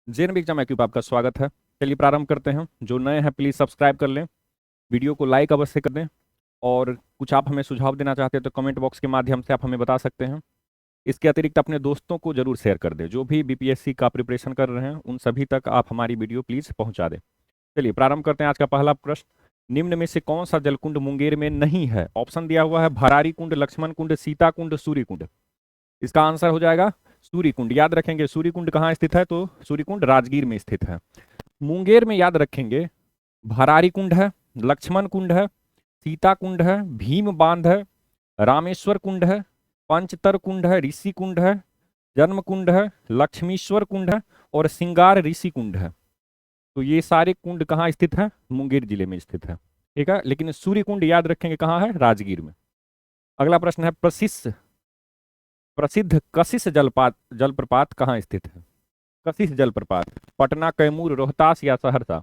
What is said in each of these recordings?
JNB exam acute पे आपका स्वागत है। चलिए प्रारंभ करते हैं। जो नए हैं प्लीज़ सब्सक्राइब कर लें, वीडियो को लाइक अवश्य कर दें और कुछ आप हमें सुझाव देना चाहते हैं तो कमेंट बॉक्स के माध्यम से आप हमें बता सकते हैं। इसके अतिरिक्त अपने दोस्तों को जरूर शेयर कर दें, जो भी बीपीएससी का प्रिपरेशन कर रहे हैं उन सभी तक आप हमारी वीडियो प्लीज़ पहुंचा दें। चलिए प्रारंभ करते हैं। आज का पहला प्रश्न, निम्न में से कौन सा जलकुंड मुंगेर में नहीं है? ऑप्शन दिया हुआ है भरारी कुंड, लक्ष्मण कुंड, सीता कुंड, सूर्य कुंड। इसका आंसर हो जाएगा सूर्य कुंड। याद रखेंगे सूर्य कुंड कहाँ स्थित है, तो सूर्य कुंड राजगीर में स्थित है। मुंगेर में याद रखेंगे भरारी कुंड है, लक्ष्मण कुंड है, सीता कुंड है, भीम बांध है, रामेश्वर कुंड है, पंचतर कुंड है, ऋषि कुंड है, जन्म कुंड है, लक्ष्मीश्वर कुंड है और सिंगार ऋषि कुंड है। तो ये सारे कुंड कहाँ स्थित है? मुंगेर जिले में स्थित है। ठीक है, लेकिन सूर्य कुंड याद रखेंगे कहाँ है? राजगीर में। अगला प्रश्न है, प्रसिद्ध कशिश जलप्रपात कहाँ स्थित है? कशिश जलप्रपात पटना, कैमूर, रोहतास या सहरसा।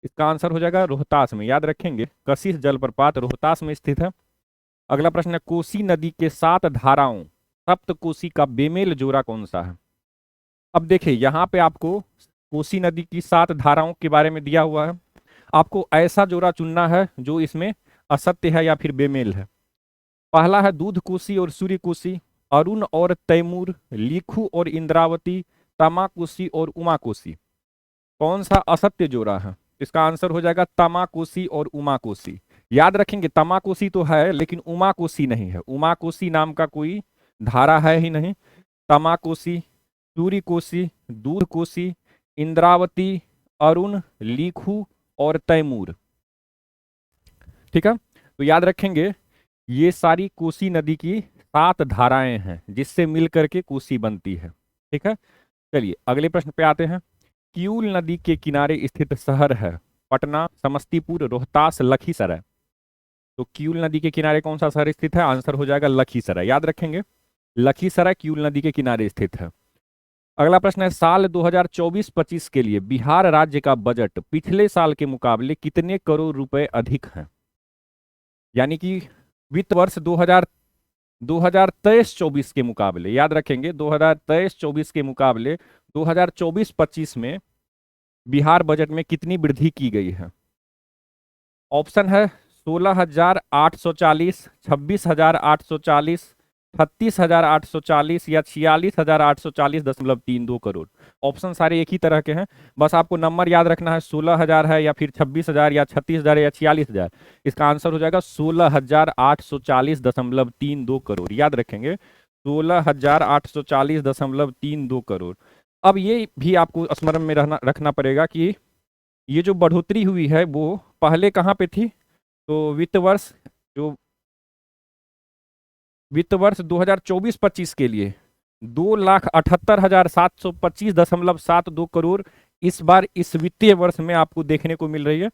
इसका आंसर हो जाएगा रोहतास में। याद रखेंगे कशिश जलप्रपात रोहतास में स्थित है। अगला प्रश्न है, कोसी नदी के 7 धाराओं सप्त कोसी का बेमेल जोड़ा कौन सा है? अब देखिए यहाँ पे आपको कोसी नदी की 7 धाराओं के बारे में दिया हुआ है। आपको ऐसा जोड़ा चुनना है जो इसमें असत्य है या फिर बेमेल है। पहला है दूध कोसी और सूर्य कोसी, अरुण और तैमूर, लिखू और इंद्रावती, तमाकोसी और उमा कोसी। कौन सा असत्य जोड़ा है? इसका आंसर हो जाएगा तमाकोसी और उमा कोसी। याद रखेंगे तमाकोसी तो है लेकिन उमा कोसी नहीं है। उमा कोसी नाम का कोई धारा है ही नहीं। तमाकोसी, सूर्य कोसी, दूध कोसी, इंद्रावती, अरुण, लिखू और तैमूर। ठीक है, तो याद रखेंगे ये सारी कोसी नदी की 7 धाराएं हैं जिससे मिलकर के कोसी बनती है। ठीक है, चलिए अगले प्रश्न पे आते हैं। किऊल नदी के किनारे स्थित शहर है पटना, समस्तीपुर, रोहतास, लखीसराय। तो किऊल नदी के किनारे कौन सा शहर स्थित है? आंसर हो जाएगा लखीसराय। याद रखेंगे लखीसराय किऊल नदी के किनारे स्थित है। अगला प्रश्न है, साल 2024-25 के लिए बिहार राज्य का बजट पिछले साल के मुकाबले कितने करोड़ रुपए अधिक है? यानी कि वित्त वर्ष 2023-24 के मुकाबले, याद रखेंगे 2023-24 के मुकाबले 2024-25 में बिहार बजट में कितनी वृद्धि की गई है? ऑप्शन है 16,840, 26,840, 36,840 या 46,840.32 करोड़। ऑप्शन सारे एक ही तरह के हैं, बस आपको नंबर याद रखना है 16,000 है या फिर 26,000 या 36,000 या 46,000। इसका आंसर हो जाएगा 16,840.32 करोड़। याद रखेंगे 16,840.32 करोड़। अब ये भी आपको स्मरण में रखना पड़ेगा कि ये जो बढ़ोतरी हुई है वो पहले कहाँ पे थी? तो वित्त वर्ष 2024-25 के लिए 2,78,725.72 करोड़ इस बार इस वित्तीय वर्ष में आपको देखने को मिल रही है।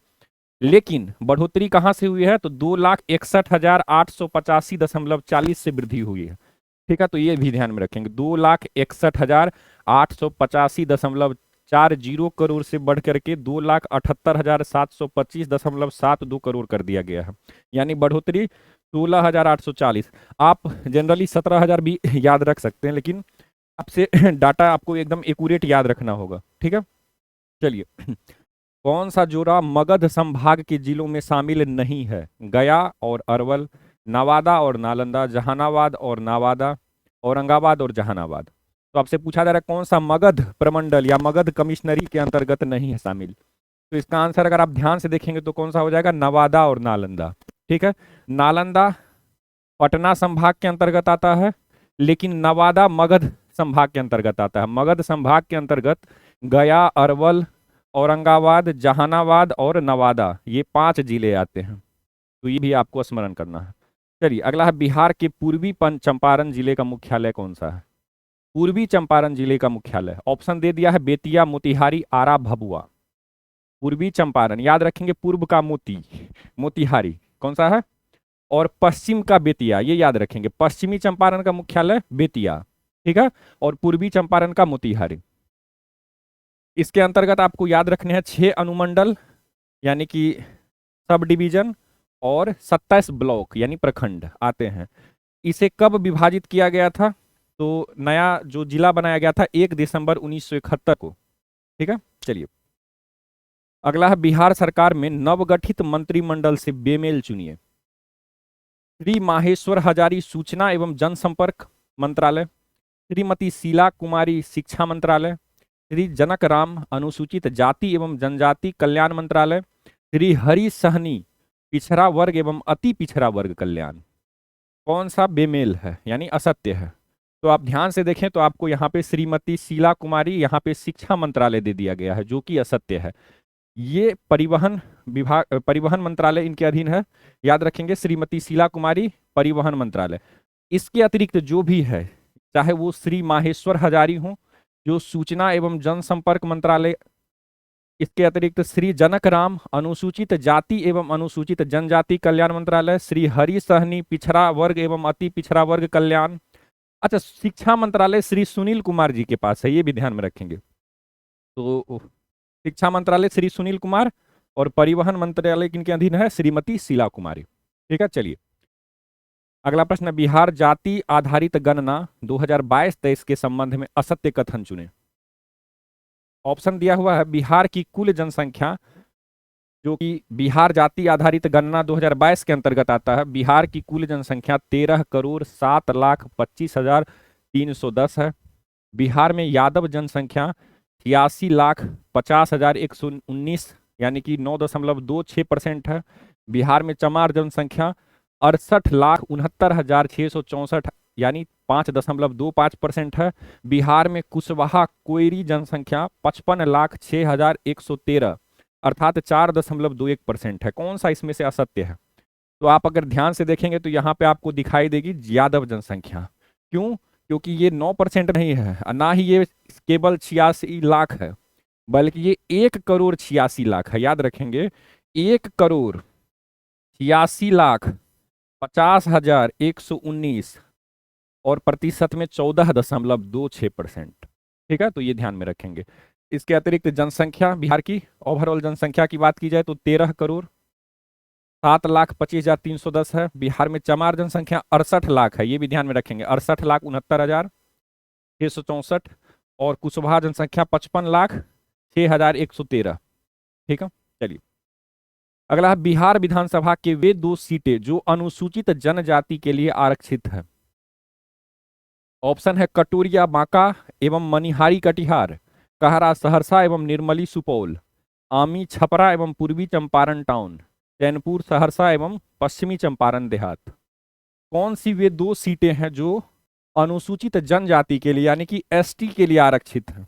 लेकिन बढ़ोतरी कहाँ से हुई है? तो 2,61,885.40 से वृद्धि हुई है। ठीक है, तो ये भी ध्यान में रखेंगे 2,61,885.40 करोड़ से बढ़ करके 2,78,725.72 करोड़ कर दिया गया है। यानी बढ़ोतरी 16,840। आप जनरली 17,000 भी याद रख सकते हैं, लेकिन आपसे डाटा आपको एकदम एक्यूरेट याद रखना होगा। ठीक है, चलिए कौन सा जोड़ा मगध संभाग के जिलों में शामिल नहीं है? गया और अरवल, नवादा और नालंदा, जहानाबाद और नवादा, औरंगाबाद और जहानाबाद। तो आपसे पूछा जा रहा है कौन सा मगध प्रमंडल या मगध कमिश्नरी के अंतर्गत नहीं है शामिल। तो इसका आंसर अगर आप ध्यान से देखेंगे तो कौन सा हो जाएगा? नवादा और नालंदा। ठीक है, नालंदा पटना संभाग के अंतर्गत आता है लेकिन नवादा मगध संभाग के अंतर्गत आता है। मगध संभाग के अंतर्गत गया, अरवल, औरंगाबाद, जहानाबाद और नवादा, ये 5 जिले आते हैं। तो ये भी आपको स्मरण करना है। चलिए अगला है, बिहार के पूर्वी चंपारण जिले का मुख्यालय कौन सा है? पूर्वी चंपारण जिले का मुख्यालय ऑप्शन दे दिया है बेतिया, मोतिहारी, आरा, भभुआ। पूर्वी चंपारण याद रखेंगे पूर्व का मोतिहारी कौन सा है और पश्चिम का बेतिया, ये याद रखेंगे। पश्चिमी चंपारण का मुख्यालय बेतिया, ठीक है, और पूर्वी चंपारण का मोतिहारी। इसके अंतर्गत आपको याद रखने हैं 6 अनुमंडल यानी कि सब डिवीजन और 27 ब्लॉक यानी प्रखंड आते हैं। इसे कब विभाजित किया गया था? तो नया जो जिला बनाया गया था 1 दिसंबर 1971 को। ठीक है, चलिए अगला है बिहार सरकार में नवगठित मंत्रिमंडल से बेमेल चुनिए। श्री माहेश्वर हजारी सूचना एवं जनसंपर्क मंत्रालय, श्रीमती शीला कुमारी शिक्षा मंत्रालय, श्री जनक राम अनुसूचित जाति एवं जनजाति कल्याण मंत्रालय, श्री हरि सहनी पिछड़ा वर्ग एवं अति पिछड़ा वर्ग कल्याण। कौन सा बेमेल है यानी असत्य है? तो आप ध्यान से देखें तो आपको यहाँ पे श्रीमती शीला कुमारी यहाँ पे शिक्षा मंत्रालय दे दिया गया है, जो कि असत्य है। ये परिवहन विभाग, परिवहन मंत्रालय इनके अधीन है, याद रखेंगे, श्रीमती शीला कुमारी परिवहन मंत्रालय। इसके अतिरिक्त जो भी है, चाहे वो श्री माहेश्वर हजारी हो जो सूचना एवं जनसंपर्क मंत्रालय, इसके अतिरिक्त श्री जनक राम अनुसूचित जाति एवं अनुसूचित जनजाति कल्याण मंत्रालय, श्री हरि सहनी पिछड़ा वर्ग एवं अति पिछड़ा वर्ग कल्याण। अच्छा, शिक्षा मंत्रालय श्री सुनील कुमार जी के पास है, ये भी ध्यान में रखेंगे। तो शिक्षा मंत्रालय श्री सुनील कुमार और परिवहन मंत्रालय किनके अधीन है? श्रीमती शीला कुमारी। ठीक है, चलिए अगला प्रश्न, बिहार जाति आधारित गणना 2022-23 के संबंध में असत्य कथन चुने। ऑप्शन दिया हुआ है, बिहार की कुल जनसंख्या, जो कि बिहार जाति आधारित गणना 2022 के अंतर्गत आता है, बिहार की कुल जनसंख्या 13,07,25,310 है। बिहार में यादव जनसंख्या 86,50,119 यानी कि 9.26% है। बिहार में चमार जनसंख्या 68,69,664 यानी 5.25% है। बिहार में कुशवाहा कोयरी जनसंख्या 55,06,113 अर्थात 4.21% है। कौन सा इसमें से असत्य है? तो आप अगर ध्यान से देखेंगे तो यहाँ पे आपको दिखाई देगी यादव जनसंख्या। क्यों? क्योंकि ये 9% नहीं है, ना ही ये केवल 86 लाख है, बल्कि ये 1,86,00,000 है। याद रखेंगे, 1,86,50,119 और प्रतिशत में 14.26%। ठीक है, तो ये ध्यान में रखेंगे। इसके अतिरिक्त जनसंख्या, बिहार की ओवरऑल जनसंख्या की बात की जाए तो 13,07,25,310 है। बिहार में चमार जनसंख्या 68 लाख है, ये भी ध्यान में रखेंगे, 68,69,664 और कुशवाहा जनसंख्या 55,06,113। ठीक है, चलिए अगला है, बिहार विधानसभा के वे 2 सीटें जो अनुसूचित जनजाति के लिए आरक्षित है। ऑप्शन है कटोरिया बांका एवं मनिहारी कटिहार, कहरा सहरसा एवं निर्मली सुपौल, आमी छपरा एवं पूर्वी चंपारण टाउन, चैनपुर सहरसा एवं पश्चिमी चंपारण देहात। कौन सी वे 2 सीटें हैं जो अनुसूचित जनजाति के लिए यानी कि एसटी के लिए आरक्षित है?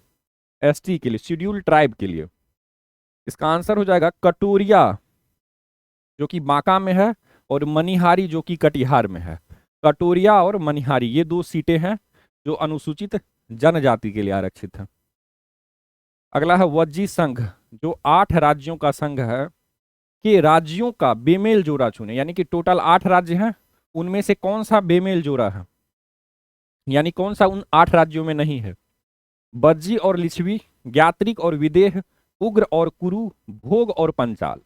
एसटी के लिए, शेड्यूल ट्राइब के लिए। इसका आंसर हो जाएगा कटोरिया जो कि बांका में है और मनिहारी जो कि कटिहार में है। कटोरिया और मनिहारी ये 2 सीटें हैं जो अनुसूचित जनजाति के लिए आरक्षित है। अगला है वज्जी संघ, जो 8 राज्यों का संघ है, कि राज्यों का बेमेल जोड़ा चुने, यानी कि टोटल 8 राज्य हैं, उनमें से कौन सा बेमेल जोड़ा है, यानी कौन सा उन 8 राज्यों में नहीं है? बज्जी और लिच्छवी, ज्ञात्रिक और विदेह, उग्र और कुरु, भोग और पंचाल।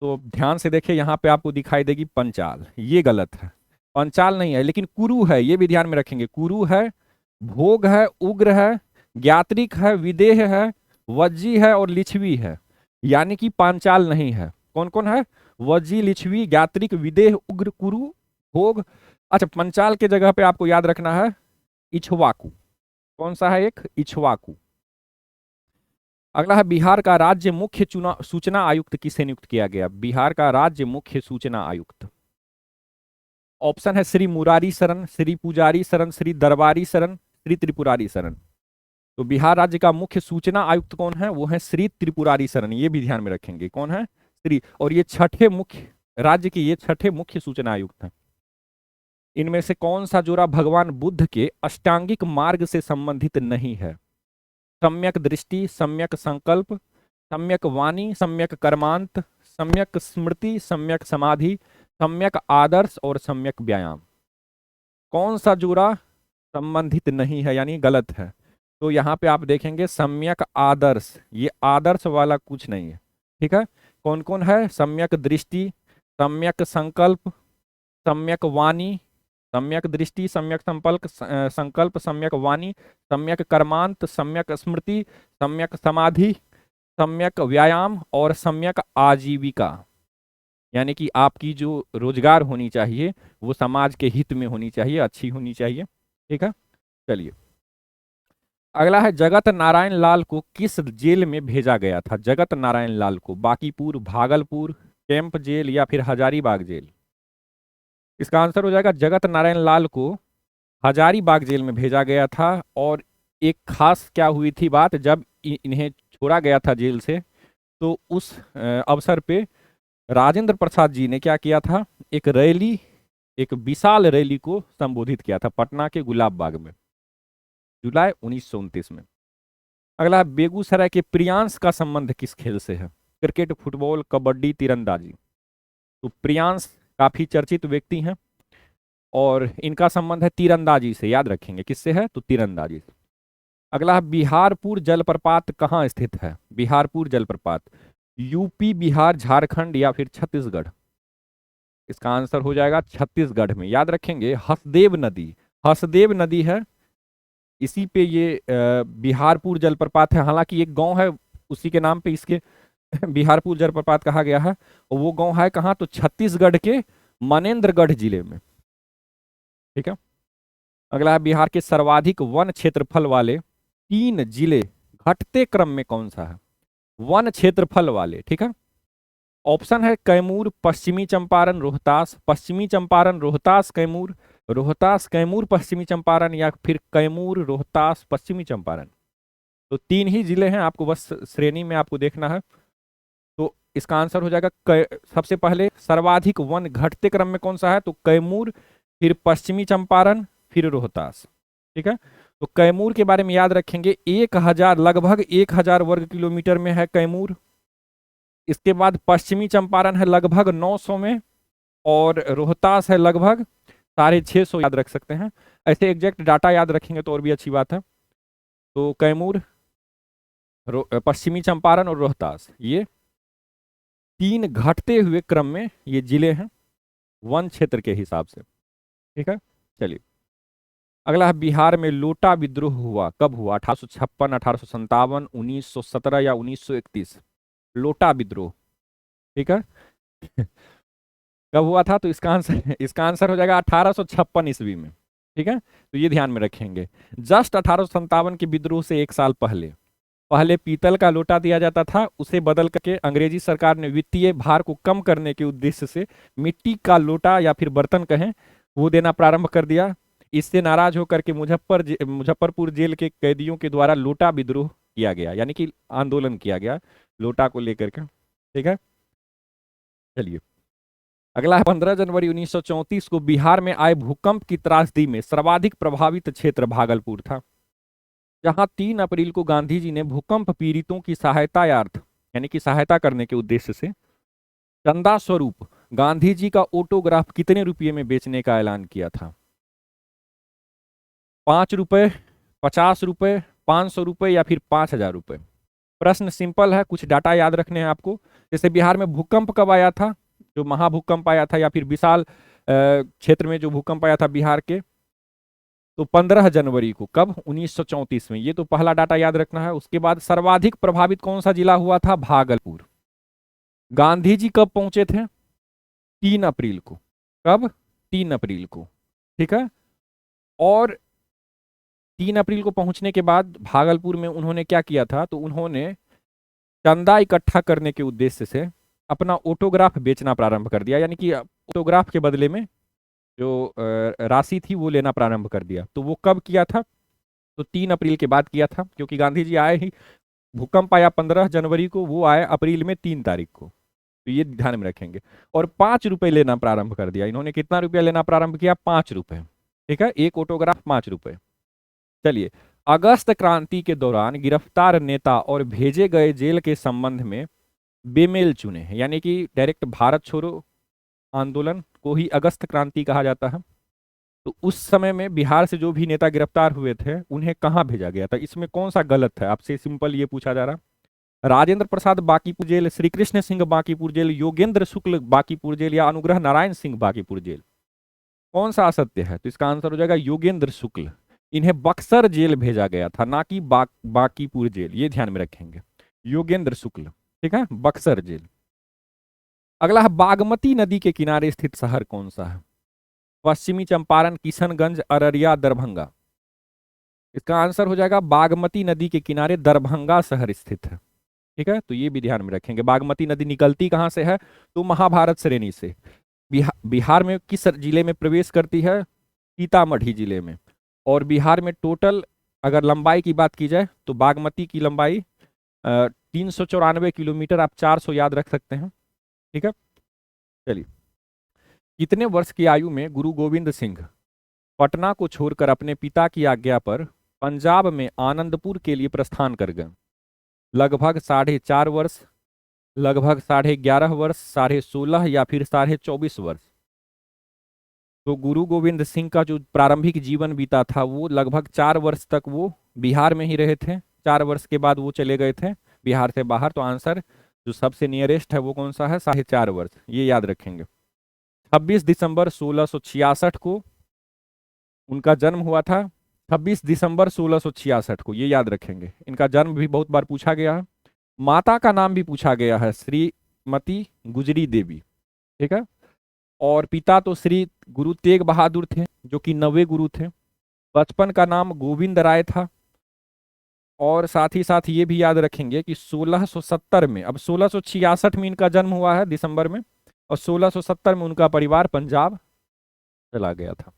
तो ध्यान से देखिए, यहां पे आपको दिखाई देगी पंचाल, ये गलत है, पंचाल नहीं है, लेकिन कुरु है, ये भी ध्यान में रखेंगे। कुरु है, भोग है, उग्र है, ज्ञात्रिक है, विदेह है, वज्जी है और लिच्छवी है, यानी कि पांचाल नहीं है। कौन कौन है? वज्जी, लिच्छवी, ज्ञात्रिक, विदेह, उग्र, कुरु, भोग। अच्छा, पंचाल के जगह पे आपको याद रखना है इक्ष्वाकु। कौन सा है? एक इक्ष्वाकु। अगला है, बिहार का राज्य मुख्य सूचना आयुक्त किसे नियुक्त किया गया? बिहार का राज्य मुख्य सूचना आयुक्त। ऑप्शन है श्री मुरारी शरण, श्री पुजारी शरण, श्री दरबारी शरण, श्री त्रिपुरारी शरण। तो बिहार राज्य का मुख्य सूचना आयुक्त कौन है? वो है श्री त्रिपुरारी शरण, ये भी ध्यान में रखेंगे। कौन है? श्री, और ये छठे मुख्य राज्य के, ये छठे मुख्य सूचना आयुक्त हैं। इनमें से कौन सा जोड़ा भगवान बुद्ध के अष्टांगिक मार्ग से संबंधित नहीं है? सम्यक दृष्टि, सम्यक संकल्प, सम्यक वाणी, सम्यक कर्मांत, सम्यक स्मृति, सम्यक समाधि, सम्यक आदर्श और सम्यक व्यायाम। कौन सा जोड़ा संबंधित नहीं है यानी गलत है? तो यहाँ पे आप देखेंगे सम्यक आदर्श, ये आदर्श वाला कुछ नहीं है। ठीक है, कौन कौन है? सम्यक दृष्टि, सम्यक संकल्प, सम्यक वाणी, सम्यक दृष्टि, सम्यक संकल्प, सम्यक वाणी, सम्यक कर्मांत, सम्यक स्मृति, सम्यक समाधि, सम्यक व्यायाम और सम्यक आजीविका। यानी कि आपकी जो रोजगार होनी चाहिए वो समाज के हित में होनी चाहिए, अच्छी होनी चाहिए। ठीक है, चलिए अगला है, जगत नारायण लाल को किस जेल में भेजा गया था? जगत नारायण लाल को बांकीपुर, भागलपुर, कैंप जेल या फिर हजारीबाग जेल? इसका आंसर हो जाएगा जगत नारायण लाल को हजारीबाग जेल में भेजा गया था। और एक खास क्या हुई थी बात, जब इन्हें छोड़ा गया था जेल से तो उस अवसर पे राजेंद्र प्रसाद जी ने क्या किया था, एक रैली, एक विशाल रैली को संबोधित किया था पटना के गुलाब बाग में, जुलाई 1929 में। अगला, बेगूसराय के प्रियांश का संबंध किस खेल से है? क्रिकेट, फुटबॉल, कबड्डी, तीरंदाजी? तो प्रियांश काफी चर्चित व्यक्ति हैं और इनका संबंध है तीरंदाजी से, याद रखेंगे किससे है, तो तीरंदाजी से। अगला, बिहारपुर जलप्रपात कहाँ स्थित है? बिहारपुर जलप्रपात यूपी, बिहार, झारखंड या फिर छत्तीसगढ़? इसका आंसर हो जाएगा छत्तीसगढ़ में, याद रखेंगे। हसदेव नदी, हसदेव नदी है, इसी पे ये बिहारपुर जलप्रपात है। हालांकि एक गांव है उसी के नाम पे इसके बिहारपुर जलप्रपात कहा गया है, और वो गांव है कहाँ, तो छत्तीसगढ़ के मनेन्द्रगढ़ जिले में। ठीक है, अगला है, बिहार के सर्वाधिक वन क्षेत्रफल वाले 3 जिले घटते क्रम में कौन सा है? वन क्षेत्रफल वाले, ठीक है। ऑप्शन है कैमूर, पश्चिमी चंपारण, रोहतास, पश्चिमी चंपारण, रोहतास, कैमूर, रोहतास, कैमूर, पश्चिमी चंपारण या फिर कैमूर, रोहतास, पश्चिमी चंपारण। तो 3 ही जिले हैं, आपको बस श्रेणी में आपको देखना है। तो इसका आंसर हो जाएगा सबसे पहले सर्वाधिक वन घटते क्रम में कौन सा है, तो कैमूर, फिर पश्चिमी चंपारण, फिर रोहतास। ठीक है, तो कैमूर के बारे में याद रखेंगे, 1000 लगभग 1000 वर्ग किलोमीटर में है कैमूर। इसके बाद पश्चिमी चंपारण है लगभग 900 में, और रोहतास है लगभग 650, याद रख सकते हैं। ऐसे एग्जैक्ट डाटा याद रखेंगे तो और भी अच्छी बात है। तो कैमूर, पश्चिमी चंपारण और रोहतास, ये 3 घटते हुए क्रम में ये जिले हैं वन क्षेत्र के हिसाब से। ठीक है, चलिए अगला है, बिहार में लोटा विद्रोह हुआ कब हुआ? 1856, 1857, 1917 या 1931? लोटा विद्रोह, ठीक है कब हुआ था? तो इसका आंसर हो जाएगा 1856 ईस्वी में। ठीक है, तो ये ध्यान में रखेंगे। जस्ट 1857 के विद्रोह से 1 साल पहले पहले पीतल का लोटा दिया जाता था, उसे बदल करके अंग्रेजी सरकार ने वित्तीय भार को कम करने के उद्देश्य से मिट्टी का लोटा या फिर बर्तन कहें वो देना प्रारंभ कर दिया। इससे नाराज होकर के मुजफ्फरपुर जेल के कैदियों के द्वारा लोटा विद्रोह किया गया, यानी कि आंदोलन किया गया लोटा को लेकर के। ठीक है, चलिए अगला है, 15 जनवरी 1934 को बिहार में आए भूकंप की त्रासदी में सर्वाधिक प्रभावित क्षेत्र भागलपुर था, जहां 3 अप्रैल को गांधी जी ने भूकंप पीड़ितों की सहायतायार्थ, यानी कि सहायता करने के उद्देश्य से चंदा स्वरूप गांधी जी का ऑटोग्राफ कितने रुपये में बेचने का ऐलान किया था? 5 रुपए, 50 रुपए, 500 रुपए या फिर 5000 रुपए? प्रश्न सिंपल है, कुछ डाटा याद रखने हैं आपको। जैसे बिहार में भूकंप कब आया था, जो महाभूकंप आया था या फिर विशाल क्षेत्र में जो भूकंप आया था बिहार के, तो 15 जनवरी को, कब? 1934 में। ये तो पहला डाटा याद रखना है। उसके बाद सर्वाधिक प्रभावित कौन सा जिला हुआ था? भागलपुर। गांधी जी कब पहुंचे थे? 3 अप्रैल को। कब? 3 अप्रैल को। ठीक है, और 3 अप्रैल को पहुंचने के बाद भागलपुर में उन्होंने क्या किया था, तो उन्होंने चंदा इकट्ठा करने के उद्देश्य से अपना ऑटोग्राफ बेचना प्रारंभ कर दिया, यानी कि ऑटोग्राफ के बदले में जो राशि थी वो लेना प्रारंभ कर दिया। तो वो कब किया था? तो 3 अप्रैल के बाद किया था, क्योंकि गांधी जी आए ही, भूकंप आया 15 जनवरी को, वो आए अप्रैल में 3 तारीख को। तो ये ध्यान में रखेंगे। और 5 रुपए लेना प्रारंभ कर दिया। इन्होंने कितना रुपया लेना प्रारंभ किया? 5 रुपए। ठीक है, एक ऑटोग्राफ 5 रुपए। चलिए, अगस्त क्रांति के दौरान गिरफ्तार नेता और भेजे गए जेल के संबंध में बेमेल चुने हैं, यानी कि डायरेक्ट भारत छोड़ो आंदोलन को ही अगस्त क्रांति कहा जाता है। तो उस समय में बिहार से जो भी नेता गिरफ्तार हुए थे उन्हें कहाँ भेजा गया था? इसमें कौन सा गलत है, आपसे सिंपल ये पूछा जा रहा। राजेंद्र प्रसाद बांकीपुर जेल, श्री कृष्ण सिंह बांकीपुर जेल, योगेंद्र शुक्ल बांकीपुर जेल या अनुग्रह नारायण सिंह बांकीपुर जेल? कौन सा असत्य है? तो इसका आंसर हो जाएगा योगेंद्र शुक्ल। इन्हें बक्सर जेल भेजा गया था, ना कि बांकीपुर जेल, ये ध्यान में रखेंगे। योगेंद्र शुक्ल, ठीक है, बक्सर जेल। अगला है बागमती नदी के किनारे स्थित शहर कौन सा है? पश्चिमी चंपारण, किशनगंज, अररिया, दरभंगा। इसका आंसर हो जाएगा बागमती नदी के किनारे दरभंगा शहर स्थित है। ठीक है, तो ये भी ध्यान में रखेंगे। बागमती नदी निकलती कहाँ से है? तो महाभारत श्रेणी से। बिहार में किस जिले में प्रवेश करती है? सीतामढ़ी जिले में। और बिहार में टोटल अगर लंबाई की बात की जाए तो बागमती की लंबाई 394 किलोमीटर, आप 400 याद रख सकते हैं। ठीक है, चलिए। कितने वर्ष की आयु में गुरु गोविंद सिंह पटना को छोड़कर अपने पिता की आज्ञा पर पंजाब में आनंदपुर के लिए प्रस्थान कर गए? लगभग 4.5 वर्ष, लगभग 11.5 वर्ष, 16.5 या फिर 24.5 वर्ष? तो गुरु गोविंद सिंह का जो प्रारंभिक जीवन बीता था वो लगभग 4 वर्ष तक वो बिहार में ही रहे थे। 4 वर्ष के बाद वो चले गए थे बिहार से बाहर। तो आंसर जो सबसे नियरेस्ट है वो कौन सा है? 4.5 वर्ष, ये याद रखेंगे। 26 दिसंबर 1666 को उनका जन्म हुआ था। 26 दिसंबर 1666 को, ये याद रखेंगे। इनका जन्म भी बहुत बार पूछा गया है। माता का नाम भी पूछा गया है, श्रीमती गुजरी देवी। ठीक है, और पिता तो श्री गुरु तेग बहादुर थे, जो कि 9वें गुरु थे। बचपन का नाम गोविंद राय था। और साथ ही साथ ये भी याद रखेंगे कि 1670 में, अब 1666 में इनका जन्म हुआ है दिसंबर में, और 1670 में उनका परिवार पंजाब चला गया था।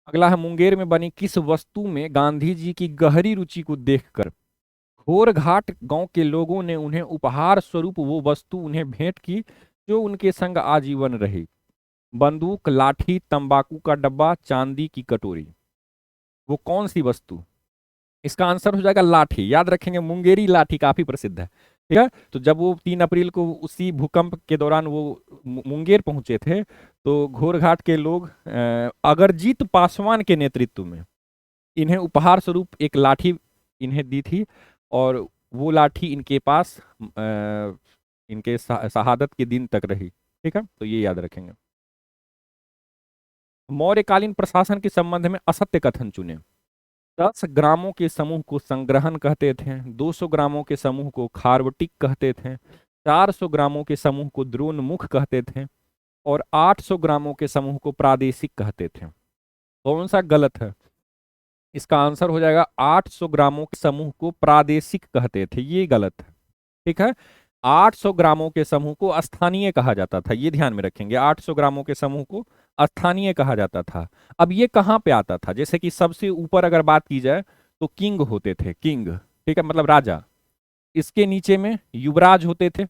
अगला है मुंगेर में बनी किस वस्तु में गांधी जी की गहरी रुचि को देखकर घोरघाट गांव के लोगों ने उन्हें उपहार स्वरूप वो वस्तु उन्हें भेंट की जो उनके संग आजीवन रही? बंदूक, लाठी, तंबाकू का डब्बा, चांदी की कटोरी। वो कौन सी वस्तु? इसका आंसर हो जाएगा लाठी। याद रखेंगे, मुंगेरी लाठी काफी प्रसिद्ध है। ठीक है, तो जब वो 3 अप्रैल को उसी भूकंप के दौरान वो मुंगेर पहुंचे थे, तो घोरघाट के लोग अगरजीत पासवान के नेतृत्व में इन्हें उपहार स्वरूप एक लाठी इन्हें दी थी। और वो लाठी इनके पास इनके शहादत के दिन तक रही। ठीक है, तो ये याद रखेंगे। मौर्यकालीन प्रशासन के संबंध में असत्य कथन चुने। 10 ग्रामों के समूह को संग्रहण कहते थे, 200 ग्रामों के समूह को खार्वटिक कहते थे, 400 ग्रामों के समूह को द्रोणमुख कहते थे, और 800 ग्रामों के समूह को प्रादेशिक कहते थे। कौन सा गलत है? इसका आंसर हो जाएगा 800 ग्रामों के समूह को प्रादेशिक कहते थे, ये गलत है। ठीक है, 800 ग्रामों के समूह को स्थानीय कहा जाता था, ये ध्यान में रखेंगे। 800 ग्रामों के समूह को स्थानीय कहा जाता था। अब ये कहाँ पे आता था? जैसे कि सबसे ऊपर अगर बात की जाए तो किंग होते थे, किंग, ठीक है, मतलब राजा। इसके नीचे में युवराज होते थे।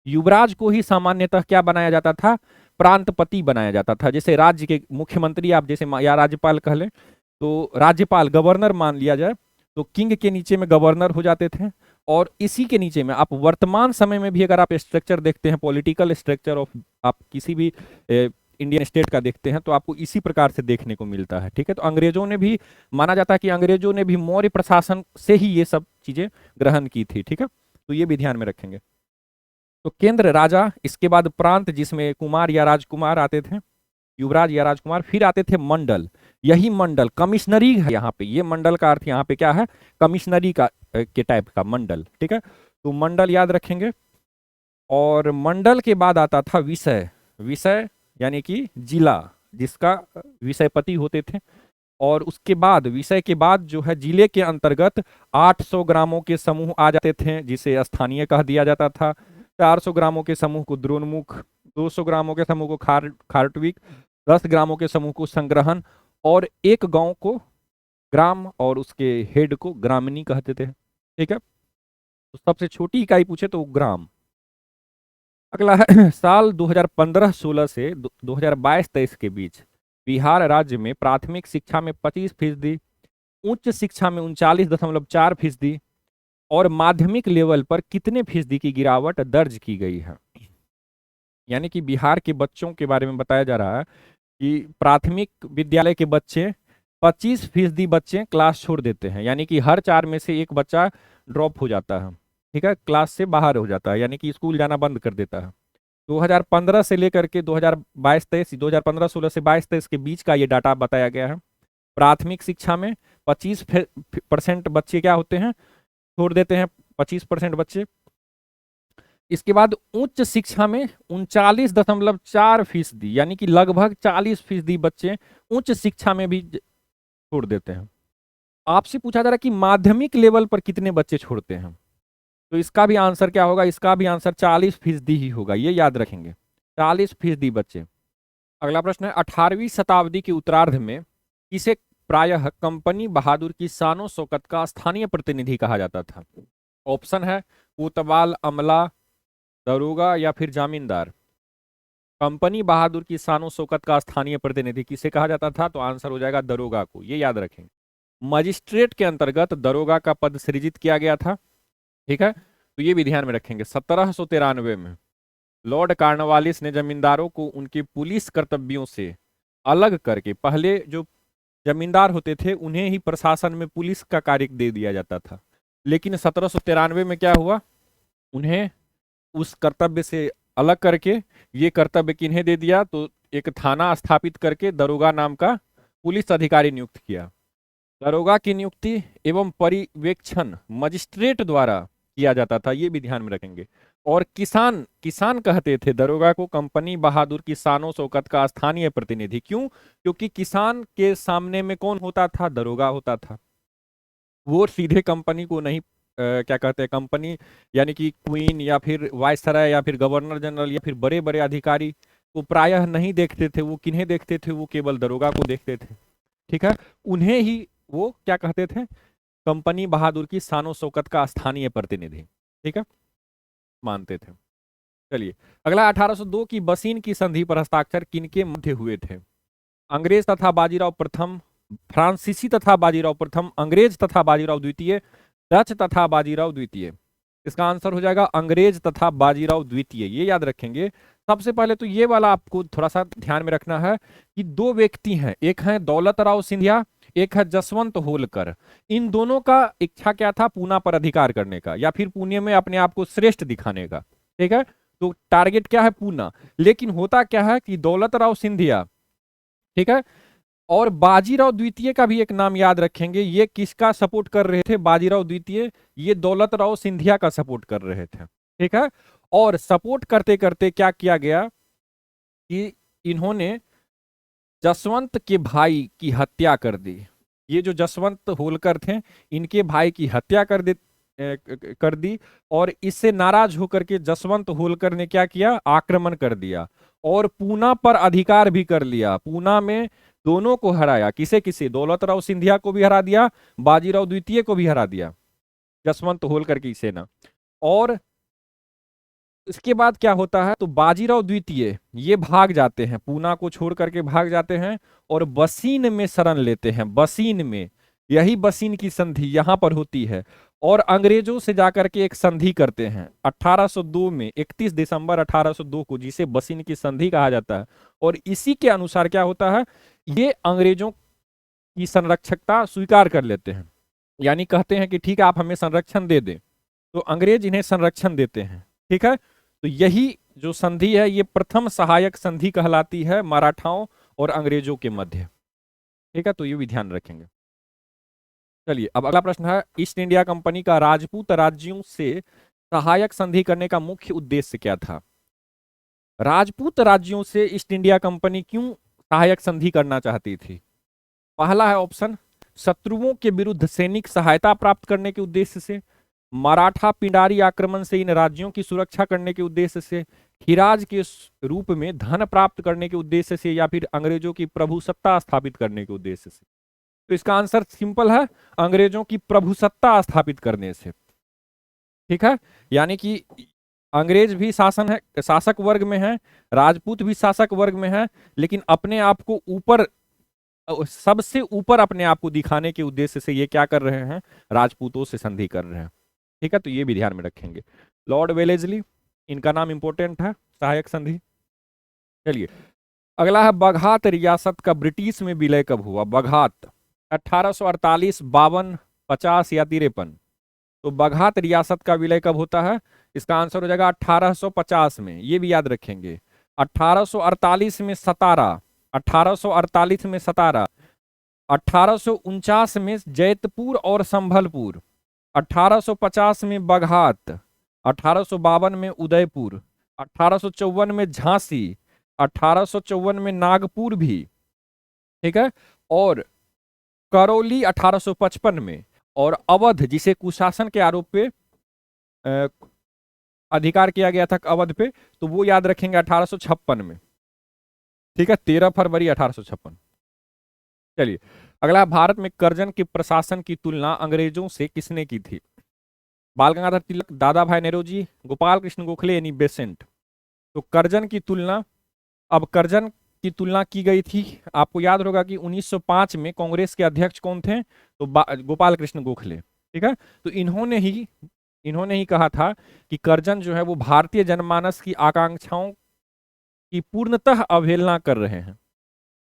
युवराज को ही सामान्यतः क्या बनाया जाता था? प्रांतपति बनाया जाता था। जैसे राज्य के मुख्यमंत्री आप जैसे या राज्यपाल कह लें, तो राज्यपाल गवर्नर मान लिया जाए, तो किंग के नीचे में गवर्नर हो जाते थे। और इसी के नीचे में आप वर्तमान समय में भी अगर आप स्ट्रक्चर देखते हैं, पॉलिटिकल स्ट्रक्चर ऑफ आप किसी भी इंडियन स्टेट का देखते हैं, तो आपको इसी प्रकार से देखने को मिलता है। ठीक है, तो अंग्रेजों ने भी, माना जाता है कि अंग्रेजों ने भी मौर्य प्रशासन से ही ये सब चीजें ग्रहण की थी। ठीक है, तो ये भी ध्यान में रखेंगे। तो केंद्र राजा, इसके बाद प्रांत जिसमें कुमार या राजकुमार आते थे, युवराज या राजकुमार, फिर आते थे मंडल। यही मंडल कमिश्नरी है यहाँ पे, ये मंडल का अर्थ यहाँ पे क्या है? कमिश्नरी का के टाइप का मंडल। ठीक है, तो मंडल याद रखेंगे। और मंडल के बाद आता था विषय। विषय यानी कि जिला, जिसका विषयपति होते थे। और उसके बाद, विषय के बाद जो है जिले के अंतर्गत 800 ग्रामों के समूह आ जाते थे, जिसे स्थानीय कह दिया जाता था। 400 ग्रामों के समूह को द्रोणमुख, 200 ग्रामों के समूह को खार्टविक, 10 ग्रामों के समूह को संग्रहण, और एक गांव को ग्राम और उसके हेड को ग्रामनी कहते थे। ठीक है, तो सबसे छोटी इकाई पूछे तो ग्राम। अगला है साल 2015-16 से 2022-23 के बीच बिहार राज्य में प्राथमिक शिक्षा में 25%, उच्च शिक्षा में 39.4%, और माध्यमिक लेवल पर कितने फीसदी की गिरावट दर्ज की गई है? यानी कि बिहार के बच्चों के बारे में बताया जा रहा है कि प्राथमिक विद्यालय के बच्चे 25% बच्चे क्लास छोड़ देते हैं, यानी कि हर 4 में से एक बच्चा ड्रॉप हो जाता है। ठीक है, क्लास से बाहर हो जाता है, यानी कि स्कूल जाना बंद कर देता है। 2015 से लेकर के 2022-23, 2015-16 से 22-23 के बीच का ये डाटा बताया गया है। प्राथमिक शिक्षा में 25% बच्चे क्या होते हैं, छोड़ देते हैं, 25% बच्चे। इसके बाद उच्च शिक्षा में 39.4%, यानी कि लगभग 40% बच्चे उच्च शिक्षा में भी छोड़ देते हैं। आपसे पूछा जा रहा है कि माध्यमिक लेवल पर कितने बच्चे छोड़ते हैं, तो इसका भी आंसर क्या होगा, इसका भी आंसर 40% ही होगा, ये याद रखेंगे, 40% बच्चे। अगला प्रश्न है, 18वीं शताब्दी के उत्तरार्ध में किसे प्रायः कंपनी बहादुर की शानो शौकत का स्थानीय प्रतिनिधि कहा जाता था? ऑप्शन है कोतवाल, अमला, दरोगा या फिर जामींदार। कंपनी बहादुर की शानो शौकत का स्थानीय प्रतिनिधि किसे कहा जाता था? तो आंसर हो जाएगा दरोगा को, ये याद रखेंगे। मजिस्ट्रेट के अंतर्गत दरोगा का पद सृजित किया गया था, ठीक है, तो ये भी ध्यान में रखेंगे। 1793 में लॉर्ड कार्नवालिस ने जमींदारों को उनके पुलिस कर्तव्यों से अलग करके, पहले जो जमींदार होते थे उन्हें ही प्रशासन में पुलिस का कार्य दे दिया जाता था, लेकिन 1793 में क्या हुआ, उन्हें उस कर्तव्य से अलग करके ये कर्तव्य किन्हें दे दिया, तो एक थाना स्थापित करके दरोगा नाम का पुलिस अधिकारी नियुक्त किया। दरोगा की नियुक्ति एवं पर्यवेक्षण मजिस्ट्रेट द्वारा किया जाता था, ये भी ध्यान में रखेंगे। और किसान किसान कहते थे दरोगा को कंपनी बहादुर की शानो शौकत का स्थानीय प्रतिनिधि। क्यों? क्योंकि किसान के सामने में कौन होता था? दरोगा होता था। वो सीधे कंपनी को नहीं क्या कहते हैं, कंपनी यानी कि क्वीन या फिर वायसराय या फिर गवर्नर जनरल या फिर बड़े बड़े अधिकारी को प्रायः नहीं देखते थे। वो किन्हें देखते थे? वो केवल दरोगा को देखते थे, ठीक है। उन्हें ही वो क्या कहते थे? कंपनी बहादुर की शानो शौकत का स्थानीय प्रतिनिधि, ठीक है, मानते थे। चलिए अगला, 1802 की बसीन की संधि पर हस्ताक्षर किनके मध्य हुए थे? अंग्रेज तथा बाजीराव प्रथम, फ्रांसीसी तथा बाजीराव प्रथम, अंग्रेज तथा बाजीराव द्वितीय, डच तथा बाजीराव द्वितीय। इसका आंसर हो जाएगा अंग्रेज तथा बाजीराव द्वितीय, ये याद रखेंगे। सबसे पहले तो ये वाला आपको थोड़ा सा ध्यान में रखना है कि दो व्यक्ति हैं, एक है दौलत राव सिंधिया, एक है जसवंत होलकर। इन दोनों का इच्छा क्या था? पूना पर अधिकार करने का, या फिर पुणे में अपने आप को श्रेष्ठ दिखाने का, ठीक है। तो टारगेट क्या है? पूना। लेकिन होता क्या है कि दौलत राव सिंधिया, ठीक है, और बाजीराव द्वितीय का भी एक नाम याद रखेंगे। ये किसका सपोर्ट कर रहे थे? बाजीराव द्वितीय ये दौलत राव सिंधिया का सपोर्ट कर रहे थे, ठीक है। और सपोर्ट करते करते क्या किया गया कि इन्होंने जसवंत के भाई की हत्या कर दी। ये जो जसवंत होलकर थे, इनके भाई की हत्या कर दी। और इससे नाराज होकर के जसवंत होलकर ने क्या किया? आक्रमण कर दिया और पूना पर अधिकार भी कर लिया। पूना में दोनों को हराया। किसे किसे? दौलत राव सिंधिया को भी हरा दिया, बाजीराव द्वितीय को भी हरा दिया, जसवंत होलकर की सेना। और इसके बाद क्या होता है? तो बाजीराव द्वितीय ये भाग जाते हैं, पूना को छोड़ करके भाग जाते हैं और बसीन में शरण लेते हैं। बसीन में, यही बसीन की संधि यहां पर होती है। और अंग्रेजों से जाकर के एक संधि करते हैं 1802 में, 31 दिसंबर 1802 को, जिसे बसीन की संधि कहा जाता है। और इसी के अनुसार क्या होता है? ये अंग्रेजों की संरक्षकता स्वीकार कर लेते हैं, यानी कहते हैं कि ठीक है आप हमें संरक्षण दे दें, तो अंग्रेज इन्हें संरक्षण देते हैं, ठीक है। तो यही जो संधि है ये प्रथम सहायक संधि कहलाती है मराठाओं और अंग्रेजों के मध्य, ठीक है। तो ये भी ध्यान रखेंगे। चलिए अब अगला प्रश्न है, ईस्ट इंडिया कंपनी का राजपूत राज्यों से सहायक संधि करने का मुख्य उद्देश्य क्या था? राजपूत राज्यों से ईस्ट इंडिया कंपनी क्यों सहायक संधि करना चाहती थी? पहला है ऑप्शन, शत्रुओं के विरुद्ध सैनिक सहायता प्राप्त करने के उद्देश्य से, मराठा पिंडारी आक्रमण से इन राज्यों की सुरक्षा करने के उद्देश्य से, खिराज के रूप में धन प्राप्त करने के उद्देश्य से, या फिर अंग्रेजों की प्रभुसत्ता स्थापित करने के उद्देश्य से। तो इसका आंसर सिंपल है, अंग्रेजों की प्रभुसत्ता स्थापित करने से, ठीक है। यानी कि अंग्रेज भी शासन है, शासक वर्ग में है, राजपूत भी शासक वर्ग में है, लेकिन अपने आप को ऊपर, सबसे ऊपर अपने आप को दिखाने के उद्देश्य से ये क्या कर रहे हैं? राजपूतों से संधि कर रहे हैं, ठीक है। तो ये भी ध्यान में रखेंगे। लॉर्ड वेलेस्ली, इनका नाम इंपॉर्टेंट है, सहायक संधि। चलिए अगला है, बघात रियासत का ब्रिटिश में विलय कब हुआ? बघात 1848, 52, 50 या 53? तो बघात रियासत का विलय कब होता है? इसका आंसर हो जाएगा 1850 में, ये भी याद रखेंगे। 1848 में सतारा, 1848 में सतारा, 1849 में जैतपुर और संभलपुर, 1850 में बघात, 1852 में उदयपुर, 1854 में झांसी, 1854 में नागपुर भी, ठीक है, और करौली 1855 में, और अवध जिसे कुशासन के आरोप पे अ, अधिकार किया गया था अवध पे, तो वो याद रखेंगे 1856 में, ठीक है, 13 फरवरी 1856। चलिए अगला, भारत में कर्जन के प्रशासन की तुलना अंग्रेजों से किसने की थी? बाल गंगाधर तिलक, दादा भाई नेहरू, गोपाल कृष्ण गोखले यानी बेसेंट। तो कर्जन की तुलना, अब कर्जन की तुलना की गई थी, आपको याद होगा कि 1905 में कांग्रेस के अध्यक्ष कौन थे? तो गोपाल कृष्ण गोखले, ठीक है। तो इन्होंने ही कहा था कि कर्जन जो है वो भारतीय जनमानस की आकांक्षाओं की पूर्णतः अवहेलना कर रहे हैं,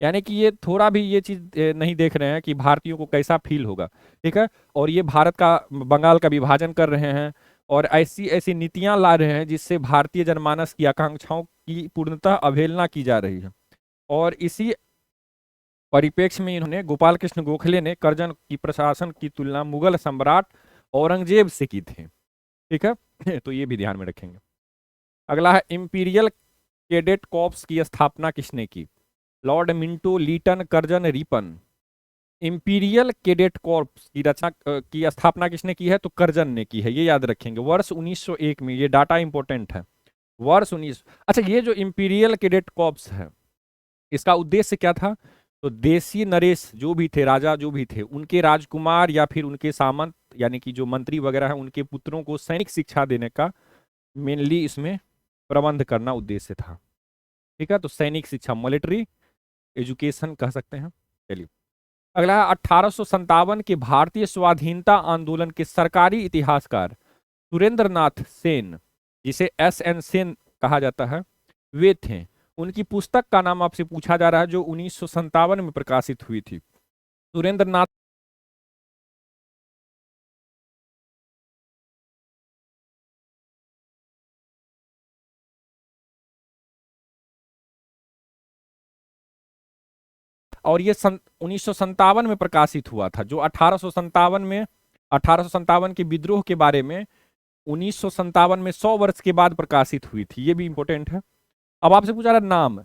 यानी कि ये थोड़ा भी ये चीज नहीं देख रहे हैं कि भारतीयों को कैसा फील होगा, ठीक है, और ये भारत का, बंगाल का विभाजन कर रहे हैं और ऐसी ऐसी नीतियां ला रहे हैं जिससे भारतीय जनमानस की आकांक्षाओं की पूर्णतः अवहेलना की जा रही है। और इसी परिप्रेक्ष्य में इन्होंने, गोपाल कृष्ण गोखले ने कर्जन की प्रशासन की तुलना मुगल सम्राट औरंगजेब से की थी, ठीक है। तो ये भी ध्यान में रखेंगे। अगला है, इंपीरियल कैडेट कॉर्प्स की स्थापना किसने की? Lord Minto, Lytton, Curzon, Ripon. Imperial cadet corps की रचना की स्थापना किसने की है? तो कर्जन ने की है, ये याद रखेंगे, वर्ष 1901 में। ये डाटा इंपॉर्टेंट है, वर्ष 19। अच्छा, ये जो इंपीरियल कैडेट कॉर्प्स है, इसका उद्देश्य क्या था? तो देसी नरेश जो भी थे, राजा जो भी थे, उनके राजकुमार या फिर उनके सामंत यानी कि जो मंत्री वगैरह हैं, उनके पुत्रों को सैनिक शिक्षा देने का मेनली इसमें प्रबंध करना उद्देश्य था, ठीक है। तो सैनिक शिक्षा, मिलिट्री एजुकेशन कह सकते हैं। चलिए अगला है, 1857 के भारतीय स्वाधीनता आंदोलन के सरकारी इतिहासकार सुरेंद्र नाथ सेन, जिसे SN सेन कहा जाता है, वे थे। उनकी पुस्तक का नाम आपसे पूछा जा रहा है जो 1957 में प्रकाशित हुई थी। सुरेंद्र नाथ, और ये 1957 में प्रकाशित हुआ था। जो 1857 में, 1857 के विद्रोह के बारे में 1957 में 100 वर्ष के बाद प्रकाशित हुई थी, ये भी इंपॉर्टेंट है। अब आपसे पूछा रहा नाम,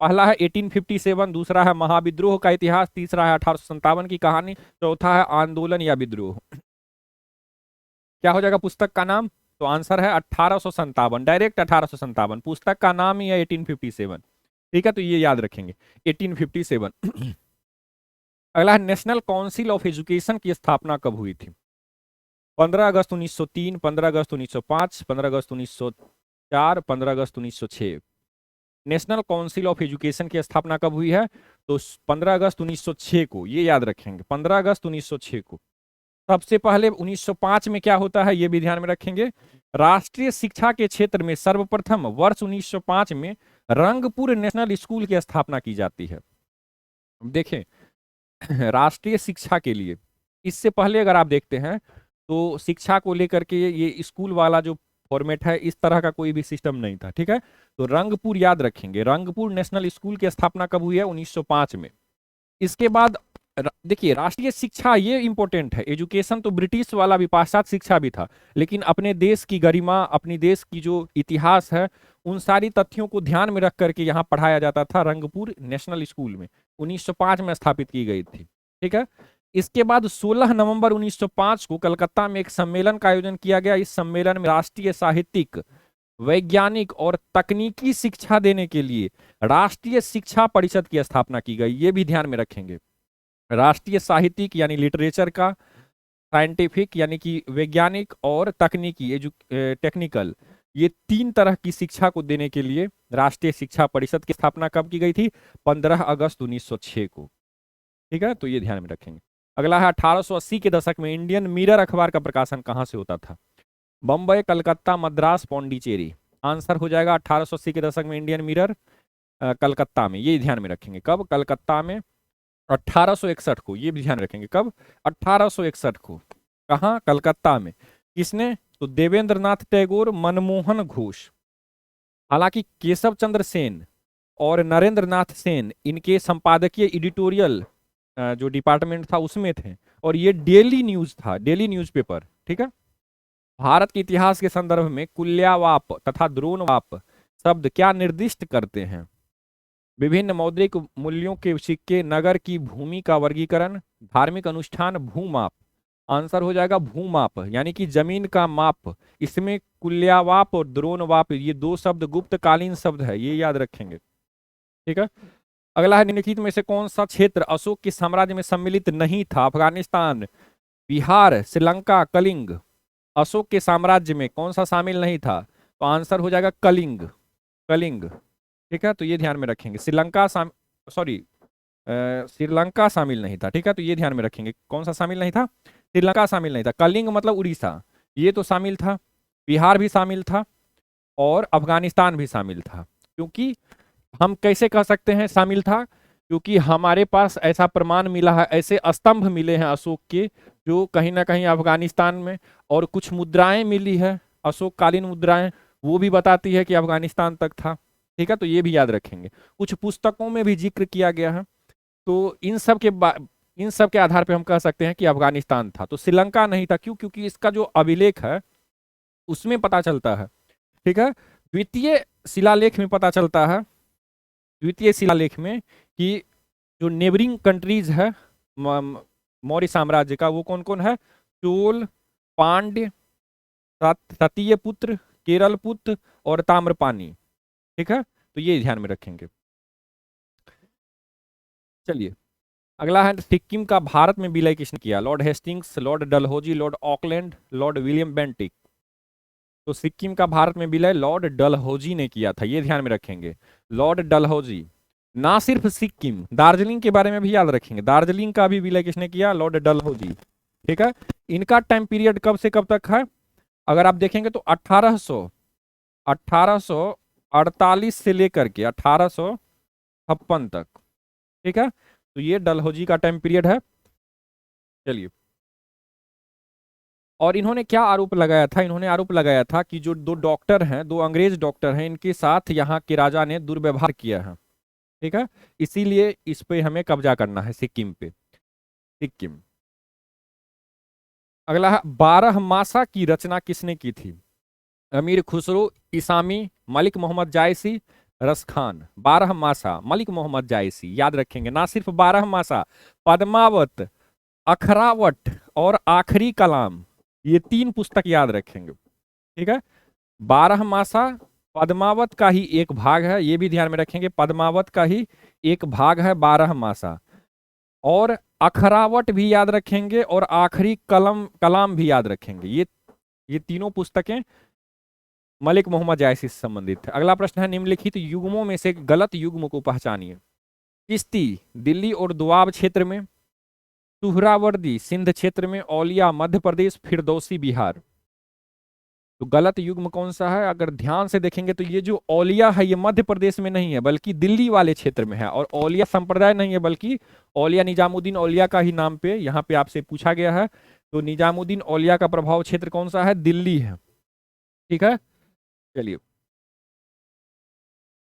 पहला है 1857, दूसरा है महाविद्रोह का इतिहास, तीसरा है 1857 की कहानी, चौथा है आंदोलन या विद्रोह। क्या हो जाएगा पुस्तक का नाम? तो आंसर है 1857, डायरेक्ट 1857, पुस्तक का नाम ही है 1857, ठीक है। तो ये याद रखेंगे 1857। अगला है, नेशनल काउंसिल ऑफ एजुकेशन की स्थापना कब हुई थी? 15 अगस्त 1903, 15 अगस्त 1905, 15 अगस्त 1904, 15 अगस्त 1906। नेशनल काउंसिल ऑफ एजुकेशन की स्थापना कब हुई है? तो 15 अगस्त 1906 को, ये याद रखेंगे, 15 अगस्त 1906 को। सबसे पहले 1905 में क्या होता है, ये भी ध्यान में रखेंगे। राष्ट्रीय शिक्षा के क्षेत्र में सर्वप्रथम वर्ष 1905 में रंगपुर नेशनल स्कूल की स्थापना की जाती है। देखें, राष्ट्रीय शिक्षा के लिए, इससे पहले अगर आप देखते हैं तो शिक्षा को लेकर के ये स्कूल वाला जो फॉर्मेट है, इस तरह का कोई भी सिस्टम नहीं था, ठीक है। तो रंगपुर याद रखेंगे, रंगपुर नेशनल स्कूल की स्थापना कब हुई है? 1905 में। इसके बाद देखिए, राष्ट्रीय शिक्षा ये इंपॉर्टेंट है, एजुकेशन तो ब्रिटिश वाला भी, पाश्चात्य शिक्षा भी था, लेकिन अपने देश की गरिमा, अपनी देश की जो इतिहास है, उन सारी तथ्यों को ध्यान में रख करके यहाँ पढ़ाया जाता था रंगपुर नेशनल स्कूल में, 1905 में स्थापित की गई थी, ठीक है। इसके बाद 16 नवंबर 1905 को कलकत्ता में एक सम्मेलन का आयोजन किया गया। इस सम्मेलन में राष्ट्रीय साहित्यिक, वैज्ञानिक और तकनीकी शिक्षा देने के लिए राष्ट्रीय शिक्षा परिषद की स्थापना की गई, ये भी ध्यान में रखेंगे। राष्ट्रीय साहित्यिक यानी लिटरेचर का, साइंटिफिक यानी कि वैज्ञानिक, और तकनीकी टेक्निकल, ये तीन तरह की शिक्षा को देने के लिए राष्ट्रीय शिक्षा परिषद की स्थापना कब की गई थी? 15 अगस्त 1906 को, ठीक है। तो ये ध्यान में रखेंगे। अगला है, 1880 के दशक में इंडियन मिरर अखबार का प्रकाशन कहां से होता था? बम्बई, कलकत्ता, मद्रास, पौंडीचेरी। आंसर हो जाएगा 1880 के दशक में इंडियन मिरर कलकत्ता में, ये ध्यान में रखेंगे। कब? कलकत्ता में 1861 को, ये भी ध्यान रखेंगे, कब? 1861 को। कहाँ? कलकत्ता में। किसने? तो देवेंद्रनाथ टैगोर, मनमोहन घोष। हालांकि केशव चंद्र सेन और नरेंद्र नाथ सेन इनके संपादकीय एडिटोरियल जो डिपार्टमेंट था उसमें थे, और ये डेली न्यूज था, डेली न्यूज़पेपर। ठीक है। भारत के इतिहास के संदर्भ में कुल्ल्यावाप तथा द्रोणवाप शब्द क्या निर्दिष्ट करते हैं? विभिन्न मौद्रिक मूल्यों के सिक्के, नगर की भूमि का वर्गीकरण, धार्मिक अनुष्ठान, भूमाप। आंसर हो जाएगा भूमाप, यानी कि जमीन का माप। इसमें कुल्ल्यावाप और द्रोणवाप ये दो शब्द गुप्तकालीन शब्द है, ये याद रखेंगे। ठीक है। अगला है, निम्नलिखित में से कौन सा क्षेत्र अशोक के साम्राज्य में सम्मिलित नहीं था? अफगानिस्तान, बिहार, श्रीलंका, कलिंग। अशोक के साम्राज्य में कौन सा शामिल नहीं था? तो आंसर हो जाएगा कलिंग, कलिंग। ठीक है, तो ये ध्यान में रखेंगे। श्रीलंका शामिल नहीं था। ठीक है, तो ये ध्यान में रखेंगे, कौन सा शामिल नहीं था? श्रीलंका शामिल नहीं था। कलिंग मतलब उड़ीसा, ये तो शामिल था। बिहार भी शामिल था और अफगानिस्तान भी शामिल था। क्योंकि हम कैसे कह सकते हैं शामिल था? क्योंकि हमारे पास ऐसा प्रमाण मिला है, ऐसे स्तंभ मिले हैं अशोक के जो कहीं ना कहीं अफगानिस्तान में, और कुछ मुद्राएं मिली है अशोक कालीन मुद्राएं, वो भी बताती है कि अफगानिस्तान तक था। ठीक है, तो ये भी याद रखेंगे। कुछ पुस्तकों में भी जिक्र किया गया है, तो इन सब के आधार पे हम कह सकते हैं कि अफगानिस्तान था। तो श्रीलंका नहीं था। क्यों? क्योंकि इसका जो अभिलेख है उसमें पता चलता है। ठीक है, द्वितीय शिलालेख में पता चलता है, द्वितीय शिलालेख में, कि जो नेबरिंग कंट्रीज है मौर्य साम्राज्य का, वो कौन कौन है? चोल, पांड्य, ततीय पुत्र, केरल पुत्र और ताम्रपानी। ठीक है, तो ये ध्यान में रखेंगे। चलिए, अगला है, सिक्किम का भारत में विलय किसने किया? Lord Hastings, Lord Dalhousie, Lord Auckland, Lord William Bentinck. तो सिक्किम का भारत में विलय लॉर्ड डलहौजी ने किया था, ये ध्यान में रखेंगे, लॉर्ड डलहौजी। ना सिर्फ सिक्किम, दार्जिलिंग के बारे में भी याद रखेंगे, दार्जिलिंग का भी विलय किसने किया? लॉर्ड डलहौजी। ठीक है, इनका टाइम पीरियड कब से कब तक है? अगर आप देखेंगे तो 1848 से लेकर के 1856 तक। ठीक है, तो ये डलहौजी का टाइम पीरियड है। चलिए, और इन्होंने क्या आरोप लगाया था? इन्होंने आरोप लगाया था कि जो दो डॉक्टर हैं, दो अंग्रेज डॉक्टर हैं, इनके साथ यहाँ के राजा ने दुर्व्यवहार किया है। ठीक है, इसीलिए इस पे हमें कब्जा करना है, सिक्किम पे। सिक्किम। अगला है, 12 मासा की रचना किसने की थी? अमीर खुसरो, इसामी, मलिक मोहम्मद जायसी, रसखान। 12 मासा, मलिक मोहम्मद जायसी, याद रखेंगे। ना सिर्फ 12 मासा, पद्मावत, अखरावट और आखिरी कलाम, ये 3 पुस्तक याद रखेंगे। ठीक है, 12 मासा पद्मावत का ही एक भाग है, ये भी ध्यान में रखेंगे, पद्मावत का ही एक भाग है 12 मासा। और अखरावट भी याद रखेंगे और आखिरी कलाम भी याद रखेंगे। ये तीनों पुस्तकें मलिक मोहम्मद जायसी से संबंधित है। अगला प्रश्न है, निम्नलिखित युग्मों में से गलत युग्म को पहचानिए। चिश्ती दिल्ली और दोआब क्षेत्र में, सुहरावर्दी सिंध क्षेत्र में, औलिया मध्य प्रदेश, फिरदौसी बिहार। तो गलत युग्म कौन सा है? अगर ध्यान से देखेंगे तो ये जो औलिया है ये मध्य प्रदेश में नहीं है बल्कि दिल्ली वाले क्षेत्र में है, और औलिया संप्रदाय नहीं है बल्कि औलिया निजामुद्दीन औलिया का ही नाम पे यहाँ पे आपसे पूछा गया है। तो निजामुद्दीन औलिया का प्रभाव क्षेत्र कौन सा है? दिल्ली है। ठीक है, चलिए,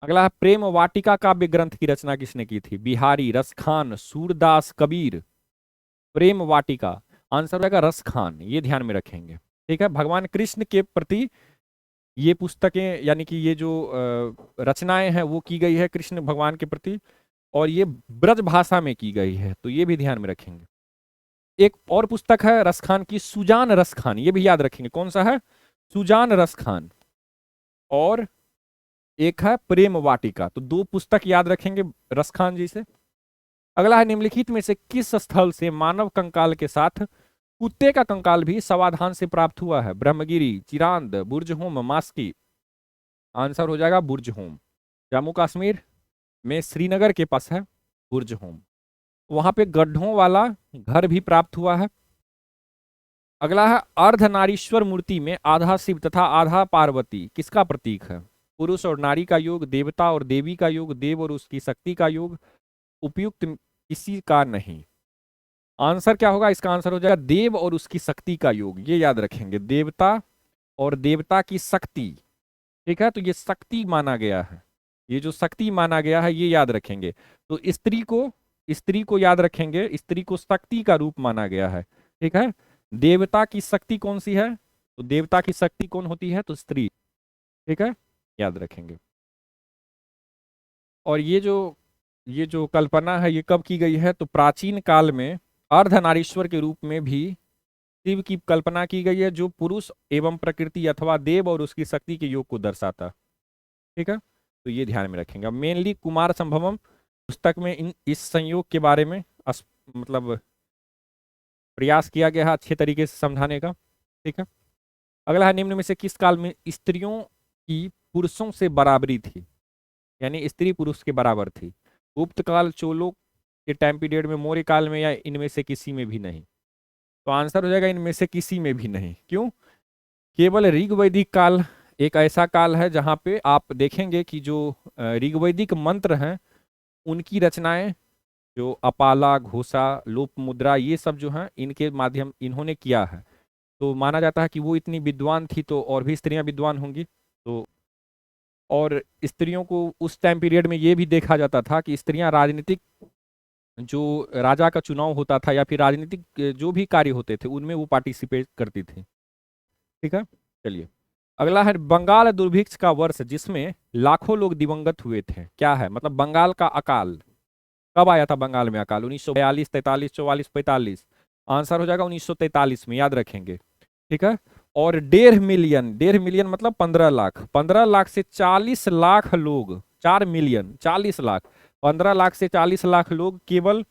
अगला है, प्रेम वाटिका काव्य ग्रंथ की रचना किसने की थी? बिहारी, रसखान, सूरदास, कबीर। प्रेम वाटिका, आंसर हो जाएगा रसखान, ये ध्यान में रखेंगे। ठीक है, भगवान कृष्ण के प्रति ये पुस्तकें, यानी कि ये जो रचनाएं हैं वो की गई है कृष्ण भगवान के प्रति, और ये ब्रज भाषा में की गई है, तो ये भी ध्यान में रखेंगे। एक और पुस्तक है रसखान की, सुजान रसखान, ये भी याद रखेंगे, कौन सा है? सुजान रसखान। और एक है प्रेम वाटिका, तो 2 पुस्तक याद रखेंगे रसखान जी से। अगला है, निम्नलिखित में से किस स्थल से मानव कंकाल के साथ कुत्ते का कंकाल भी सावधान से प्राप्त हुआ है? ब्रह्मगिरी, चिरांद, बुर्जहोम, मास्की। आंसर हो जाएगा बुर्जहोम। जम्मू कश्मीर में श्रीनगर के पास है बुर्जहोम, वहां पे गड्ढों वाला घर भी प्राप्त हुआ है। अगला है, अर्धनारीश्वर मूर्ति में आधा शिव तथा आधा पार्वती किसका प्रतीक है? पुरुष और नारी का योग, देवता और देवी का योग, देव और उसकी शक्ति का योग, उपयुक्त किसी का नहीं। आंसर क्या होगा? इसका आंसर हो जाएगा देव और उसकी शक्ति का योग। ये याद रखेंगे, देवता और देवता की शक्ति। ठीक है, तो ये शक्ति माना गया है, ये जो शक्ति माना गया है ये याद रखेंगे। तो स्त्री को याद रखेंगे, स्त्री को शक्ति का रूप माना गया है। ठीक है, देवता की शक्ति कौन सी है? तो देवता की शक्ति कौन होती है? तो स्त्री। ठीक है, याद रखेंगे। और ये जो कल्पना है ये कब की गई है? तो प्राचीन काल में अर्धनारीश्वर के रूप में भी शिव की कल्पना की गई है, जो पुरुष एवं प्रकृति अथवा देव और उसकी शक्ति के योग को दर्शाता। ठीक है, तो ये ध्यान में रखेंगे। मेनली कुमार संभवम पुस्तक में इस संयोग के बारे में मतलब प्रयास किया गया है अच्छे तरीके से समझाने का। ठीक है, अगला है, निम्न में से किस काल में स्त्रियों की पुरुषों से बराबरी थी? यानी स्त्री पुरुष के बराबर थी। गुप्त काल, चोलों के टाइम पीरियड में, मौर्य काल में, या इनमें से किसी में भी नहीं? तो आंसर हो जाएगा इनमें से किसी में भी नहीं। क्यों? केवल ऋग्वैदिक काल एक ऐसा काल है जहां पे आप देखेंगे कि जो ऋग्वैदिक मंत्र हैं उनकी रचनाएं, जो अपाला, घोषा, लोप मुद्रा, ये सब जो हैं इनके माध्यम इन्होंने किया है। तो माना जाता है कि वो इतनी विद्वान थी तो और भी स्त्रियां विद्वान होंगी। तो और स्त्रियों को उस टाइम पीरियड में ये भी देखा जाता था कि स्त्रियां राजनीतिक, जो राजा का चुनाव होता था या फिर राजनीतिक जो भी कार्य होते थे उनमें वो पार्टिसिपेट करती थी। ठीक है, चलिए अगला है, बंगाल दुर्भिक्ष का वर्ष जिसमें लाखों लोग दिवंगत हुए थे क्या है? मतलब बंगाल का अकाल कब आया था? बंगाल में अकाल 1942, 43, 44, 45। आंसर हो जाएगा 1943 में, याद रखेंगे। ठीक है, और 1.5 मिलियन, 1.5 मिलियन मतलब 15 लाख, 15 लाख से 40 लाख लोग, 4 मिलियन 40 लाख, 15 लाख से 40 लाख लोग केवल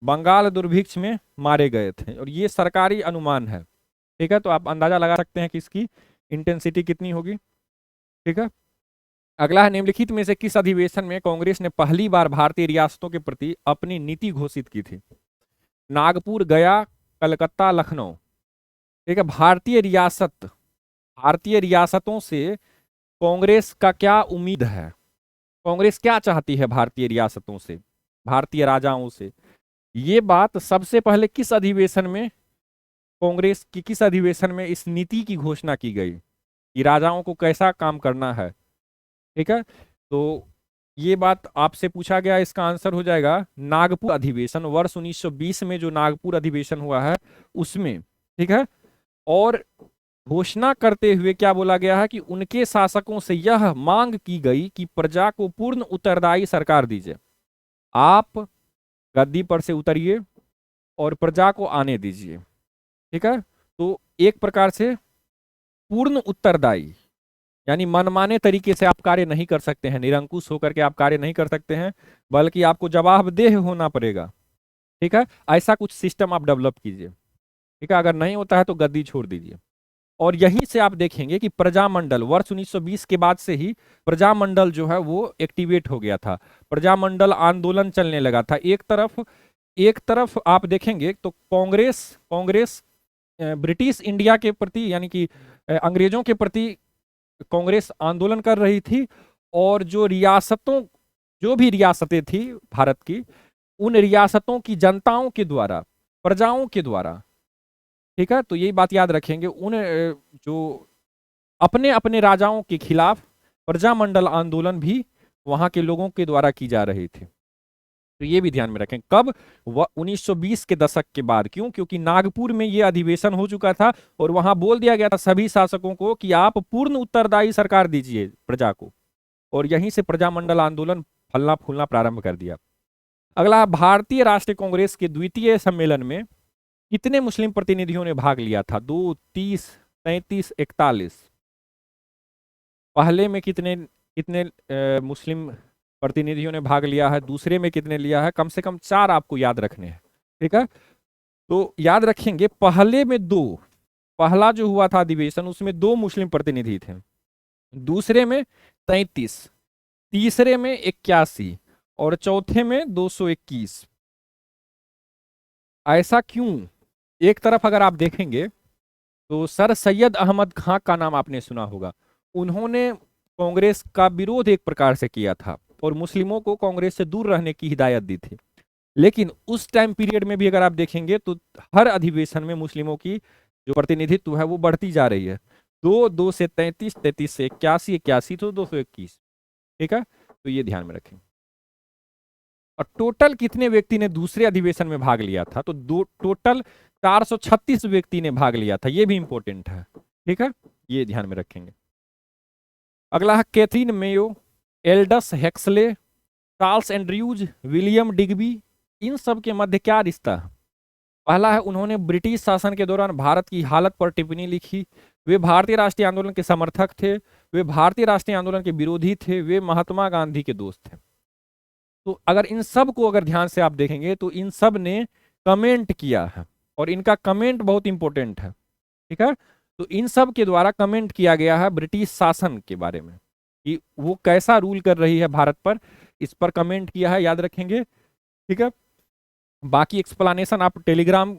बंगाल दुर्भिक्ष में मारे गए थे, और ये सरकारी अनुमान है। ठीक है, तो आप अंदाजा लगा सकते हैं कि इसकी इंटेंसिटी कितनी होगी। ठीक है, अगला है, निम्नलिखित में से किस अधिवेशन में कांग्रेस ने पहली बार भारतीय रियासतों के प्रति अपनी नीति घोषित की थी? नागपुर, गया, कलकत्ता, लखनऊ। ठीक है, भारतीय रियासतों से कांग्रेस का क्या उम्मीद है? कांग्रेस क्या चाहती है भारतीय रियासतों से, भारतीय राजाओं से? ये बात सबसे पहले किस अधिवेशन में, कांग्रेस की किस अधिवेशन में इस नीति की घोषणा की गई कि राजाओं को कैसा काम करना है? ठीक है, तो ये बात आपसे पूछा गया, इसका आंसर हो जाएगा नागपुर अधिवेशन, वर्ष 1920 में जो नागपुर अधिवेशन हुआ है उसमें। ठीक है, और घोषणा करते हुए क्या बोला गया है कि उनके शासकों से यह मांग की गई कि प्रजा को पूर्ण उत्तरदायी सरकार दीजिए। आप गद्दी पर से उतरिए और प्रजा को आने दीजिए। ठीक है, तो एक प्रकार से पूर्ण उत्तरदायी, यानी मनमाने तरीके से आप कार्य नहीं कर सकते हैं, निरंकुश होकर के आप कार्य नहीं कर सकते हैं, बल्कि आपको जवाबदेह होना पड़ेगा। ठीक है, ऐसा कुछ सिस्टम आप डेवलप कीजिए। ठीक है, अगर नहीं होता है तो गद्दी छोड़ दीजिए। और यहीं से आप देखेंगे कि प्रजामंडल वर्ष 1920 के बाद से ही प्रजामंडल जो है वो एक्टिवेट हो गया था, प्रजामंडल आंदोलन चलने लगा था। एक तरफ आप देखेंगे तो कांग्रेस ब्रिटिश इंडिया के प्रति, यानी कि अंग्रेजों के प्रति कांग्रेस आंदोलन कर रही थी, और जो भी रियासतें थी भारत की, उन रियासतों की जनताओं के द्वारा, प्रजाओं के द्वारा। ठीक है, तो यही बात याद रखेंगे, उन जो अपने अपने राजाओं के खिलाफ प्रजामंडल आंदोलन भी वहां के लोगों के द्वारा की जा रही थी। तो ये भी ध्यान में रखें, कब? 1920 के दशक के बाद। क्यों? क्योंकि नागपुर में ये अधिवेशन हो चुका था और वहां बोल दिया गया था सभी शासकों को कि आप पूर्ण उत्तरदायी सरकार दीजिए प्रजा को, और यहीं से प्रजामंडल आंदोलन फलना फूलना प्रारंभ कर दिया। अगला, भारतीय राष्ट्रीय कांग्रेस के द्वितीय सम्मेलन में कितने मुस्लिम प्रतिनिधियों ने भाग लिया था? 2, 30, 33, 41। पहले में कितने कितने मुस्लिम प्रतिनिधियों ने भाग लिया है? दूसरे में कितने लिया है? कम से कम 4 आपको याद रखने हैं। ठीक है, तो याद रखेंगे, पहले में 2, पहला जो हुआ था अधिवेशन उसमें 2 मुस्लिम प्रतिनिधि थे, दूसरे में 33, तीसरे में 81 और चौथे में 221। ऐसा क्यों? एक तरफ अगर आप देखेंगे तो सर सैयद अहमद खां का नाम आपने सुना होगा, उन्होंने कांग्रेस का विरोध एक प्रकार से किया था और मुस्लिमों को कांग्रेस से दूर रहने की हिदायत दी थी। लेकिन उस टाइम पीरियड में भी अगर आप देखेंगे तो हर अधिवेशन में मुस्लिमों की जो प्रतिनिधित्व है वो बढ़ती जा रही है। 2 से 33, 33 से 81, 81 तो 221। ठीक है, तो ये ध्यान में रखें। और टोटल कितने व्यक्ति ने दूसरे अधिवेशन में भाग लिया था, तो टोटल 436 व्यक्ति ने भाग लिया था, ये भी इंपॉर्टेंट है। ठीक है, ये ध्यान में रखेंगे। अगला है Catherine Mayo, Aldous Huxley, Charles Andrews, William Digby, इन सब के मध्य क्या रिश्ता है? पहला है, उन्होंने ब्रिटिश शासन के दौरान भारत की हालत पर टिप्पणी लिखी। वे भारतीय राष्ट्रीय आंदोलन के समर्थक थे, वे भारतीय राष्ट्रीय आंदोलन के विरोधी थे, वे महात्मा गांधी के दोस्त थे। तो अगर इन सब को अगर ध्यान से आप देखेंगे तो इन सब ने कमेंट किया है, और इनका कमेंट बहुत इंपॉर्टेंट है। ठीक है, तो इन सब के द्वारा कमेंट किया गया है ब्रिटिश शासन के बारे में कि वो कैसा रूल कर रही है भारत पर, इस पर कमेंट किया है, याद रखेंगे। ठीक है, बाकी एक्सप्लेनेशन आप टेलीग्राम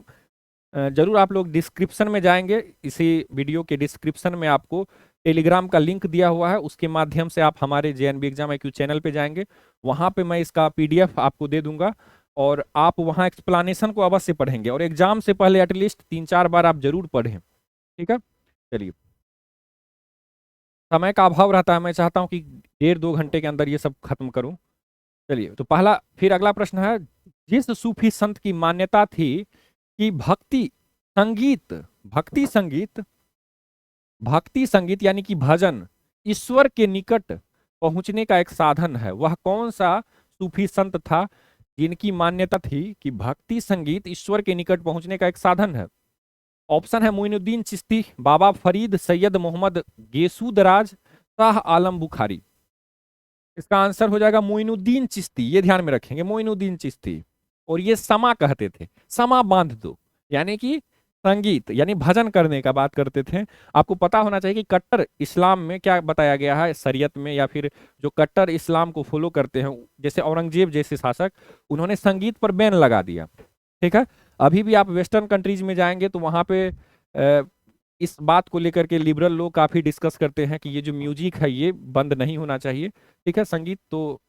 जरूर, आप लोग डिस्क्रिप्शन में जाएंगे, इसी वीडियो के डिस्क्रिप्शन में आपको टेलीग्राम का लिंक दिया हुआ है, उसके माध्यम से आप हमारे जेएनबी एग्जाम IQ चैनल पे जाएंगे, वहां पे मैं इसका PDF आपको दे दूंगा, और आप वहां एक्सप्लेनेशन को अवश्य पढ़ेंगे, और एग्जाम से पहले एटलीस्ट 3-4 बार आप जरूर पढ़ें। ठीक है, चलिए, समय का अभाव रहता है, मैं चाहता हूं कि 1.5-2 घंटे के अंदर ये सब खत्म करूं। चलिए, तो पहला, फिर अगला प्रश्न है, जिस सूफी संत की मान्यता थी कि भक्ति संगीत यानी कि भजन ईश्वर के निकट पहुंचने का एक साधन है, वह कौन सा सूफी संत था जिनकी मान्यता थी कि भक्ति संगीत ईश्वर के निकट पहुंचने का एक साधन है? ऑप्शन है, मोइनुद्दीन चिश्ती, बाबा फरीद, सैयद मोहम्मद गेसूदराज, शाह आलम बुखारी। इसका आंसर हो जाएगा मोइनुद्दीन चिश्ती, ये ध्यान में रखेंगे, मोइनुद्दीन चिश्ती। और ये समा कहते थे, समा बांध दो, यानी कि संगीत यानी भजन करने का बात करते थे। आपको पता होना चाहिए कि कट्टर इस्लाम में क्या बताया गया है शरीयत में, या फिर जो कट्टर इस्लाम को फॉलो करते हैं, जैसे औरंगजेब जैसे शासक, उन्होंने संगीत पर बैन लगा दिया। ठीक है, अभी भी आप वेस्टर्न कंट्रीज में जाएंगे तो वहां पे इस बात को लेकर के लिबरल लोग काफी डिस्कस करते हैं कि ये जो म्यूजिक है ये बंद नहीं होना चाहिए। ठीक है, संगीत तो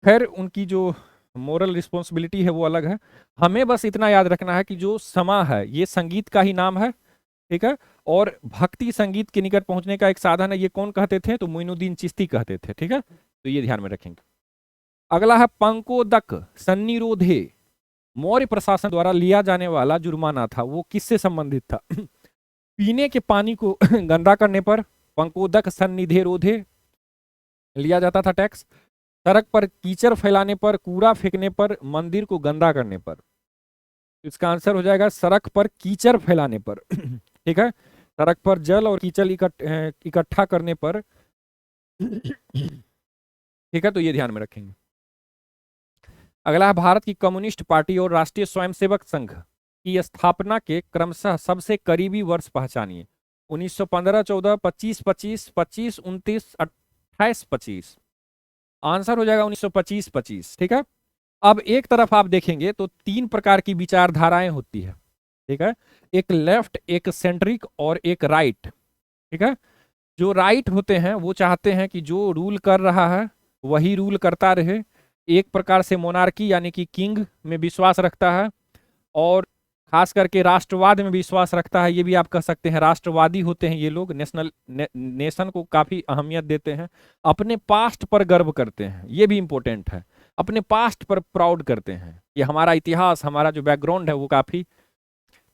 खैर उनकी जो मोरल रिस्पॉन्सिबिलिटी है वो अलग है। हमें बस इतना याद रखना है कि जो समा है ये संगीत का ही नाम है। ठीक है, और भक्ति संगीत के निकट पहुंचने का एक साधन है, ये कौन कहते थे? तो मोइनुद्दीन चिश्ती कहते थे। ठीक है, तो ये ध्यान में रखेंगे। अगला है, पंकोदक सन्निरोधे मौर्य प्रशासन द्वारा लिया जाने वाला जुर्माना था, वो किससे संबंधित था? पीने के पानी को गंदा करने पर पंकोदक सन्निधे रोधे लिया जाता था टैक्स, सड़क पर कीचड़ फैलाने पर, कूड़ा फेंकने पर, मंदिर को गंदा करने पर। इसका आंसर हो जाएगा सड़क पर कीचड़ फैलाने पर। ठीक है, सड़क पर जल और कीचड़ इकट्ठा करने पर। ठीक है, तो ये ध्यान में रखेंगे। अगला है, भारत की कम्युनिस्ट पार्टी और राष्ट्रीय स्वयंसेवक संघ की स्थापना के क्रमशः सबसे करीबी वर्ष पहचानिए। 1915, 14, 25, 25, 25, 29, 28, 25। आंसर हो जाएगा 1925, 25। ठीक है, अब एक तरफ आप देखेंगे तो 3 प्रकार की विचारधाराएं होती है। ठीक है, एक लेफ्ट, एक सेंट्रिक और एक राइट। ठीक है, जो राइट होते हैं वो चाहते हैं कि जो रूल कर रहा है वही रूल करता रहे, एक प्रकार से मोनार्की यानी कि किंग में विश्वास रखता है, और खास करके राष्ट्रवाद में विश्वास रखता है। ये भी आप कह सकते हैं राष्ट्रवादी होते हैं ये लोग, नेशन को काफी अहमियत देते हैं, अपने पास्ट पर गर्व करते हैं, ये भी इंपॉर्टेंट है, अपने पास्ट पर प्राउड करते हैं, ये हमारा इतिहास, हमारा जो बैकग्राउंड है वो काफी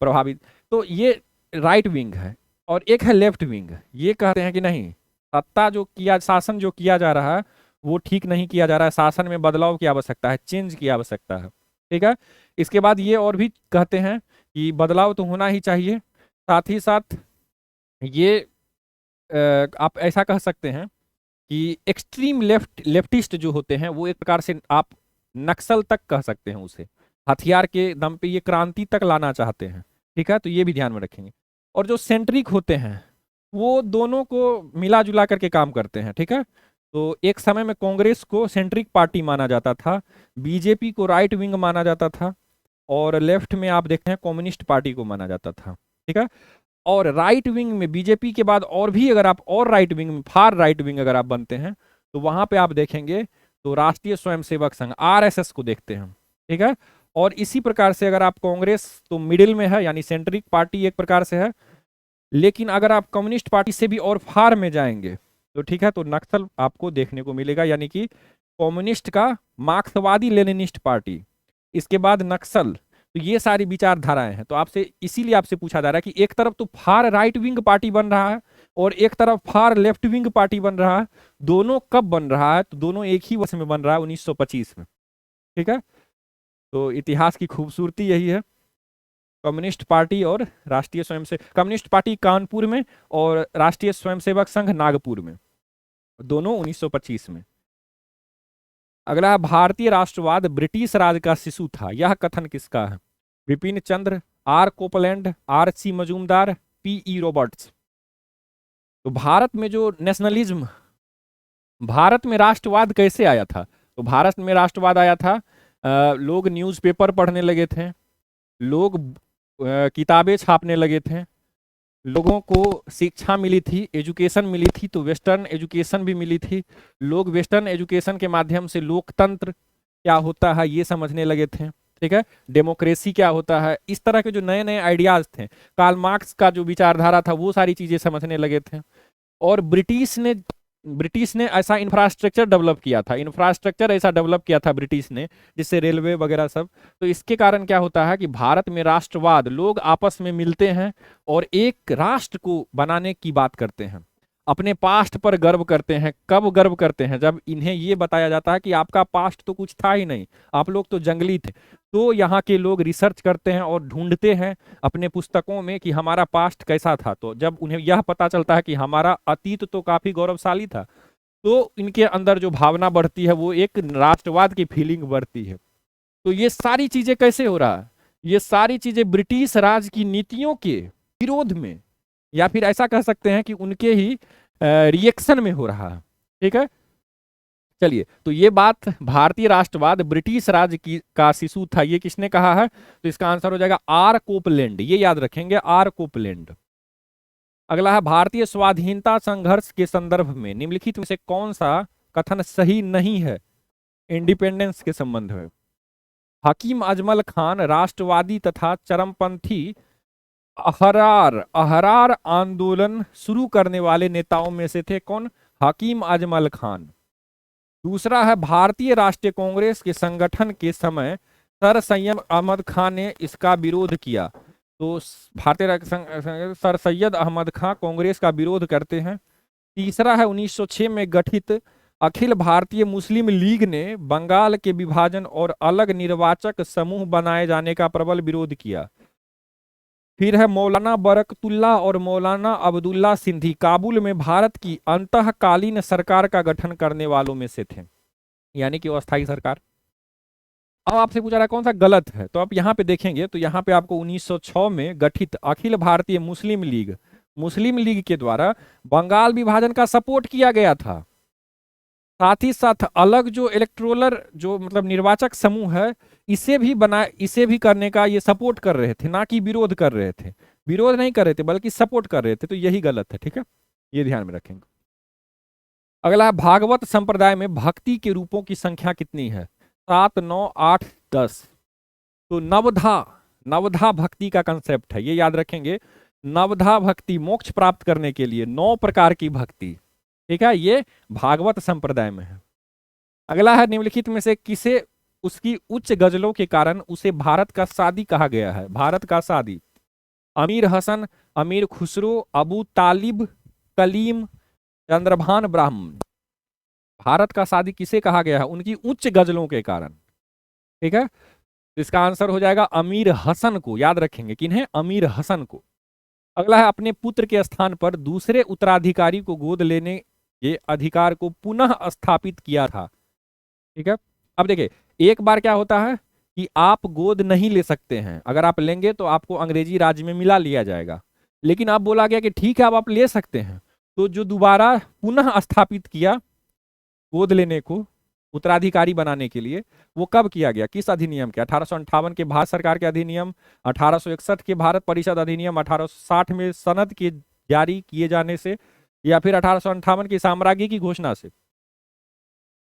प्रभावित। तो ये राइट विंग है। और एक है लेफ्ट विंग, ये कहते हैं कि नहीं, सत्ता जो किया, शासन जो किया जा रहा है वो ठीक नहीं किया जा रहा है, शासन में बदलाव की आवश्यकता है, चेंज की आवश्यकता है। ठीक है, इसके बाद ये और भी कहते हैं कि बदलाव तो होना ही चाहिए, साथ ही साथ ये आप ऐसा कह सकते हैं कि एक्सट्रीम लेफ्टिस्ट जो होते हैं वो एक प्रकार से आप नक्सल तक कह सकते हैं उसे, हथियार के दम पे ये क्रांति तक लाना चाहते हैं। ठीक है, तो ये भी ध्यान में रखेंगे। और जो सेंट्रिक होते हैं वो दोनों को मिला जुला करके काम करते हैं। ठीक है, तो एक समय में कांग्रेस को सेंट्रिक पार्टी माना जाता था, बीजेपी को राइट विंग माना जाता था, और लेफ्ट में आप देखते हैं कम्युनिस्ट पार्टी को माना जाता था। ठीक है, और राइट विंग में बीजेपी के बाद और भी अगर आप और राइट विंग में फार राइट विंग अगर आप बनते हैं तो वहां पे आप देखेंगे तो राष्ट्रीय स्वयंसेवक संघ RSS को देखते हैं। ठीक है। और इसी प्रकार से अगर आप कांग्रेस तो मिडिल में है, यानी सेंट्रिक पार्टी एक प्रकार से है। लेकिन अगर आप कम्युनिस्ट पार्टी से भी और फार में जाएंगे तो ठीक है, तो नक्सल आपको देखने को मिलेगा, यानी कि कम्युनिस्ट का मार्क्सवादी लेनिनिस्ट पार्टी, इसके बाद नक्सल। तो ये सारी विचारधाराएं हैं। तो आपसे इसीलिए आपसे पूछा जा रहा है कि एक तरफ तो फार राइट विंग पार्टी बन रहा है और एक तरफ फार लेफ्ट विंग पार्टी बन रहा है। दोनों कब बन रहा है? तो दोनों एक ही वर्ष में बन रहा है, 1925 में। ठीक है। तो इतिहास की खूबसूरती यही है। कम्युनिस्ट पार्टी और राष्ट्रीय स्वयंसेवक, कम्युनिस्ट पार्टी कानपुर में और राष्ट्रीय स्वयंसेवक संघ नागपुर में, दोनों 1925 में। अगला है, भारतीय राष्ट्रवाद ब्रिटिश राज का शिशु था, यह कथन किसका है? Vipin Chandra, R Coupland, R C Majumdar, P E Roberts. तो भारत में जो नेशनलिज्म, भारत में राष्ट्रवाद कैसे आया था? तो भारत में राष्ट्रवाद आया था, लोग न्यूज़पेपर पढ़ने लगे थे, लोग किताबें छापने लगे थे, लोगों को शिक्षा मिली थी, एजुकेशन मिली थी, तो वेस्टर्न एजुकेशन भी मिली थी। लोग वेस्टर्न एजुकेशन के माध्यम से लोकतंत्र क्या होता है ये समझने लगे थे। ठीक है, डेमोक्रेसी क्या होता है, इस तरह के जो नए नए आइडियाज थे, कार्ल मार्क्स का जो विचारधारा था, वो सारी चीजें समझने लगे थे। और ब्रिटिश ने ऐसा इंफ्रास्ट्रक्चर डेवलप किया था, इंफ्रास्ट्रक्चर ऐसा डेवलप किया था ब्रिटिश ने, जिससे रेलवे वगैरह सब। तो इसके कारण क्या होता है कि भारत में राष्ट्रवाद, लोग आपस में मिलते हैं और एक राष्ट्र को बनाने की बात करते हैं, अपने पास्ट पर गर्व करते हैं। कब गर्व करते हैं? जब इन्हें ये बताया जाता है कि आपका पास्ट तो कुछ था ही नहीं, आप लोग तो जंगली थे। तो यहाँ के लोग रिसर्च करते हैं और ढूंढते हैं अपने पुस्तकों में कि हमारा पास्ट कैसा था। तो जब उन्हें यह पता चलता है कि हमारा अतीत तो काफी गौरवशाली था, तो इनके अंदर जो भावना बढ़ती है वो एक राष्ट्रवाद की फीलिंग बढ़ती है। तो ये सारी चीजें कैसे हो रहा है? ये सारी चीजें ब्रिटिश राज की नीतियों के विरोध में, या फिर ऐसा कह सकते हैं कि उनके ही रिएक्शन में हो रहा है। ठीक है, चलिए, तो ये बात भारतीय राष्ट्रवाद ब्रिटिश राज की का शिशु था, ये किसने कहा है? तो इसका आंसर हो जाएगा आर कोपलैंड, ये याद रखेंगे, आर कोपलैंड। अगला है, भारतीय स्वाधीनता संघर्ष के संदर्भ में निम्नलिखित में से कौन सा कथन सही नहीं है इंडिपेंडेंस के संबंध में? हकीम अजमल खान राष्ट्रवादी तथा चरमपंथी अहरार अहरार आंदोलन शुरू करने वाले नेताओं में से थे। कौन? हकीम अजमल खान। दूसरा है, भारतीय राष्ट्रीय कांग्रेस के संगठन के समय सर सैयद अहमद खान ने इसका विरोध किया। तो सर सैयद अहमद खान कांग्रेस का विरोध करते हैं। तीसरा है, 1906 में गठित अखिल भारतीय मुस्लिम लीग ने बंगाल के विभाजन और अलग निर्वाचक समूह बनाए जाने का प्रबल विरोध किया। फिर है, मौलाना बरकतुल्ला और मौलाना अब्दुल्ला सिंधी काबुल में भारत की अंतःकालीन सरकार का गठन करने वालों में से थे, यानी कि अस्थायी सरकार। अब आपसे पूछा रहा कौन सा गलत है, तो आप यहाँ पे देखेंगे तो यहाँ पे आपको 1906 में गठित अखिल भारतीय मुस्लिम लीग के द्वारा बंगाल विभाजन का सपोर्ट किया गया था। साथ ही साथ अलग जो इलेक्टोरल जो मतलब निर्वाचक समूह है, इसे भी करने का ये सपोर्ट कर रहे थे, ना कि विरोध कर रहे थे। विरोध नहीं कर रहे थे बल्कि सपोर्ट कर रहे थे, तो यही गलत है। ठीक है, ये ध्यान में रखेंगे। अगला है, भागवत संप्रदाय में भक्ति के रूपों की संख्या कितनी है? 7, 9, 8, 10। तो नवधा भक्ति का कंसेप्ट है, ये याद रखेंगे। नवधा भक्ति, मोक्ष प्राप्त करने के लिए 9 प्रकार की भक्ति, ठीक है, ये भागवत संप्रदाय में है। अगला है, निम्नलिखित में से किसे उसकी उच्च गजलों के कारण उसे भारत का सादी कहा गया है? भारत का सादी, अमीर हसन, अमीर खुसरो, अबू तालिब, कलीम, चंद्रभान ब्राह्मण। भारत का सादी किसे कहा गया है? उनकी उच्च गजलों के कारण। ठीक है, तो इसका आंसर हो जाएगा अमीर हसन को, याद रखेंगे किन्हें? अमीर हसन को। अगला है, अपने पुत्र के स्थान पर दूसरे उत्तराधिकारी को गोद लेने के अधिकार को पुनः स्थापित किया था। ठीक है, अब देखिए, एक बार क्या होता है कि आप गोद नहीं ले सकते हैं, अगर आप लेंगे तो आपको अंग्रेजी राज्य में मिला लिया जाएगा। लेकिन अब बोला गया कि ठीक है, अब आप ले सकते हैं। तो जो दोबारा पुनः स्थापित किया गोद लेने को उत्तराधिकारी बनाने के लिए, वो कब किया गया? किस अधिनियम के? 1858 के भारत सरकार के अधिनियम, 1861 के भारत परिषद अधिनियम, 1860 में सनद के जारी किए जाने से, या फिर 1858 की साम्राज्य की घोषणा से?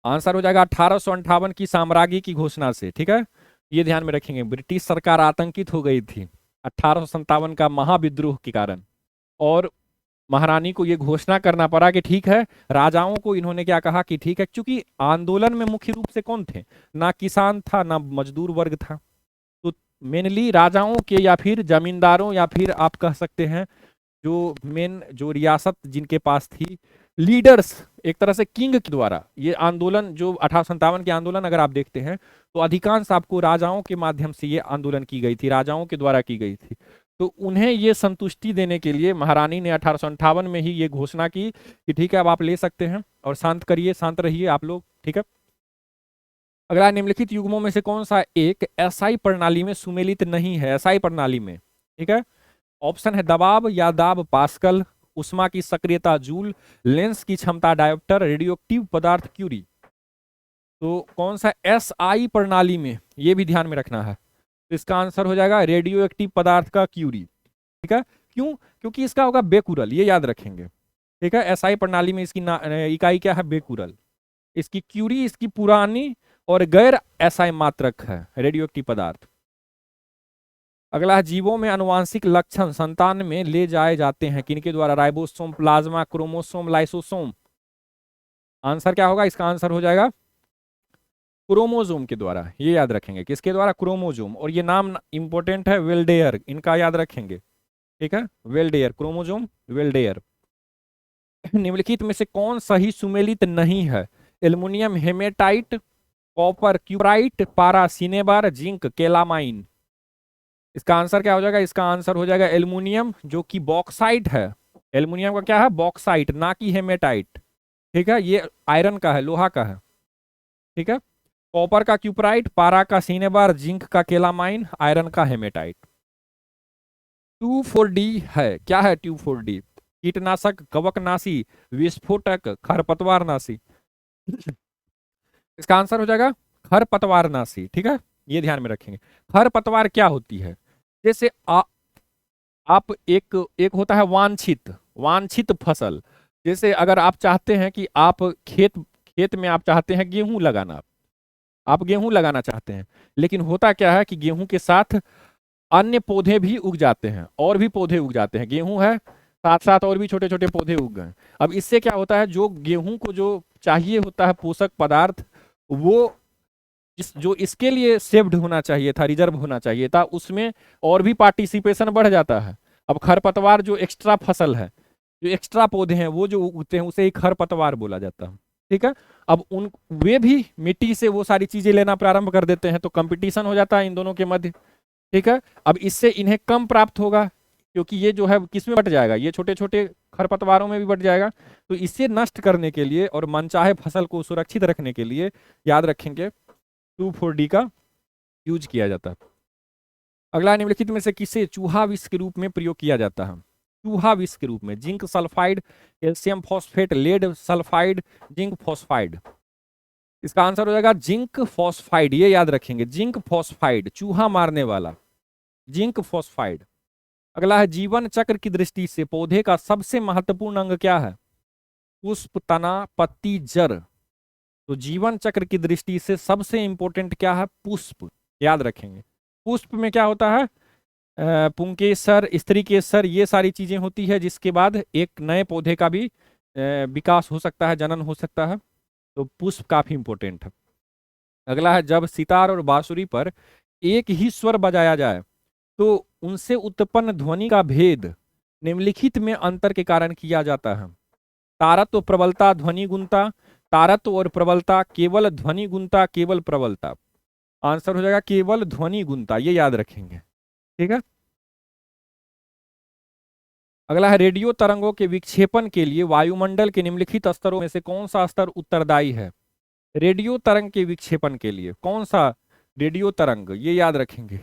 आंसर हो जाएगा 1858 की साम्राज्य की घोषणा से। ठीक है, ये ध्यान में रखेंगे। ब्रिटिश सरकार आतंकित हो गई थी 1857 का महाविद्रोह के कारण, और महारानी को ये घोषणा करना पड़ा कि ठीक है, राजाओं को इन्होंने क्या कहा कि ठीक है, क्योंकि आंदोलन में मुख्य रूप से कौन थे, ना किसान था ना मजदूर वर्ग था, तो मेनली राजाओं के या फिर जमींदारों या फिर आप कह सकते हैं जो मेन जो रियासत जिनके पास थी, लीडर्स, एक तरह से किंग के द्वारा ये आंदोलन, जो 1857 के आंदोलन अगर आप देखते हैं तो अधिकांश आपको राजाओं के माध्यम से ये आंदोलन की गई थी, राजाओं के द्वारा की गई थी। तो उन्हें ये संतुष्टि देने के लिए महारानी ने 1858 में ही ये घोषणा की कि ठीक है, अब आप ले सकते हैं और शांत करिए, शांत रहिए आप लोग, ठीक है। अगला, निम्नलिखित युग्मों में से कौन सा एक एसआई प्रणाली में सुमेलित नहीं है, एसआई प्रणाली में, ठीक है। ऑप्शन है दबाव या दाब पास्कल, उष्मा की सक्रियता जूल, लेंस की क्षमता डायोप्टर, रेडियोएक्टिव पदार्थ क्यूरी। तो कौन सा एसआई प्रणाली में, ये भी ध्यान में रखना है, तो इसका आंसर हो जाएगा रेडियो एक्टिव पदार्थ का क्यूरी, ठीक है। क्यों? क्योंकि इसका होगा बेकुरल, ये याद रखेंगे, ठीक है। एसआई प्रणाली में इसकी इकाई क्या है, बेकुरल। इसकी क्यूरी इसकी पुरानी और गैर एसआई मात्रक है रेडियो एक्टिव पदार्थ। अगला है, जीवों में अनुवांशिक लक्षण संतान में ले जाए जाते हैं किनके द्वारा, ribosome, plasma, chromosome, lysosome. Answer क्या होगा, इसका आंसर हो जाएगा क्रोमोजोम के द्वारा, ये याद रखेंगे, किसके द्वारा, क्रोमोजोम। और ये नाम इंपॉर्टेंट है, वेल्डेयर, इनका याद रखेंगे, ठीक है, वेल्डेयर, क्रोमोजोम वेल्डेयर। निम्नलिखित में से कौन सही सुमेलित नहीं है, एल्युमिनियम हेमेटाइट, कॉपर क्यूराइट, पारा सिनेबार, जिंक केलामाइन। इसका आंसर क्या हो जाएगा, इसका आंसर हो जाएगा एल्युमिनियम, जो कि बॉक्साइट है। एल्युमिनियम का क्या है, बॉक्साइट, ना कि हेमेटाइट, ठीक है। ये आयरन का है, लोहा का है, ठीक है। कॉपर का क्यूपराइट, पारा का सिनेबार, जिंक का केलामाइन, आयरन का हेमेटाइट। 2,4-D है, क्या है 2,4-D, कीटनाशक, कवकनाशी, विस्फोटक, खरपतवारनाशी। इसका आंसर हो जाएगा खरपतवारनाशी, ठीक है, ये ध्यान में रखेंगे। खरपतवार क्या होती है, जैसे आप एक एक होता है वांछित, वांछित फसल, जैसे अगर आप चाहते हैं कि आप खेत खेत में आप चाहते हैं गेहूं लगाना, आप गेहूं लगाना चाहते हैं, लेकिन होता क्या है कि गेहूं के साथ अन्य पौधे भी उग जाते हैं, और भी पौधे उग जाते हैं, गेहूं है साथ साथ और भी छोटे छोटे पौधे उग गए। अब इससे क्या होता है, जो गेहूं को जो चाहिए होता है पोषक पदार्थ, वो जो इसके लिए सेव्ड होना चाहिए था, रिजर्व होना चाहिए था, उसमें और भी पार्टिसिपेशन बढ़ जाता है। अब खरपतवार जो एक्स्ट्रा फसल है, जो एक्स्ट्रा पौधे हैं वो जो उगते हैं, उसे ही खरपतवार बोला जाता है, ठीक है। अब उन वे भी मिट्टी से वो सारी चीजें लेना प्रारंभ कर देते हैं, तो कंपटीशन हो जाता है इन दोनों के मध्य, ठीक है। अब इससे इन्हें कम प्राप्त होगा, क्योंकि ये जो है किसमें बट जाएगा, ये छोटे छोटे खरपतवारों में भी बट जाएगा। तो इसे नष्ट करने के लिए और मनचाहे फसल को सुरक्षित रखने के लिए याद रखेंगे 2,4-D का यूज किया जाता है। अगला, निम्नलिखित में से किसे चूहा विष के रूप में प्रयोग किया जाता है, चूहा विष के रूप में, zinc sulphide, calcium phosphate, lead sulphide, zinc phosphide. इसका आंसर हो जाएगा जिंक फॉस्फाइड, ये याद रखेंगे, जिंक फॉस्फाइड, चूहा मारने वाला जिंक फॉस्फाइड। अगला है, जीवन चक्र की दृष्टि से पौधे का सबसे महत्वपूर्ण अंग क्या है, पुष्प, तना, पत्ती, जड़। तो जीवन चक्र की दृष्टि से सबसे इंपॉर्टेंट क्या है, पुष्प, याद रखेंगे। पुष्प में क्या होता है, पुंकेसर, स्त्री केसर, ये सारी चीजें होती है, जिसके बाद एक नए पौधे का भी विकास हो सकता है, जनन हो सकता है। तो पुष्प काफी इंपॉर्टेंट है। अगला है, जब सितार और बांसुरी पर एक ही स्वर बजाया जाए तो उनसे उत्पन्न ध्वनि का भेद निम्नलिखित में अंतर के कारण किया जाता है, तारत्व, प्रबलता, ध्वनि गुणता, तारत्व और प्रबलता, केवल ध्वनि गुणता, केवल प्रबलता। आंसर हो जाएगा केवल ध्वनि गुणता, ये याद रखेंगे, ठीक है। अगला है, रेडियो तरंगों के विक्षेपण के लिए वायुमंडल के निम्नलिखित स्तरों में से कौन सा स्तर उत्तरदायी है, रेडियो तरंग के विक्षेपण के लिए कौन सा रेडियो तरंग, ये याद रखेंगे,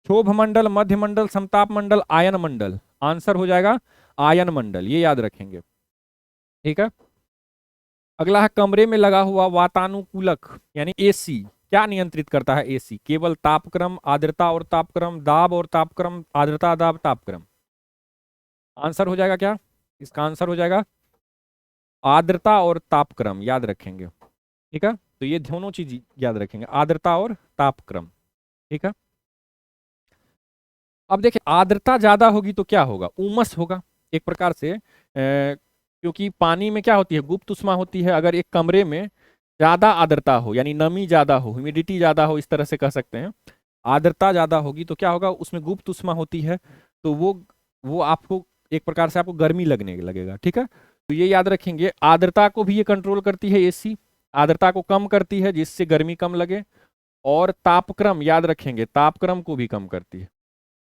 क्षोभ मंडल, मध्य मंडल, समताप मंडल, आयन मंडल। आंसर हो जाएगा आयन मंडल, ये याद रखेंगे, ठीक है। अगला है, कमरे में लगा हुआ वातानुकूलक यानी एसी क्या नियंत्रित करता है, एसी केवल तापक्रम, आर्द्रता और तापक्रम, दाब और तापक्रम, आर्द्रता, दाब, तापक्रम। आंसर हो जाएगा क्या, इसका आंसर हो जाएगा आर्द्रता और तापक्रम, याद रखेंगे, ठीक है। तो ये दोनों चीज याद रखेंगे, आर्द्रता और तापक्रम। ठीक है, अब देखिए आर्द्रता ज्यादा होगी तो क्या होगा, उमस होगा एक प्रकार से, क्योंकि पानी में क्या होती है, गुप्त उष्मा होती है। अगर एक कमरे में ज्यादा आर्द्रता हो, यानी नमी ज्यादा हो, ह्यूमिडिटी ज्यादा हो, इस तरह से कह सकते हैं, आर्द्रता ज्यादा होगी तो क्या होगा, उसमें गुप्त उष्मा होती है, तो वो आपको एक प्रकार से आपको गर्मी लगने लगेगा। ठीक है, तो ये याद रखेंगे, आर्द्रता को भी ये कंट्रोल करती है एसी, आर्द्रता को कम करती है जिससे गर्मी कम लगे, और तापक्रम याद रखेंगे, तापक्रम को भी कम करती है।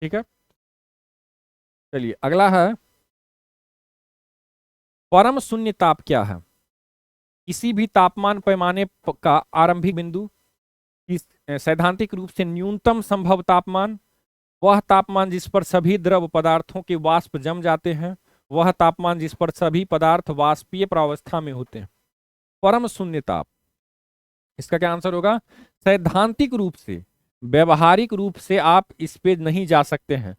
ठीक है, चलिए अगला है परम शून्य ताप क्या है। किसी भी तापमान पैमाने का आरंभिक बिंदु, सैद्धांतिक रूप से न्यूनतम संभव तापमान, वह तापमान जिस पर सभी द्रव पदार्थों के वाष्प जम जाते हैं, वह तापमान जिस पर सभी पदार्थ वाष्पीय प्रावस्था में होते हैं। परम शून्य ताप, इसका क्या आंसर होगा, सैद्धांतिक रूप से, व्यवहारिक रूप से आप इस पे नहीं जा सकते हैं।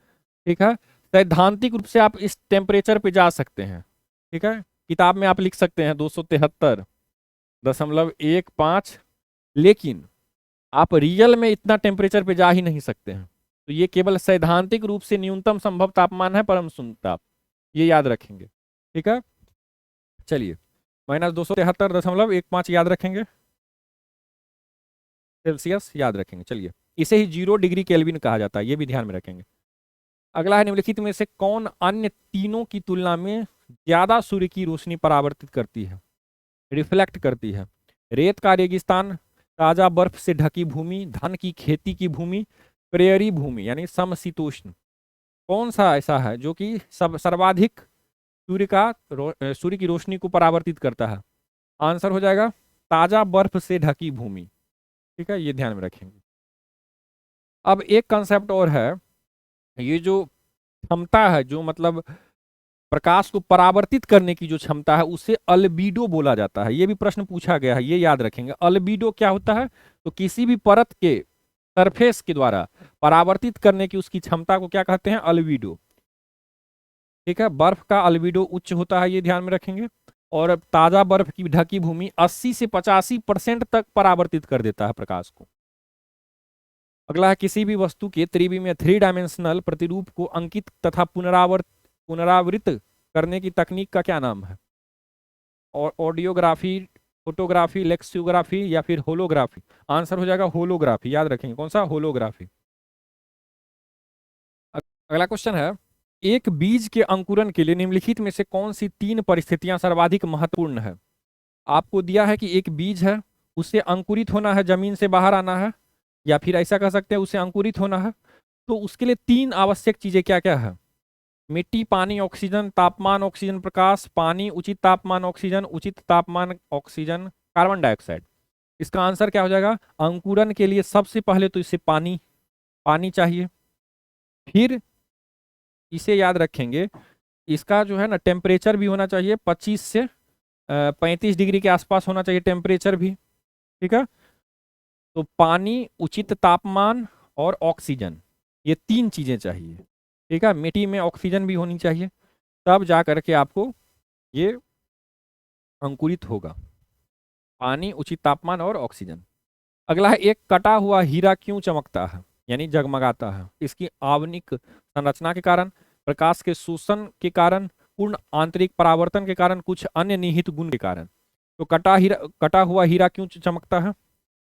ठीक है, सैद्धांतिक रूप से आप इस टेम्परेचर पे जा सकते हैं। ठीक है, किताब में आप लिख सकते हैं 273.15, लेकिन आप रियल में इतना टेम्परेचर पे जा ही नहीं सकते हैं। तो ये केवल सैद्धांतिक रूप से न्यूनतम संभव तापमान है परम शून्य ताप, ये याद रखेंगे। ठीक है, चलिए -273.15 याद रखेंगे, सेल्सियस याद रखेंगे। चलिए, इसे ही 0 डिग्री केल्विन कहा जाता है, ये भी ध्यान में रखेंगे। अगला है, निम्नलिखित में से कौन अन्य तीनों की तुलना में ज्यादा सूर्य की रोशनी परावर्तित करती है, रिफ्लेक्ट करती है। रेत का रेगिस्तान, ताजा बर्फ से ढकी भूमि, धान की खेती की भूमि, प्रेयरी भूमि यानी समशीतोष्ण। कौन सा ऐसा है जो कि सर्वाधिक सूर्य की रोशनी को परावर्तित करता है। आंसर हो जाएगा ताजा बर्फ से ढकी भूमि। ठीक है, ये ध्यान में रखेंगे। अब एक कंसेप्ट और है, ये जो क्षमता है, जो मतलब प्रकाश को परावर्तित करने की जो क्षमता है, उसे अल्बीडो बोला जाता है। ये भी प्रश्न पूछा गया है, ये याद रखेंगे। अल्बीडो क्या होता है, तो किसी भी परत के सरफेस के द्वारा परावर्तित करने की उसकी क्षमता को क्या कहते हैं, अल्बीडो। ठीक है, बर्फ का अल्बीडो उच्च होता है, ये ध्यान में रखेंगे। और ताजा बर्फ की ढकी भूमि 80 से 85% तक परावर्तित कर देता है प्रकाश को। अगला है, किसी भी वस्तु के त्रिविमीय 3 डायमेंशनल प्रतिरूप को अंकित तथा पुनरावृत करने की तकनीक का क्या नाम है। और ऑडियोग्राफी, फोटोग्राफी, लेक्सियोग्राफी या फिर होलोग्राफी। आंसर हो जाएगा होलोग्राफी, याद रखेंगे कौन सा, होलोग्राफी। अगला क्वेश्चन है, एक बीज के अंकुरन के लिए निम्नलिखित में से कौन सी 3 परिस्थितियां सर्वाधिक महत्वपूर्ण है। आपको दिया है कि एक बीज है, उसे अंकुरित होना है, जमीन से बाहर आना है, या फिर ऐसा कह सकते हैं उसे अंकुरित होना है। तो उसके लिए 3 आवश्यक चीजें क्या क्या है, मिट्टी, पानी, ऑक्सीजन, तापमान, ऑक्सीजन, प्रकाश, पानी, उचित तापमान, ऑक्सीजन, उचित तापमान, ऑक्सीजन, कार्बन डाइऑक्साइड। इसका आंसर क्या हो जाएगा, अंकुरन के लिए सबसे पहले तो इसे पानी पानी चाहिए, फिर इसे याद रखेंगे, इसका जो है ना टेम्परेचर भी होना चाहिए 25 से 35 डिग्री के आसपास होना चाहिए टेम्परेचर भी। ठीक है, तो पानी, उचित तापमान और ऑक्सीजन, ये 3 चीजें चाहिए। ठीक है, मिट्टी में ऑक्सीजन भी होनी चाहिए, तब जा करके आपको ये अंकुरित होगा, पानी, उचित तापमान और ऑक्सीजन। अगला है, एक कटा हुआ हीरा क्यों चमकता है यानी जगमगाता है। इसकी आवनिक संरचना के कारण, प्रकाश के शोषण के कारण, पूर्ण आंतरिक परावर्तन के कारण, कुछ अन्य निहित गुण के कारण। तो कटा हुआ हीरा क्यों चमकता है,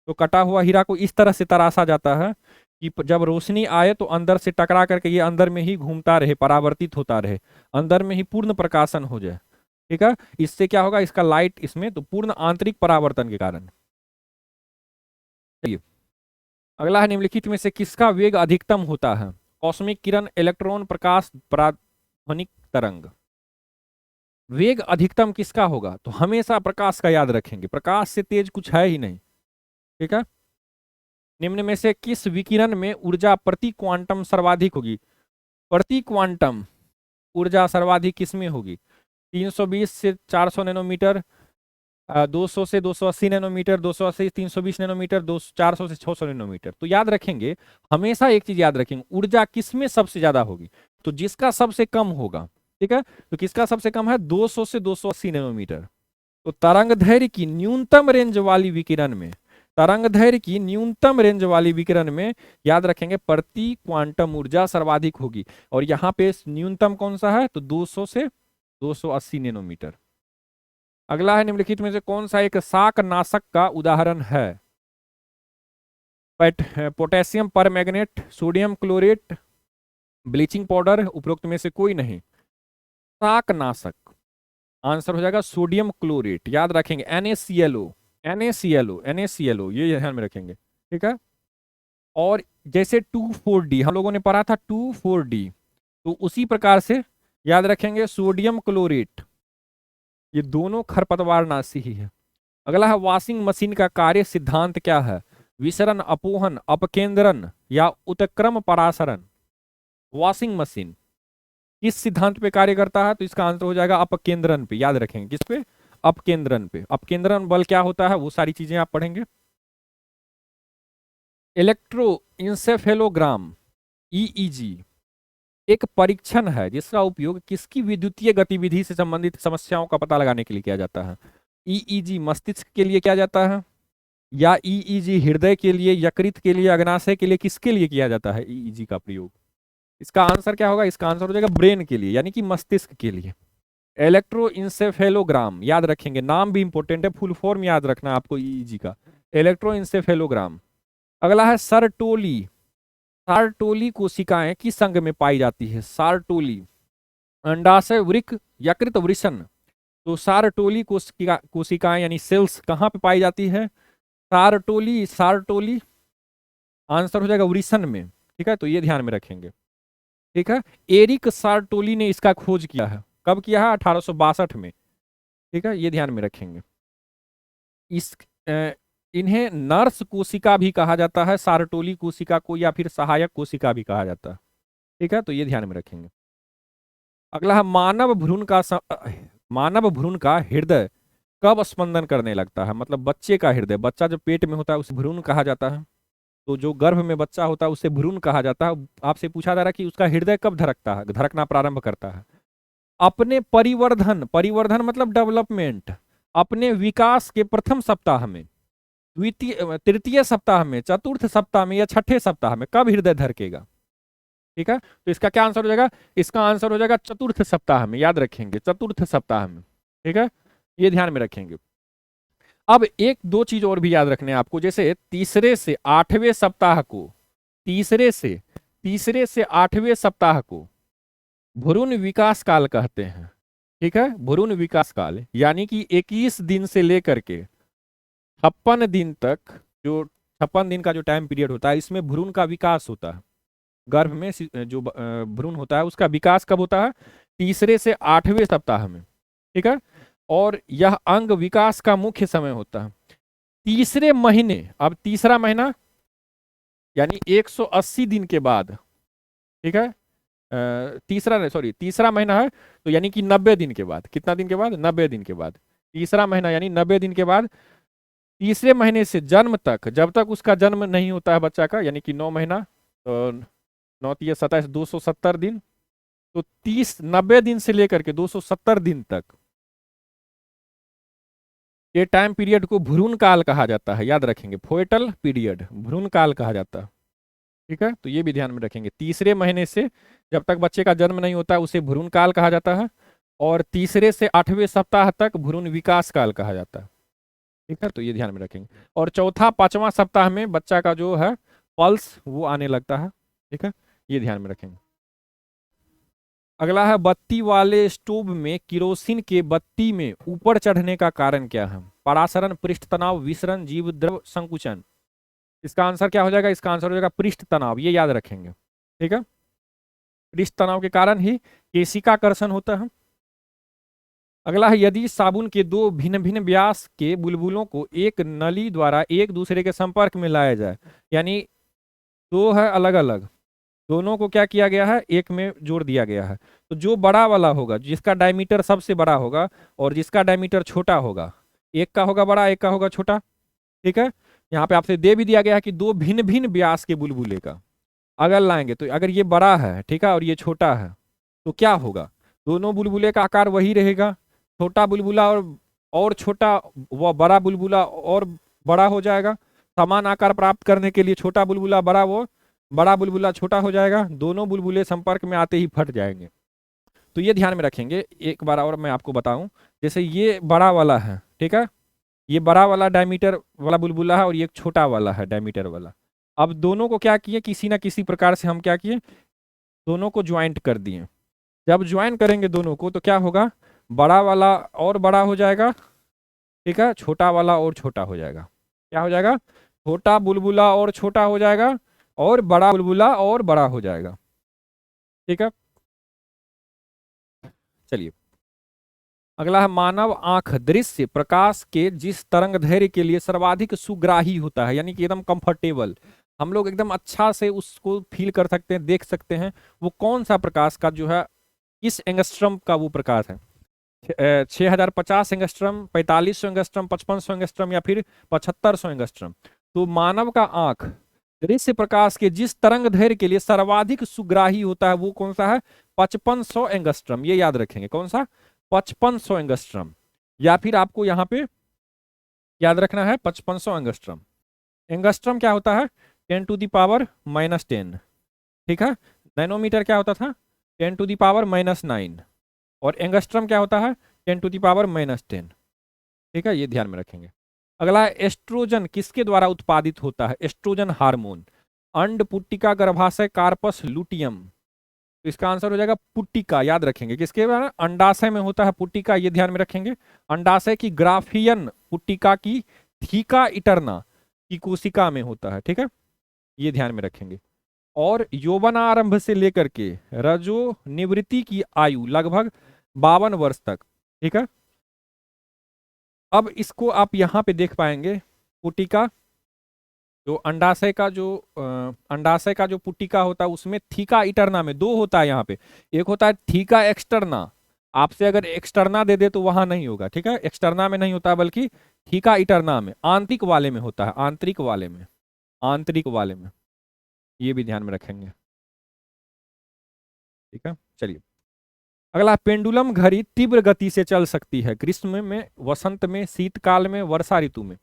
तो कटा हुआ हीरा को इस तरह से तराशा जाता है कि जब रोशनी आए तो अंदर से टकरा करके ये अंदर में ही घूमता रहे, परावर्तित होता रहे, अंदर में ही पूर्ण प्रकाशन हो जाए। ठीक है, इससे क्या होगा, इसका लाइट इसमें तो पूर्ण आंतरिक परावर्तन के कारण। चलिए अगला है, निम्नलिखित में से किसका वेग अधिकतम होता है। कॉस्मिक किरण, इलेक्ट्रॉन, प्रकाश, ध्वनिक तरंग। वेग अधिकतम किसका होगा, तो हमेशा प्रकाश का याद रखेंगे, प्रकाश से तेज कुछ है ही नहीं। ठीक है, निम्न में से किस विकिरण में ऊर्जा प्रति क्वांटम सर्वाधिक होगी। प्रति क्वांटम ऊर्जा सर्वाधिक किसमें होगी, 320 से 400 नैनोमीटर, 200 से 280 नैनोमीटर, 280 320 नैनोमीटर, 400 से 600 नैनोमीटर। तो याद रखेंगे, हमेशा एक चीज याद रखेंगे, ऊर्जा किसमें सबसे ज्यादा होगी, तो जिसका सबसे कम होगा। ठीक है, तो किसका सबसे कम है, 200 से 280 नैनोमीटर। तो तरंग दैर्घ्य की न्यूनतम रेंज वाली विकिरण में तरंगदैर्घ्य की न्यूनतम रेंज वाली विकिरण में याद रखेंगे प्रति क्वांटम ऊर्जा सर्वाधिक होगी, और यहाँ पे न्यूनतम कौन सा है, तो 200 से 280 नैनोमीटर। अगला है निम्नलिखित में से कौन सा एक शाकनाशक का उदाहरण है? Potassium permanganate, sodium chlorate, bleaching powder, उपरोक्त में से कोई नहीं। शाकनाशक आंसर हो जाएगा सोडियम क्लोरेट, याद रखेंगे NaClO, NaClO ये ध्यान में रखेंगे, ठीक है। और जैसे 2,4-D हम लोगों ने पढ़ा था 2,4-D, तो उसी प्रकार से याद रखेंगे सोडियम क्लोरेट, ये दोनों खरपतवारनाशी ही है। अगला है वॉशिंग मशीन का कार्य सिद्धांत क्या है? विसरण, अपोहन, अपकेंद्रन या उत्क्रम परासरण। वॉशिंग मशीन किस सिद्धांत पे कार्य करता है? तो इसका आंसर हो जाएगा अपकेंद्रन पे, याद रखेंगे किस पे, अपकेंद्रन पे। अपकेंद्रन बल क्या होता है वो सारी चीजें आप पढ़ेंगे। इलेक्ट्रोइंसेफेलोग्राम EEG एक परीक्षण है जिसका उपयोग किसकी विद्युतीय गतिविधि से संबंधित समस्याओं का पता लगाने के लिए किया जाता है? EEG मस्तिष्क के लिए किया जाता है, या EEG हृदय के लिए, यकृत के लिए, अग्नाशय के लिए, किसके लिए किया जाता है EEG का प्रयोग? इसका आंसर क्या होगा? इसका आंसर हो जाएगा ब्रेन के लिए, यानी कि मस्तिष्क के लिए। इलेक्ट्रोइंसेफेलोग्राम याद रखेंगे, नाम भी इंपॉर्टेंट है, फुल फॉर्म याद रखना आपको EEG का, इलेक्ट्रोइंसेफेलोग्राम। अगला है सर्टोली। सार्टोली कोशिकाएं किस अंग में पाई जाती है? सार्टोली अंडाशय, वृक्क, यकृत, वृषण। तो सार्टोली कोशिकाएं यानी सेल्स कहाँ पे पाई जाती है? सार्टोली आंसर हो जाएगा वृषण में, ठीक है, तो ये ध्यान में रखेंगे, ठीक है। एरिक सार्टोली ने इसका खोज किया है, कब किया है? 1862 में, ठीक है, ये ध्यान में रखेंगे। इन्हें नर्स कोशिका भी कहा जाता है, सार्टोली कोशिका को, या फिर सहायक कोशिका भी कहा जाता है, ठीक है, तो ये ध्यान में रखेंगे। अगला है मानव भ्रूण का हृदय कब स्पंदन करने लगता है? मतलब बच्चे का हृदय, बच्चा जो पेट में होता है उसे भ्रूण कहा जाता है, तो जो गर्भ में बच्चा होता है उसे भ्रूण कहा जाता है। आपसे पूछा जा रहा है कि उसका हृदय कब धड़कना प्रारंभ करता है? अपने परिवर्धन मतलब डेवलपमेंट, अपने विकास के प्रथम सप्ताह में, तृतीय सप्ताह में, चतुर्थ सप्ताह में, या छठे सप्ताह में कब हृदय धड़केगा? ठीक है, तो इसका क्या आंसर हो जाएगा? इसका आंसर हो जाएगा चतुर्थ सप्ताह में, याद रखेंगे चतुर्थ सप्ताह में, ठीक है, ये ध्यान में रखेंगे। अब एक दो चीज और भी याद रखने हैं आपको, जैसे तीसरे से आठवें सप्ताह को भ्रूण विकास काल कहते हैं, ठीक है, भ्रूण विकास काल, यानी कि 21 दिन से लेकर के 56 दिन तक, जो 56 दिन का जो टाइम पीरियड होता है, इसमें भ्रूण का विकास होता है। गर्भ में जो भ्रूण होता है उसका विकास कब होता है? तीसरे से आठवें सप्ताह में, ठीक है, और यह अंग विकास का मुख्य समय होता है तीसरे महीने। अब तीसरा महीना यानी 180 दिन के बाद, ठीक है, तीसरा महीना है तो यानी कि 90 दिन के बाद। कितना दिन के बाद? 90 दिन के बाद। तीसरा महीना यानी 90 दिन के बाद। तीसरे महीने से जन्म तक, जब तक उसका जन्म नहीं होता है बच्चा का, यानी कि 9 महीना, तो 9 × 27 270 दिन, तो 90 दिन से लेकर के 270 दिन तक ये टाइम पीरियड को भ्रूण काल कहा जाता है, याद रखेंगे, फोएटल पीरियड भ्रूण काल कहा जाता है, ठीक है, तो ये भी ध्यान में रखेंगे। तीसरे महीने से जब तक बच्चे का जन्म नहीं होता उसे भ्रूण काल कहा जाता है, और तीसरे से आठवें सप्ताह तक भ्रूण विकास काल कहा जाता है, ठीक है, तो ये ध्यान में रखेंगे। और चौथा पांचवा सप्ताह में बच्चा का जो है पल्स वो आने लगता है, ठीक है, ये ध्यान में रखेंगे। अगला है बत्ती वाले स्टोव में किरोसिन के बत्ती में ऊपर चढ़ने का कारण क्या है? परासरण, पृष्ठ तनाव, विसरण, जीव द्रव संकुचन। इसका आंसर क्या हो जाएगा? इसका आंसर हो जाएगा पृष्ठ तनाव, ये याद रखेंगे, ठीक है, पृष्ठ तनाव के कारण ही केशिकाकर्षण होता है। अगला है यदि साबुन के दो भिन्न भिन्न व्यास के बुलबुलों को एक नली द्वारा एक दूसरे के संपर्क में लाया जाए, यानी दो है अलग अलग, दोनों को क्या किया गया है? एक में जोड़ दिया गया है, तो जो बड़ा वाला होगा, जिसका डायमीटर सबसे बड़ा होगा और जिसका डायमीटर छोटा होगा, एक का होगा बड़ा, एक का होगा छोटा, ठीक है। यहाँ पे आपसे दे भी दिया गया है कि दो भिन्न भिन्न व्यास के बुलबुले का अगर लाएंगे, तो अगर ये बड़ा है, ठीक है, और ये छोटा है, तो क्या होगा? दोनों बुलबुले का आकार वही रहेगा, छोटा बुलबुला और छोटा, वह बड़ा बुलबुला और बड़ा हो जाएगा, समान आकार प्राप्त करने के लिए छोटा बुलबुला बड़ा, वो बड़ा बुलबुला छोटा हो जाएगा, दोनों बुलबुले संपर्क में आते ही फट जाएंगे। तो ये ध्यान में रखेंगे। एक बार और मैं आपको बताऊं, जैसे ये बड़ा वाला है, ठीक है, ये बड़ा वाला डायमीटर वाला बुलबुला है और ये एक छोटा वाला है डायमीटर वाला। अब दोनों को क्या किए, किसी ना किसी प्रकार से हम क्या किए, दोनों को ज्वाइंट कर दिए। जब ज्वाइन करेंगे दोनों को तो क्या होगा, बड़ा वाला और बड़ा हो जाएगा, ठीक है, छोटा वाला और छोटा हो जाएगा। क्या हो जाएगा, छोटा बुलबुला और छोटा हो जाएगा और बड़ा बुलबुला और बड़ा हो जाएगा। ठीक है, चलिए अगला है मानव आंख दृश्य प्रकाश के जिस तरंग दैर्घ्य के लिए सर्वाधिक सुग्राही होता है, यानी कि एकदम कंफर्टेबल, हम लोग एकदम अच्छा से उसको फील कर सकते हैं, देख सकते हैं, वो कौन सा प्रकाश का जो है, किस एंगस्ट्रम का वो प्रकाश है, 6050 एंगस्ट्रम, 4500 एंगस्ट्रम, 5500 एंगस्ट्रम या फिर 7500 एंगस्ट्रम। तो मानव का आंख दृश्य प्रकाश के जिस तरंग दैर्घ्य के लिए सर्वाधिक सुग्राही होता है वो कौन सा है, 5500 एंगस्ट्रम। ये याद रखेंगे, कौन सा, 5500 एंगस्ट्रम, या फिर आपको यहाँ पे याद रखना है 5500 एंगस्ट्रम। एंगस्ट्रम क्या होता है, 10⁻⁻10, ठीक है। नैनोमीटर क्या होता था, 10⁻⁻9, और एंगस्ट्रम क्या होता है, 10⁻⁻10, ठीक है, ये ध्यान में रखेंगे। अगला है एस्ट्रोजन किसके द्वारा उत्पादित होता है, एस्ट्रोजन हार्मोन, अंड, पुट्टिका, गर्भाशय, कार्पस, लुटियम। तो इसका आंसर हो जाएगा पुट्टिका, याद रखेंगे, किसके द्वारा, अंडाशय में होता है पुट्टिका, ये ध्यान में रखेंगे। अंडाशय की ग्राफियन, पुट्टिका की थीका इटरना की कोशिका में होता है, ठीक है, ये ध्यान में रखेंगे। और यौवनारंभ से लेकर के रजो निवृत्ति की आयु लगभग 52 वर्ष तक, ठीक है। अब इसको आप यहाँ पे देख पाएंगे, पुट्टिका जो अंडाशय का जो पुट्टिका होता है उसमें थीका इटरना में दो होता है, यहाँ पे एक होता है थीका एक्सटर्ना, आपसे अगर एक्सटर्ना दे दे तो वहां नहीं होगा, ठीक है, एक्सटर्ना में नहीं होता बल्कि थीका इटरना में, आंतरिक वाले में होता है, आंतरिक वाले में, आंतरिक वाले में, ये भी ध्यान में रखेंगे, ठीक है। चलिए अगला, पेंडुलम घड़ी तीव्र गति से चल सकती है ग्रीष्म में, वसंत में, शीतकाल में, वर्षा ऋतु में।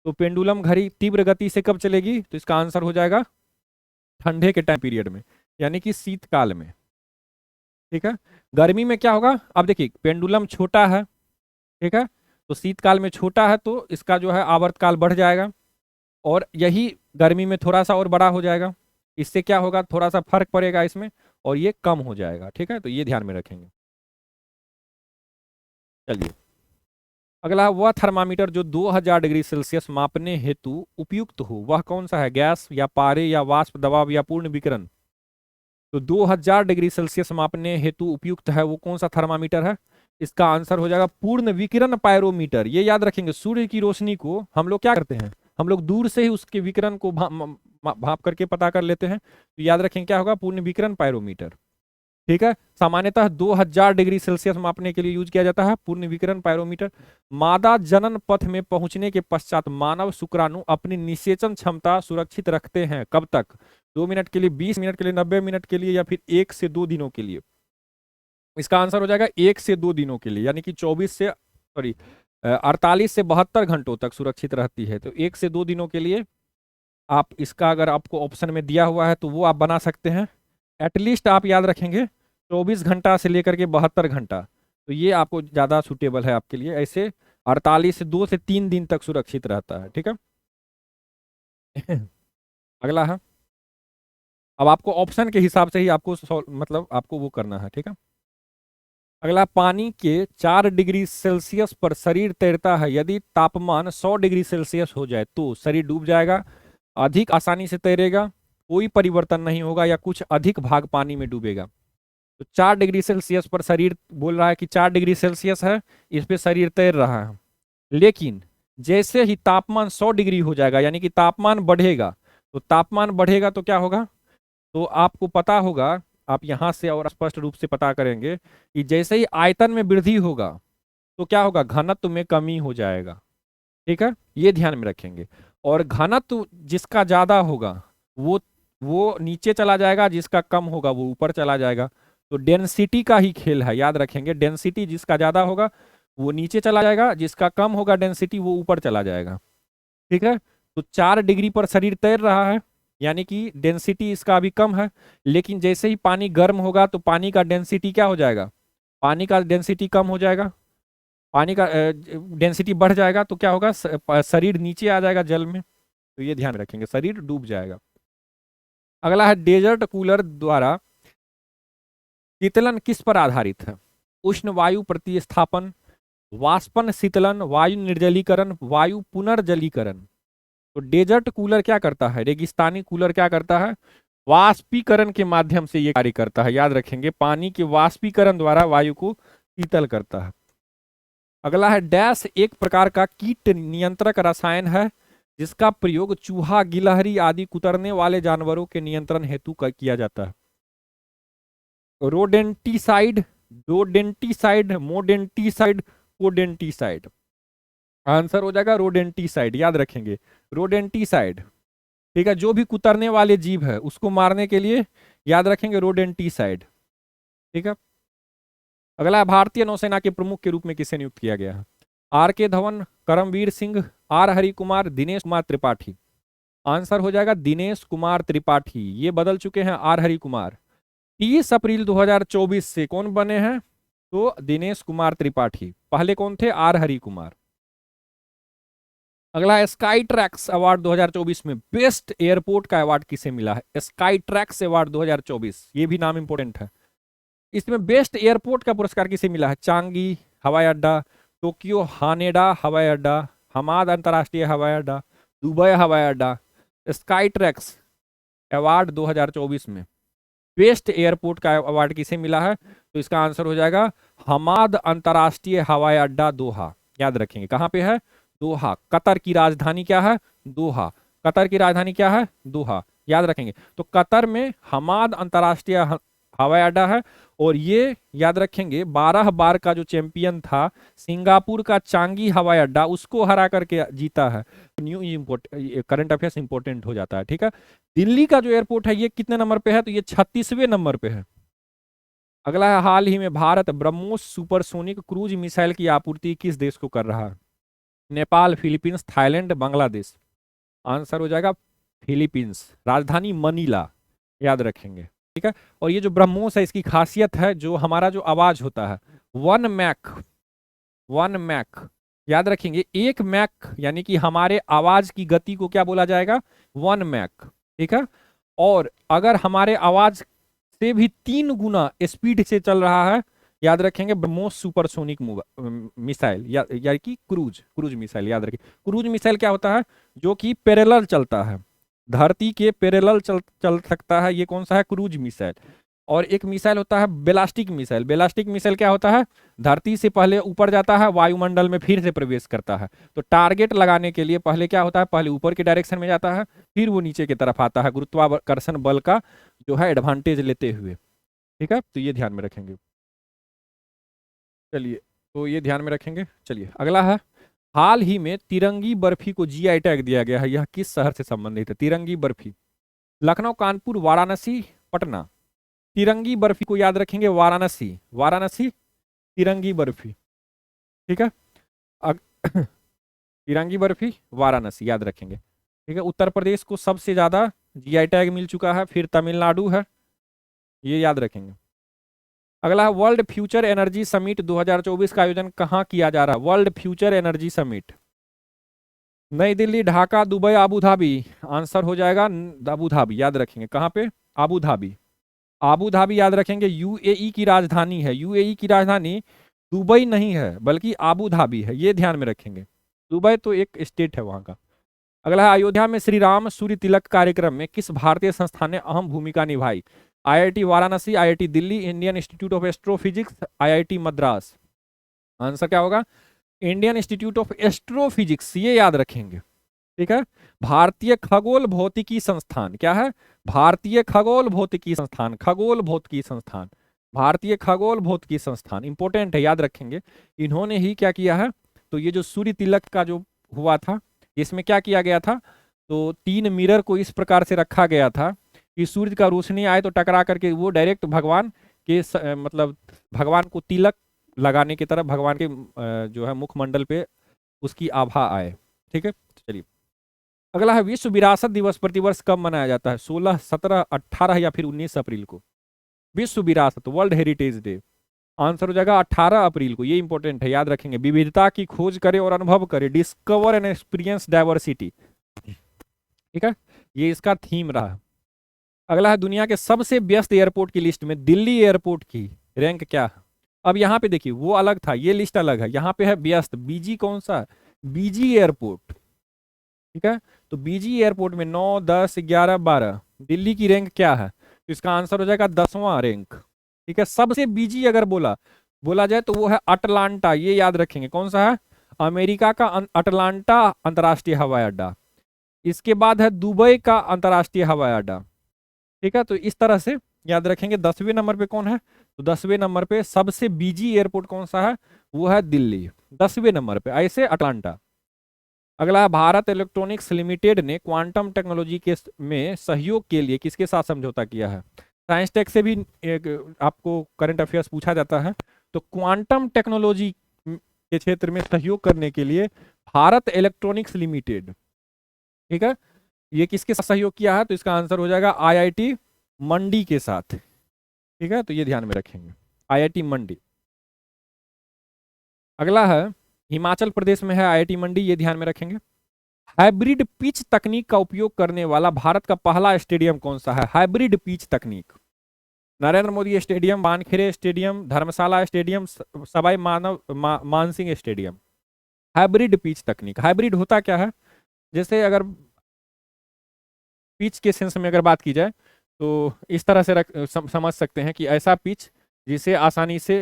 तो पेंडुलम घड़ी तीव्र गति से कब चलेगी, तो इसका आंसर हो जाएगा ठंडे के टाइम पीरियड में, यानी कि शीतकाल में, ठीक है। गर्मी में क्या होगा, अब देखिए पेंडुलम छोटा है, ठीक है, तो शीतकाल में छोटा है तो इसका जो है आवर्तकाल बढ़ जाएगा, और यही गर्मी में थोड़ा सा और बड़ा हो जाएगा, इससे क्या होगा, थोड़ा सा फर्क पड़ेगा इसमें और ये कम हो जाएगा, ठीक है, तो ये ध्यान में रखेंगे। चलिए अगला, वह थर्मामीटर जो 2000 डिग्री सेल्सियस मापने हेतु उपयुक्त हो वह कौन सा है, गैस या पारे या वाष्प दबाव या पूर्ण विकिरण। तो 2000 डिग्री सेल्सियस मापने हेतु उपयुक्त है वो कौन सा थर्मामीटर है, इसका आंसर हो जाएगा पूर्ण विकिरण पायरोमीटर। ये याद रखेंगे, सूर्य की रोशनी को हम लोग क्या करते हैं, हम लोग दूर से ही उसके विकिरण को भाप करके पता कर लेते हैं, तो याद रखेंगे क्या होगा, पूर्ण विकिरण पायरोमीटर, ठीक है। सामान्यतः 2000 डिग्री सेल्सियस मापने के लिए यूज किया जाता है पूर्ण विकिरण पायरोमीटर। मादा जनन पथ में पहुंचने के पश्चात मानव शुक्राणु अपनी निषेचन क्षमता सुरक्षित रखते हैं कब तक, 2 मिनट के लिए, 20 मिनट के लिए, 90 मिनट के लिए, या फिर 1 से 2 दिनों के लिए। इसका आंसर हो जाएगा 1 से 2 दिनों के लिए, यानी कि 48 से 72 घंटों तक सुरक्षित रहती है। तो 1 से 2 दिनों के लिए आप इसका, अगर आपको ऑप्शन में दिया हुआ है तो वो आप बना सकते हैं। एटलीस्ट आप याद रखेंगे 24 घंटा से लेकर के 72 घंटा, तो ये आपको ज़्यादा सूटेबल है आपके लिए। ऐसे 48 से 2 से 3 दिन तक सुरक्षित रहता है, ठीक है। अगला है, अब आपको ऑप्शन के हिसाब से ही आपको मतलब आपको वो करना है, ठीक है। अगला, पानी के 4 डिग्री सेल्सियस पर शरीर तैरता है, यदि तापमान 100 डिग्री सेल्सियस हो जाए तो शरीर डूब जाएगा, अधिक आसानी से तैरेगा, कोई परिवर्तन नहीं होगा, या कुछ अधिक भाग पानी में डूबेगा। तो 4 डिग्री सेल्सियस पर शरीर, बोल रहा है कि 4 डिग्री सेल्सियस है, इस पे शरीर तैर रहा है, लेकिन जैसे ही तापमान 100 डिग्री हो जाएगा, यानी कि तापमान बढ़ेगा, तो तापमान बढ़ेगा तो क्या होगा, तो आपको पता होगा, आप यहां से और स्पष्ट रूप से पता करेंगे कि जैसे ही आयतन में वृद्धि होगा तो क्या होगा, घनत्व में कमी हो जाएगा, ठीक है, ये ध्यान में रखेंगे। और घनत्व जिसका ज्यादा होगा वो नीचे चला जाएगा, जिसका कम होगा वो ऊपर चला जाएगा। तो डेंसिटी का ही खेल है, याद रखेंगे, डेंसिटी जिसका ज्यादा होगा वो नीचे चला जाएगा, जिसका कम होगा डेंसिटी वो ऊपर चला जाएगा, ठीक है। तो 4 डिग्री पर शरीर तैर रहा है, यानी कि डेंसिटी इसका अभी कम है। लेकिन जैसे ही पानी गर्म होगा तो पानी का डेंसिटी क्या हो जाएगा, पानी का डेंसिटी कम हो जाएगा, पानी का डेंसिटी बढ़ जाएगा, तो क्या होगा, शरीर नीचे आ जाएगा जल में। तो ये ध्यान रखेंगे, शरीर डूब जाएगा। अगला है डेजर्ट कूलर द्वारा शीतलन किस पर आधारित है? उष्ण वायु प्रतिस्थापन, वाष्पन शीतलन, वायु निर्जलीकरण, वायु पुनर्जलीकरण। तो डेजर्ट कूलर क्या करता है, रेगिस्तानी कूलर क्या करता है, वाष्पीकरण के माध्यम से ये कार्य करता है। याद रखेंगे, पानी के वाष्पीकरण द्वारा वायु को शीतल करता है। अगला है डैश एक प्रकार का कीट नियंत्रक रसायन है जिसका प्रयोग चूहा, गिलहरी आदि कुतरने वाले जानवरों के नियंत्रण हेतु किया जाता है। रोडेंटिसाइड, डोडेंटिसाइड, मोडेंटिसाइड, कोडेंटिसाइड। आंसर हो जाएगा रोडेंटिसाइड। याद रखेंगे, रोडेंटिसाइड, ठीक है, जो भी कुतरने वाले जीव है उसको मारने के लिए याद रखेंगे रोडेंटिसाइड, ठीक है। अगला है भारतीय नौसेना के प्रमुख के रूप में किसे नियुक्त किया गया है? आर के धवन, करमवीर सिंह, आर हरि कुमार, दिनेश कुमार त्रिपाठी। आंसर हो जाएगा दिनेश कुमार त्रिपाठी। ये बदल चुके हैं आर हरि कुमार। 30 अप्रैल 2024 से कौन बने हैं? तो दिनेश कुमार त्रिपाठी। पहले कौन थे? आर हरि कुमार। अगला स्काई ट्रैक्स अवार्ड 2024 में बेस्ट एयरपोर्ट का अवार्ड किसे मिला है? स्काई ट्रैक्स अवार्ड 2024, ये भी नाम इंपोर्टेंट है। इसमें बेस्ट एयरपोर्ट का पुरस्कार किसे मिला है? चांगी हवाई अड्डा, टोक्यो हानेडा हवाई अड्डा, हमाद अंतर्राष्ट्रीय हवाई अड्डा, दुबई हवाई अड्डा। स्काई ट्रैक्स अवार्ड 2024 में बेस्ट एयरपोर्ट का अवार्ड किसे मिला है? तो इसका आंसर हो जाएगा हमाद अंतर्राष्ट्रीय हवाई अड्डा दोहा। याद रखेंगे, कहां पे है? दोहा। कतर की राजधानी क्या है? दोहा। कतर की राजधानी क्या है? दोहा। याद रखेंगे। तो कतर में हमाद अंतर्राष्ट्रीय हवाई अड्डा है। और ये याद रखेंगे 12 बार का जो चैंपियन था सिंगापुर का चांगी हवाई अड्डा, उसको हरा करके जीता है। न्यू करंट अफेयर्स इंपोर्टेंट हो जाता है, ठीक है। दिल्ली का जो एयरपोर्ट है ये कितने नंबर पे है? तो ये 36वें नंबर पे है। अगला है हाल ही में Bharat BrahMos supersonic cruise missile की आपूर्ति किस देश को कर रहा है? Nepal, Philippines, Thailand, Bangladesh. Answer हो जाएगा फिलीपींस। राजधानी मनीला। याद रखेंगे, ठीक है। और ये जो ब्रह्मोस है इसकी खासियत है जो हमारा जो आवाज होता है 1 मैक, 1 मैक। याद रखेंगे 1 मैक यानी कि हमारे आवाज की गति को क्या बोला जाएगा? 1 मैक, ठीक है। और अगर हमारे आवाज से भी 3 गुना स्पीड से चल रहा है, याद रखेंगे ब्रह्मोस सुपरसोनिक मिसाइल यानी कि क्रूज मिसाइल। याद रखिए, क्रूज मिसाइल क्या होता है? जो कि पैरेलल चलता है, धरती के पैरेलल चल सकता है। ये कौन सा है? Cruise missile. और एक मिसाइल होता है बेलास्टिक मिसाइल। बेलास्टिक मिसाइल क्या होता है? धरती से पहले ऊपर जाता है, वायुमंडल में फिर से प्रवेश करता है। तो टारगेट लगाने के लिए पहले क्या होता है? पहले ऊपर के डायरेक्शन में जाता है, फिर वो नीचे की तरफ आता है, गुरुत्वाकर्षण बल का जो है एडवांटेज लेते हुए, ठीक है। तो ये ध्यान में रखेंगे। चलिए, तो ये ध्यान में रखेंगे। चलिए अगला है, हाल ही में तिरंगी बर्फी को जीआई टैग दिया गया है, यह किस शहर से संबंधित है? तिरंगी बर्फी। लखनऊ, कानपुर, वाराणसी, पटना। तिरंगी बर्फी को याद रखेंगे वाराणसी, वाराणसी तिरंगी बर्फी, ठीक है। तिरंगी बर्फी वाराणसी, याद रखेंगे, ठीक है। उत्तर प्रदेश को सबसे ज्यादा जीआई टैग मिल चुका है, फिर तमिलनाडु है, ये याद रखेंगे। अगला है वर्ल्ड फ्यूचर एनर्जी समिट 2024 का आयोजन कहाँ किया जा रहा है? वर्ल्ड फ्यूचर एनर्जी समिट नई Delhi, Dhaka, Dubai, Abu Dhabi. Answer हो जाएगा आबू धाबी। याद रखेंगे, कहाँ पे? Abu Dhabi. आबू धाबी याद रखेंगे, यूएई की राजधानी है। यूएई की राजधानी दुबई नहीं है बल्कि आबू धाबी है, ये ध्यान में रखेंगे। दुबई तो एक स्टेट है वहां का। अगला है, अयोध्या में श्री राम सूर्य तिलक कार्यक्रम में किस भारतीय संस्थान ने अहम भूमिका निभाई? IIT Varanasi, IIT Delhi, Indian institute of astrophysics, IIT Madras. Answer क्या होगा? इंडियन इंस्टीट्यूट ऑफ एस्ट्रोफिजिक्स, ये याद रखेंगे, ठीक है। भारतीय खगोल भौतिकी संस्थान क्या है? भारतीय खगोल भौतिकी संस्थान, खगोल भौतिकी संस्थान, भारतीय खगोल भौतिकी संस्थान इंपॉर्टेंट है, याद रखेंगे। इन्होंने ही क्या किया है? तो ये जो सूर्य तिलक का जो हुआ था इसमें क्या किया गया था? तो 3 मिरर को इस प्रकार से रखा गया था कि सूर्य का रोशनी आए तो टकरा करके वो डायरेक्ट भगवान के मतलब भगवान को तिलक लगाने की तरफ, भगवान के जो है मुखमंडल पे उसकी आभा आए, ठीक है। चलिए अगला है विश्व विरासत दिवस प्रतिवर्ष कब मनाया जाता है? 16, 17, 18 या फिर 19 अप्रैल को? विश्व विरासत, वर्ल्ड हेरिटेज डे, आंसर हो जाएगा 18 अप्रैल को। ये इंपॉर्टेंट है, याद रखेंगे। विविधता की खोज करें और अनुभव करें, डिस्कवर एंड एक्सपीरियंस डाइवर्सिटी, ठीक है, ये इसका थीम रहा। अगला है दुनिया के सबसे व्यस्त एयरपोर्ट की लिस्ट में दिल्ली एयरपोर्ट की रैंक क्या है? अब यहाँ पे देखिए, वो अलग था, ये लिस्ट अलग है। यहाँ पे है व्यस्त, बीजी कौन सा है? बीजी एयरपोर्ट, ठीक है। तो बीजी एयरपोर्ट में 9, 10, 11, 12, दिल्ली की रैंक क्या है? तो इसका आंसर हो जाएगा 10वां रैंक, ठीक है। सबसे बीजी अगर बोला बोला जाए तो वो है अटलांटा, ये याद रखेंगे। कौन सा है? अमेरिका का अटलांटा अंतर्राष्ट्रीय हवाई अड्डा। इसके बाद है दुबई का अंतर्राष्ट्रीय हवाई अड्डा, ठीक है। तो इस तरह से याद रखेंगे। 10वें नंबर पे कौन है? तो 10वें नंबर पे सबसे बीजी एयरपोर्ट कौन सा है? वो है दिल्ली, 10वें नंबर पे, ऐसे अटलांटा। अगला है भारत इलेक्ट्रॉनिक्स लिमिटेड ने क्वांटम टेक्नोलॉजी के में सहयोग के लिए किसके साथ समझौता किया है? साइंस टेक से भी एक आपको करंट अफेयर्स पूछा जाता है। तो क्वांटम टेक्नोलॉजी के क्षेत्र में सहयोग करने के लिए भारत इलेक्ट्रॉनिक्स लिमिटेड, ठीक है, ये किसके साथ सहयोग किया है? तो इसका आंसर हो जाएगा आईआईटी मंडी के साथ, ठीक है। तो ये ध्यान में रखेंगे, आईआईटी मंडी। अगला है हिमाचल प्रदेश में है आईआईटी मंडी, ये ध्यान में रखेंगे। हाइब्रिड पिच तकनीक का उपयोग करने वाला भारत का पहला स्टेडियम कौन सा है? हाइब्रिड पिच तकनीक, Narendra Modi stadium, Wankhede stadium, Dharamshala stadium, Sawai Mansingh stadium. Hybrid pitch तकनीक, हाइब्रिड होता क्या है? जैसे अगर पिच के सेंस में अगर बात की जाए तो इस तरह से समझ सकते हैं कि ऐसा पिच जिसे आसानी से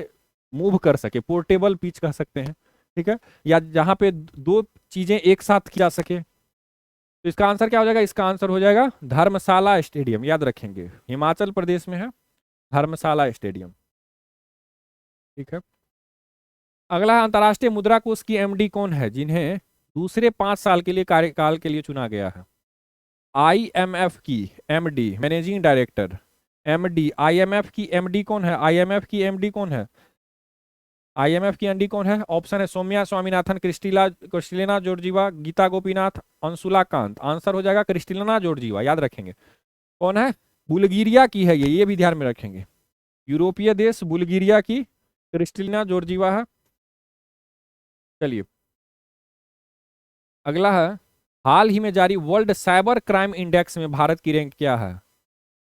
मूव कर सके, पोर्टेबल पिच कह सकते हैं, ठीक है, या जहां पे दो चीजें एक साथ की जा सके। तो इसका आंसर क्या हो जाएगा? इसका आंसर हो जाएगा धर्मशाला स्टेडियम, याद रखेंगे, हिमाचल प्रदेश में है धर्मशाला स्टेडियम, ठीक है। अगला अंतर्राष्ट्रीय मुद्रा कोष की एमडी कौन है जिन्हें दूसरे 5 साल के लिए कार्यकाल के लिए चुना गया है? आईएमएफ की MD, managing director, MD, IMF की एमडी कौन है? आईएमएफ की एमडी कौन है? आईएमएफ की एमडी कौन है? ऑप्शन है Soumya Swaminathan, Kristalina Georgieva, Gita Gopinath, Anshula Kant. Answer हो जाएगा क्रिस्टिलिना जॉर्जिवा, याद रखेंगे। कौन है? बुल्गारिया की है ये भी ध्यान में रखेंगे। यूरोपीय देश बुल्गारिया की क्रिस्टिलिना जॉर्जिवा है। चलिए अगला है हाल ही में जारी वर्ल्ड साइबर क्राइम इंडेक्स में भारत की रैंक क्या है?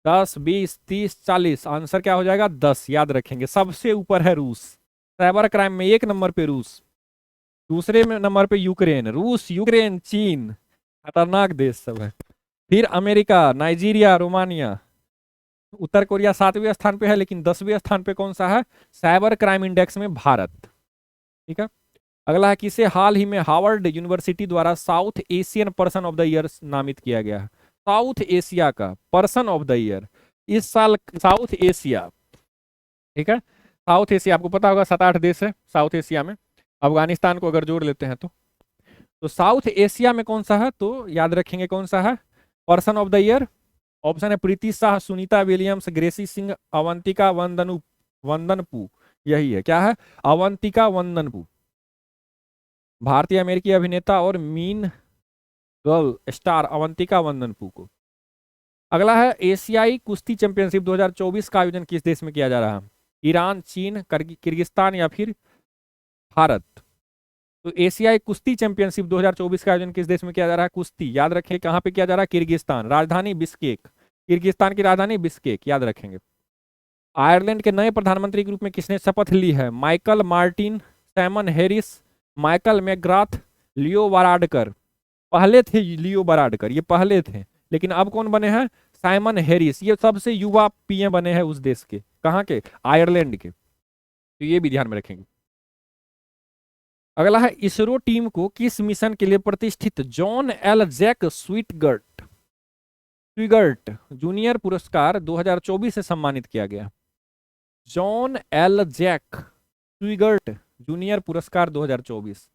10, 20, 30, 40। आंसर क्या हो जाएगा? 10, याद रखेंगे। सबसे ऊपर है रूस, साइबर क्राइम में 1 नंबर पे रूस, दूसरे में नंबर पे यूक्रेन, रूस, यूक्रेन, चीन, खतरनाक देश सब है। फिर अमेरिका, नाइजीरिया, रोमानिया, उत्तर कोरिया 7वें स्थान पे है, लेकिन 10वें स्थान पे कौन सा है? साइबर क्राइम इंडेक्स में भारत, ठीक है। अगला है किसे हाल ही में हार्वर्ड यूनिवर्सिटी द्वारा south Asian person of the year नामित किया गया है? साउथ एशिया का पर्सन ऑफ द ईयर इस साल, साउथ एशिया, ठीक है। साउथ एशिया आपको पता होगा 7-8 देश है साउथ एशिया में, अफगानिस्तान को अगर जोड़ लेते हैं तो साउथ एशिया में कौन सा है? तो याद रखेंगे कौन सा है person of the year. Option है प्रीति शाह, सुनीता विलियम्स, ग्रेसी सिंह, अवंतिका वंदनपू। यही है, क्या है? अवंतिका वंदनपू, भारतीय अमेरिकी अभिनेता और मीन गर्ल स्टार अवंतिका वंदनपू को। अगला है एशियाई कुश्ती चैंपियनशिप 2024 का आयोजन किस देश में किया जा रहा है? ईरान, चीन, किर्गिस्तान या फिर भारत? तो एशियाई कुश्ती चैंपियनशिप 2024 का आयोजन किस देश में किया जा रहा है? कुश्ती, याद रखें कहां पे किया जा रहा है? किर्गिस्तान, राजधानी बिश्केक, किर्गिस्तान की राजधानी बिश्केक, याद रखेंगे। आयरलैंड के नए प्रधानमंत्री के रूप में किसने शपथ ली है? Michael Martin, Simon Harris, Michael McGrath, Leo Varadkar. पहले थे लियो वाराडकर, ये पहले थे, लेकिन अब कौन बने हैं? साइमन हैरिस, ये सबसे युवा पीएम बने हैं उस देश के। कहां के? आयरलैंड के। तो ये भी ध्यान में रखेंगे। अगला है इसरो टीम को किस मिशन के लिए प्रतिष्ठित जॉन एल जैक स्वीटगर्ट जूनियर पुरस्कार 2024 से सम्मानित किया गया? जॉन एल जैक स्वीटगर्ट जूनियर पुरस्कार 2024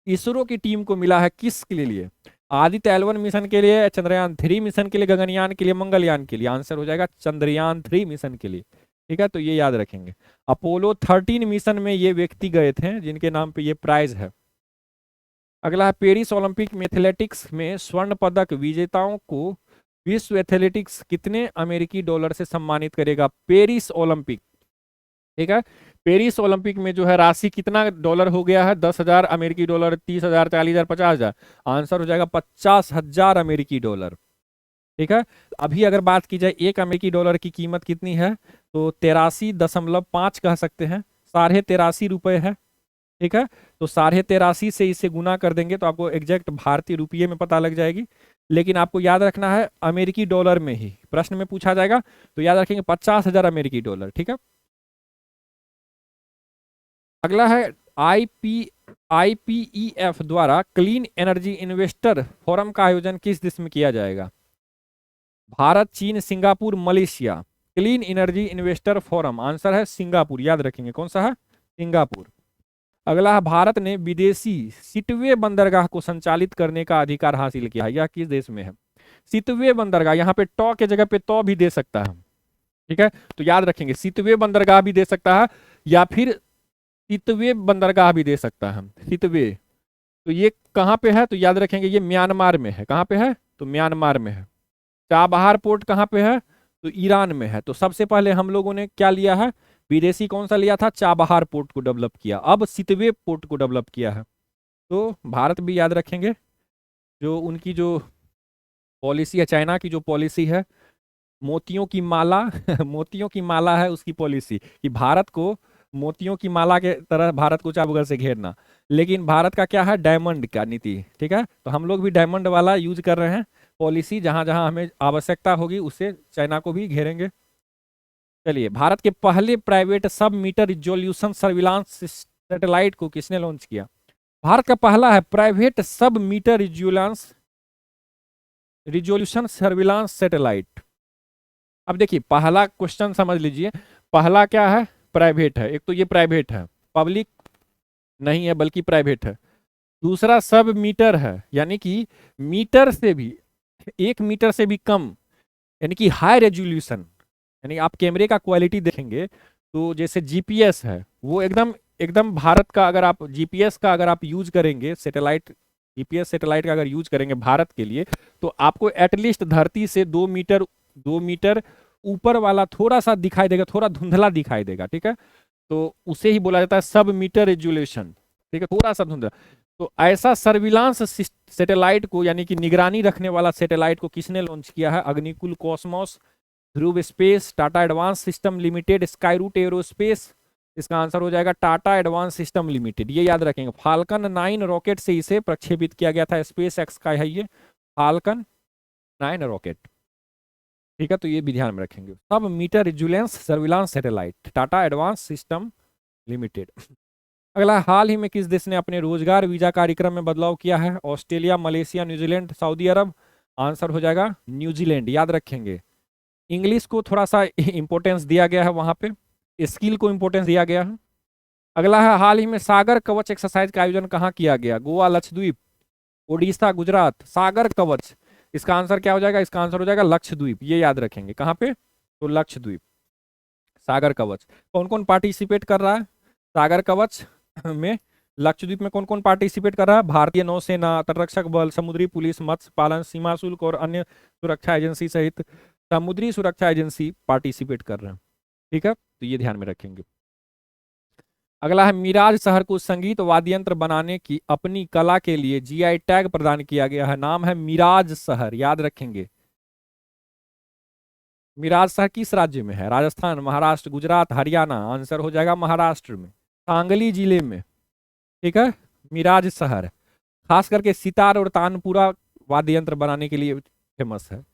इसरो की टीम को मिला है किसके लिए? आदित्य L1 मिशन के लिए, चंद्रयान 3 मिशन के लिए, गगनयान के लिए, मंगलयान के लिए? आंसर हो जाएगा चंद्रयान 3 मिशन के लिए, ठीक है। तो ये याद रखेंगे। अपोलो 13 मिशन में ये व्यक्ति गए थे जिनके नाम पे ये प्राइज है। अगला है पेरिस ओलंपिक में एथलेटिक्स में स्वर्ण पदक विजेताओं को विश्व एथलेटिक्स कितने अमेरिकी डॉलर से सम्मानित करेगा? पेरिस ओलंपिक, ठीक है, पेरिस ओलंपिक में जो है राशि कितना डॉलर हो गया है? 10,000 अमेरिकी डॉलर, 30,000, 40,000, 50,000। आंसर हो जाएगा 50,000 अमेरिकी डॉलर। ठीक है, अभी अगर बात की जाए 1 अमेरिकी डॉलर की कीमत कितनी है, तो 83.5 कह सकते हैं, 83.5 रुपए है। ठीक है, तो 83.5 से इसे गुना कर देंगे तो आपको एग्जैक्ट भारतीय रुपये में पता लग जाएगी। लेकिन आपको याद रखना है अमेरिकी डॉलर में ही प्रश्न में पूछा जाएगा, तो याद रखेंगे 50,000 अमेरिकी डॉलर। ठीक है, अगला है आईपीईएफ द्वारा क्लीन एनर्जी इन्वेस्टर फोरम का आयोजन किस देश में किया जाएगा? भारत, चीन, Singapore, Malaysia. Clean energy investor forum, answer है सिंगापुर, याद रखेंगे कौन सा है? सिंगापुर। अगला है भारत ने विदेशी सिटवे बंदरगाह को संचालित करने का अधिकार हासिल किया है, यह किस देश में है? सिटवे बंदरगाह, यहाँ पे टॉ के जगह पे तो भी दे सकता है। ठीक है, तो याद रखेंगे सिटवे बंदरगाह भी दे सकता है या फिर सितवे बंदरगाह भी दे सकता है। सितवे, तो ये कहाँ पे है? तो याद रखेंगे ये म्यांमार में है। कहाँ पे है? तो म्यांमार में है। चाबहार पोर्ट कहाँ पे है? तो ईरान में है। तो सबसे पहले हम लोगों ने क्या लिया है? विदेशी कौन सा लिया था? चाबहार पोर्ट को डेवलप किया, अब सितवे पोर्ट को डेवलप किया है। तो भारत भी याद रखेंगे, जो उनकी जो पॉलिसी है, चाइना की जो पॉलिसी है मोतियों की माला मोतियों की माला है उसकी पॉलिसी, कि भारत को मोतियों की माला के तरह भारत को चारों बगल से घेरना। लेकिन भारत का क्या है? डायमंड का नीति। ठीक है, तो हम लोग भी डायमंड वाला यूज कर रहे हैं पॉलिसी, जहां जहां हमें आवश्यकता होगी उससे चाइना को भी घेरेंगे। चलिए, भारत के पहले प्राइवेट सब मीटर रिजोल्यूशन सर्विलांस सैटेलाइट को किसने लॉन्च किया? भारत का पहला है प्राइवेट सब मीटर रिजोल्यूशन सर्विलांस सैटेलाइट। अब देखिए पहला क्वेश्चन समझ लीजिए, पहला क्या है? प्राइवेट है, एक तो ये प्राइवेट है, पब्लिक नहीं है बल्कि प्राइवेट है। दूसरा सब मीटर है, यानी कि मीटर से भी 1 मीटर से भी कम, यानी कि हाई रेजोल्यूशन, यानी आप कैमरे का क्वालिटी देखेंगे तो जैसे जीपीएस है वो एकदम एकदम भारत का, अगर आप जीपीएस का अगर आप यूज करेंगे सैटेलाइट, जीपीएस सैटेलाइट का अगर यूज करेंगे भारत के लिए, तो आपको एटलीस्ट धरती से 2 मीटर ऊपर वाला थोड़ा सा दिखाई देगा, थोड़ा धुंधला दिखाई देगा। ठीक है, तो उसे ही बोला जाता है सब मीटर रेजुलेशन। ठीक है, थोड़ा सा धुंधला। तो ऐसा सर्विलांस सैटेलाइट को, यानी कि निगरानी रखने वाला सैटेलाइट को किसने लॉन्च किया है? Agnikul Cosmos, Dhruva space, Tata advance system limited, Skyroot aerospace. इसका आंसर हो जाएगा टाटा एडवांस सिस्टम लिमिटेड, ये याद रखेंगे। फाल्कन 9 रॉकेट से इसे प्रक्षेपित किया गया था, स्पेस एक्स का है ये फाल्कन 9 रॉकेट। ठीक है, तो ये भी ध्यान में रखेंगे। Sub meter resolution surveillance satellite, Tata advance system limited. अगला, हाल ही में किस देश ने अपने रोजगार वीजा कार्यक्रम में बदलाव किया है? ऑस्ट्रेलिया, मलेशिया, न्यूजीलैंड, सऊदी अरब। आंसर हो जाएगा न्यूजीलैंड, याद रखेंगे। इंग्लिश को थोड़ा सा इंपॉर्टेंस दिया गया है वहां पे, स्किल को इंपॉर्टेंस दिया गया है। अगला है, हाल ही में सागर कवच एक्सरसाइज का आयोजन कहाँ किया गया? गोवा, लक्षद्वीप, उड़ीसा, गुजरात। सागर कवच, इसका आंसर क्या हो जाएगा? इसका आंसर हो जाएगा लक्षद्वीप, ये याद रखेंगे। कहाँ पे? तो लक्षद्वीप, सागर कवच। कौन कौन पार्टिसिपेट कर रहा है सागर कवच में? लक्षद्वीप में कौन कौन पार्टिसिपेट कर रहा है? भारतीय नौसेना, तटरक्षक बल, समुद्री पुलिस, मत्स्य पालन, सीमा शुल्क और अन्य सुरक्षा एजेंसी सहित समुद्री सुरक्षा एजेंसी पार्टिसिपेट कर रहे हैं। ठीक है, तो ये ध्यान में रखेंगे। अगला है, मिराज शहर को संगीत वाद्य यंत्र बनाने की अपनी कला के लिए जीआई टैग प्रदान किया गया है, नाम है मिराज शहर, याद रखेंगे। मिराज शहर किस राज्य में है? राजस्थान, महाराष्ट्र, गुजरात, हरियाणा। आंसर हो जाएगा महाराष्ट्र में, सांगली जिले में। ठीक है, मिराज शहर खास करके सितार और तानपुरा वाद्य यंत्र बनाने के लिए फेमस है।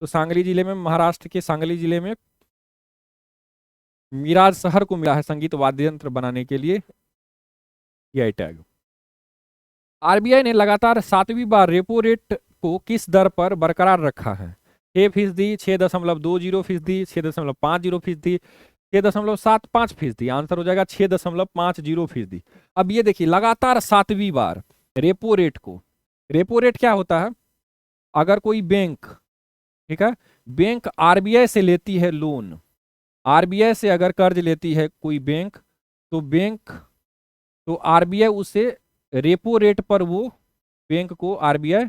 तो सांगली जिले में, महाराष्ट्र के सांगली जिले में मिराज शहर को मिला है संगीत वाद्य यंत्र बनाने के लिए जीआई टैग। आरबीआई ने लगातार 7वीं बार रेपो रेट को किस दर पर बरकरार रखा है? 6%, 6.20%, 6.50%, 6.75%। आंसर हो जाएगा 6.50%। अब ये देखिए, लगातार 7वीं बार रेपो रेट को, रेपो रेट क्या होता है? अगर कोई बैंक, ठीक है, बैंक आरबीआई से लेती है लोन, आरबीआई से अगर कर्ज लेती है कोई बैंक, तो आरबीआई उसे रेपो रेट पर वो बैंक को आरबीआई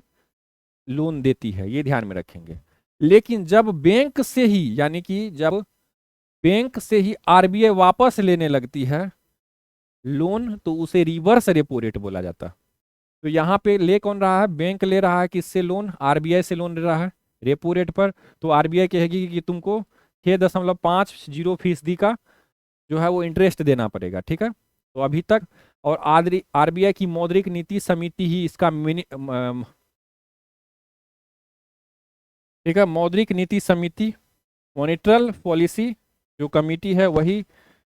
लोन देती है, ये ध्यान में रखेंगे। लेकिन जब बैंक से ही, यानी कि जब बैंक से ही आरबीआई वापस लेने लगती है लोन, तो उसे रिवर्स रेपो रेट बोला जाता है। तो यहाँ पे ले कौन रहा है, बैंक ले रहा है किससे लोन, आरबीआई से लोन ले रहा है रेपो रेट पर। तो आरबीआई कहेगी कि तुमको 6.50% का जो है वो इंटरेस्ट देना पड़ेगा, ठीक है। तो अभी तक, और आरबीआई की मौद्रिक नीति समिति ही इसका ठीक है, मौद्रिक नीति समिति, मॉनेटरल पॉलिसी जो कमिटी है, वही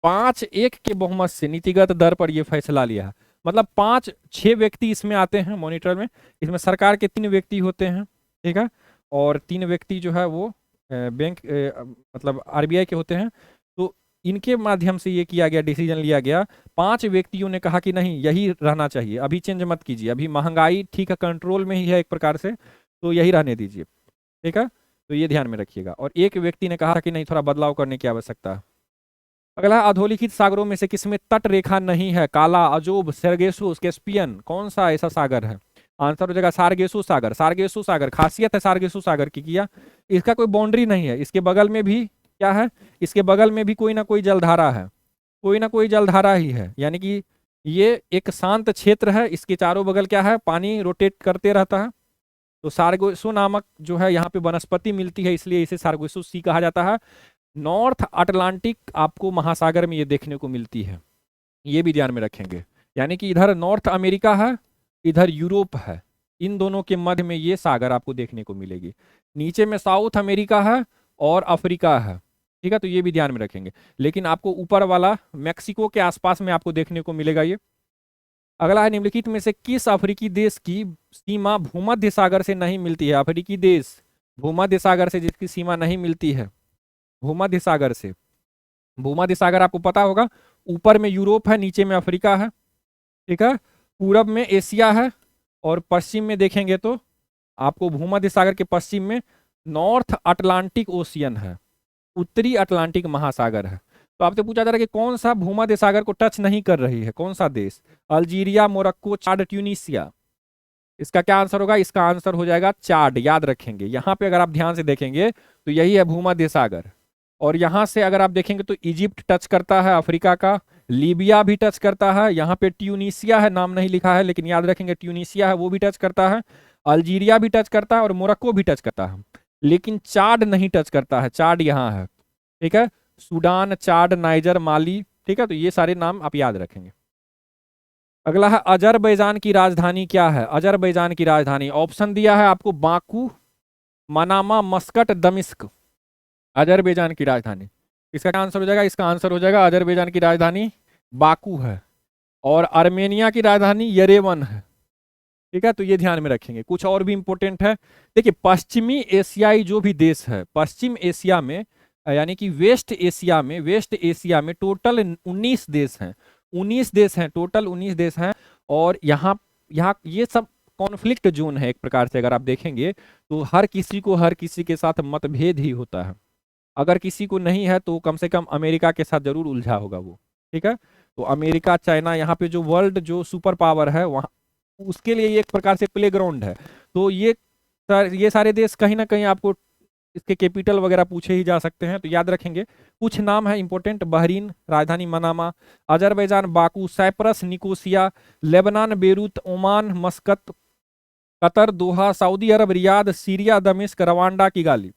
5-1 के बहुमत से नीतिगत दर पर यह फैसला लिया है। मतलब 5-6 व्यक्ति इसमें आते हैं मॉनिटर में। इसमें सरकार के 3 व्यक्ति होते हैं, ठीक है, और 3 व्यक्ति जो है वो बैंक मतलब आरबीआई के होते हैं। तो इनके माध्यम से ये किया गया, डिसीजन लिया गया। 5 व्यक्तियों ने कहा कि नहीं, यही रहना चाहिए, अभी चेंज मत कीजिए, अभी महंगाई ठीक है कंट्रोल में ही है एक प्रकार से, तो यही रहने दीजिए, ठीक है। तो ये ध्यान में रखिएगा। और एक व्यक्ति ने कहा कि नहीं, थोड़ा बदलाव करने की आवश्यकता है। अगला, अधोलिखित सागरों में से किसमें तट रेखा नहीं है, काला, अजोब, सर्गेसुस, कैस्पियन, कौन सा ऐसा सागर है। आंसर हो जाएगा सारगेसु सागर। सारगेसु सागर, खासियत है सारगेसु सागर की किया, इसका कोई बाउंड्री नहीं है, इसके बगल में भी क्या है, इसके बगल में भी कोई ना कोई जलधारा है, कोई ना कोई जलधारा ही है, यानी कि ये एक शांत क्षेत्र है, इसके चारों बगल क्या है, पानी रोटेट करते रहता है। तो सारगेसु नामक जो है यहाँ पे वनस्पति मिलती है, इसलिए इसे सारगेसु सी कहा जाता है। नॉर्थ अटलांटिक आपको महासागर में ये देखने को मिलती है, ये भी ध्यान में रखेंगे। यानी कि इधर नॉर्थ अमेरिका है, इधर यूरोप है, इन दोनों के मध्य में ये सागर आपको देखने को मिलेगी। नीचे में साउथ अमेरिका है और अफ्रीका है, ठीक है, तो ये भी ध्यान में रखेंगे। लेकिन आपको ऊपर वाला मैक्सिको के आसपास में आपको देखने को मिलेगा ये। अगला है, निम्नलिखित में से किस अफ्रीकी देश की सीमा भूमध्य सागर से नहीं मिलती है। अफ्रीकी देश भूमध्य सागर से जिसकी सीमा नहीं मिलती है, भूमध्य सागर से। भूमध्य सागर आपको पता होगा, ऊपर में यूरोप है, नीचे में अफ्रीका है, ठीक है, पूरब में एशिया है, और पश्चिम में देखेंगे तो आपको भूमध्य सागर के पश्चिम में नॉर्थ अटलांटिक ओशियन है, उत्तरी अटलांटिक महासागर है। तो आपसे पूछा जा रहा है कि कौन सा भूमध्य सागर को टच नहीं कर रही है, कौन सा देश, अल्जीरिया, मोरक्को, चाड, ट्यूनीसिया। इसका क्या आंसर होगा, इसका आंसर हो जाएगा चाड, याद रखेंगे। यहाँ पे अगर आप ध्यान से देखेंगे तो यही है भूमध्य सागर। और यहाँ से अगर आप देखेंगे तो इजिप्ट टच करता है अफ्रीका का, लीबिया भी टच करता है, यहाँ पे ट्यूनीसिया है, नाम नहीं लिखा है लेकिन याद रखेंगे ट्यूनीसिया है, वो भी टच करता है, अल्जीरिया भी टच करता है और मोरक्को भी टच करता है, लेकिन चाड नहीं टच करता है। चाड यहाँ है, ठीक है, सूडान, चाड, नाइजर, माली, ठीक है, तो ये सारे नाम आप याद रखेंगे। अगला है, अजरबैजान की राजधानी क्या है। अजरबैजान की राजधानी, ऑप्शन दिया है आपको, बाकू, मनामा, मस्कट, दमिश्क। अजरबैजान की राजधानी, इसका क्या आंसर हो जाएगा, इसका आंसर हो जाएगा अजरबैजान की राजधानी बाकू है, और आर्मेनिया की राजधानी यरेवन है, ठीक है। तो ये ध्यान में रखेंगे। कुछ और भी इंपॉर्टेंट है, देखिए पश्चिमी एशियाई जो भी देश है, पश्चिम एशिया में यानी कि वेस्ट एशिया में टोटल 19 देश हैं, 19 देश हैं, टोटल 19 देश हैं। और यहाँ यहाँ ये सब कॉन्फ्लिक्ट जोन है एक प्रकार से। अगर आप देखेंगे तो हर किसी के साथ मतभेद ही होता है। अगर किसी को नहीं है तो कम से कम अमेरिका के साथ जरूर उलझा होगा वो, ठीक है। तो अमेरिका, चाइना, यहाँ पे जो वर्ल्ड जो सुपर पावर है वहाँ, उसके लिए ये एक प्रकार से प्लेग्राउंड है। तो ये सारे देश कहीं ना कहीं आपको इसके कैपिटल वगैरह पूछे ही जा सकते हैं, तो याद रखेंगे। कुछ नाम है इंपॉर्टेंट, बहरीन राजधानी Manama, Azerbaijan Baku, Cyprus Nicosia, Lebanon Beirut, Oman Muscat, Qatar Doha, Saudi Arab Riyadh, Syria दमिश्क, रवांडा किगाली।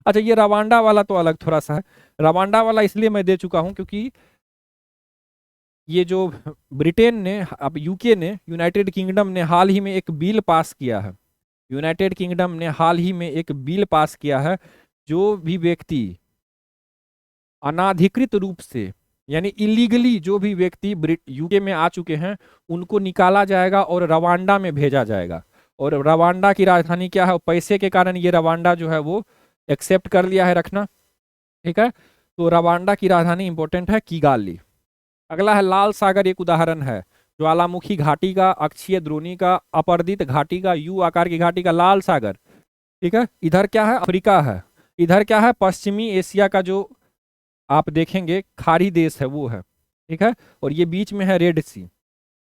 अच्छा, ये रवांडा वाला तो अलग थोड़ा सा है। रवांडा वाला इसलिए मैं दे चुका हूं क्योंकि ये जो ब्रिटेन ने, अब यूके ने, यूनाइटेड किंगडम ने हाल ही में एक बिल पास किया है, यूनाइटेड किंगडम ने हाल ही में एक बिल पास किया है, जो भी व्यक्ति अनाधिकृत रूप से यानी इलीगली जो भी व्यक्ति यूके में आ चुके हैं उनको निकाला जाएगा और रवांडा में भेजा जाएगा। और रवांडा की राजधानी क्या है, पैसे के कारण ये रवांडा जो है वो एक्सेप्ट कर लिया है रखना, ठीक है। तो रवांडा की राजधानी इंपॉर्टेंट है किगाली। अगला है, लाल सागर एक उदाहरण है, ज्वालामुखी घाटी का, अक्षीय द्रोणी का, अपरदित घाटी का, यू आकार की घाटी का, लाल सागर, ठीक है। इधर क्या है, अफ्रीका है, इधर क्या है, पश्चिमी एशिया का जो आप देखेंगे खाड़ी देश है वो है, ठीक है। और ये बीच में है रेड सी,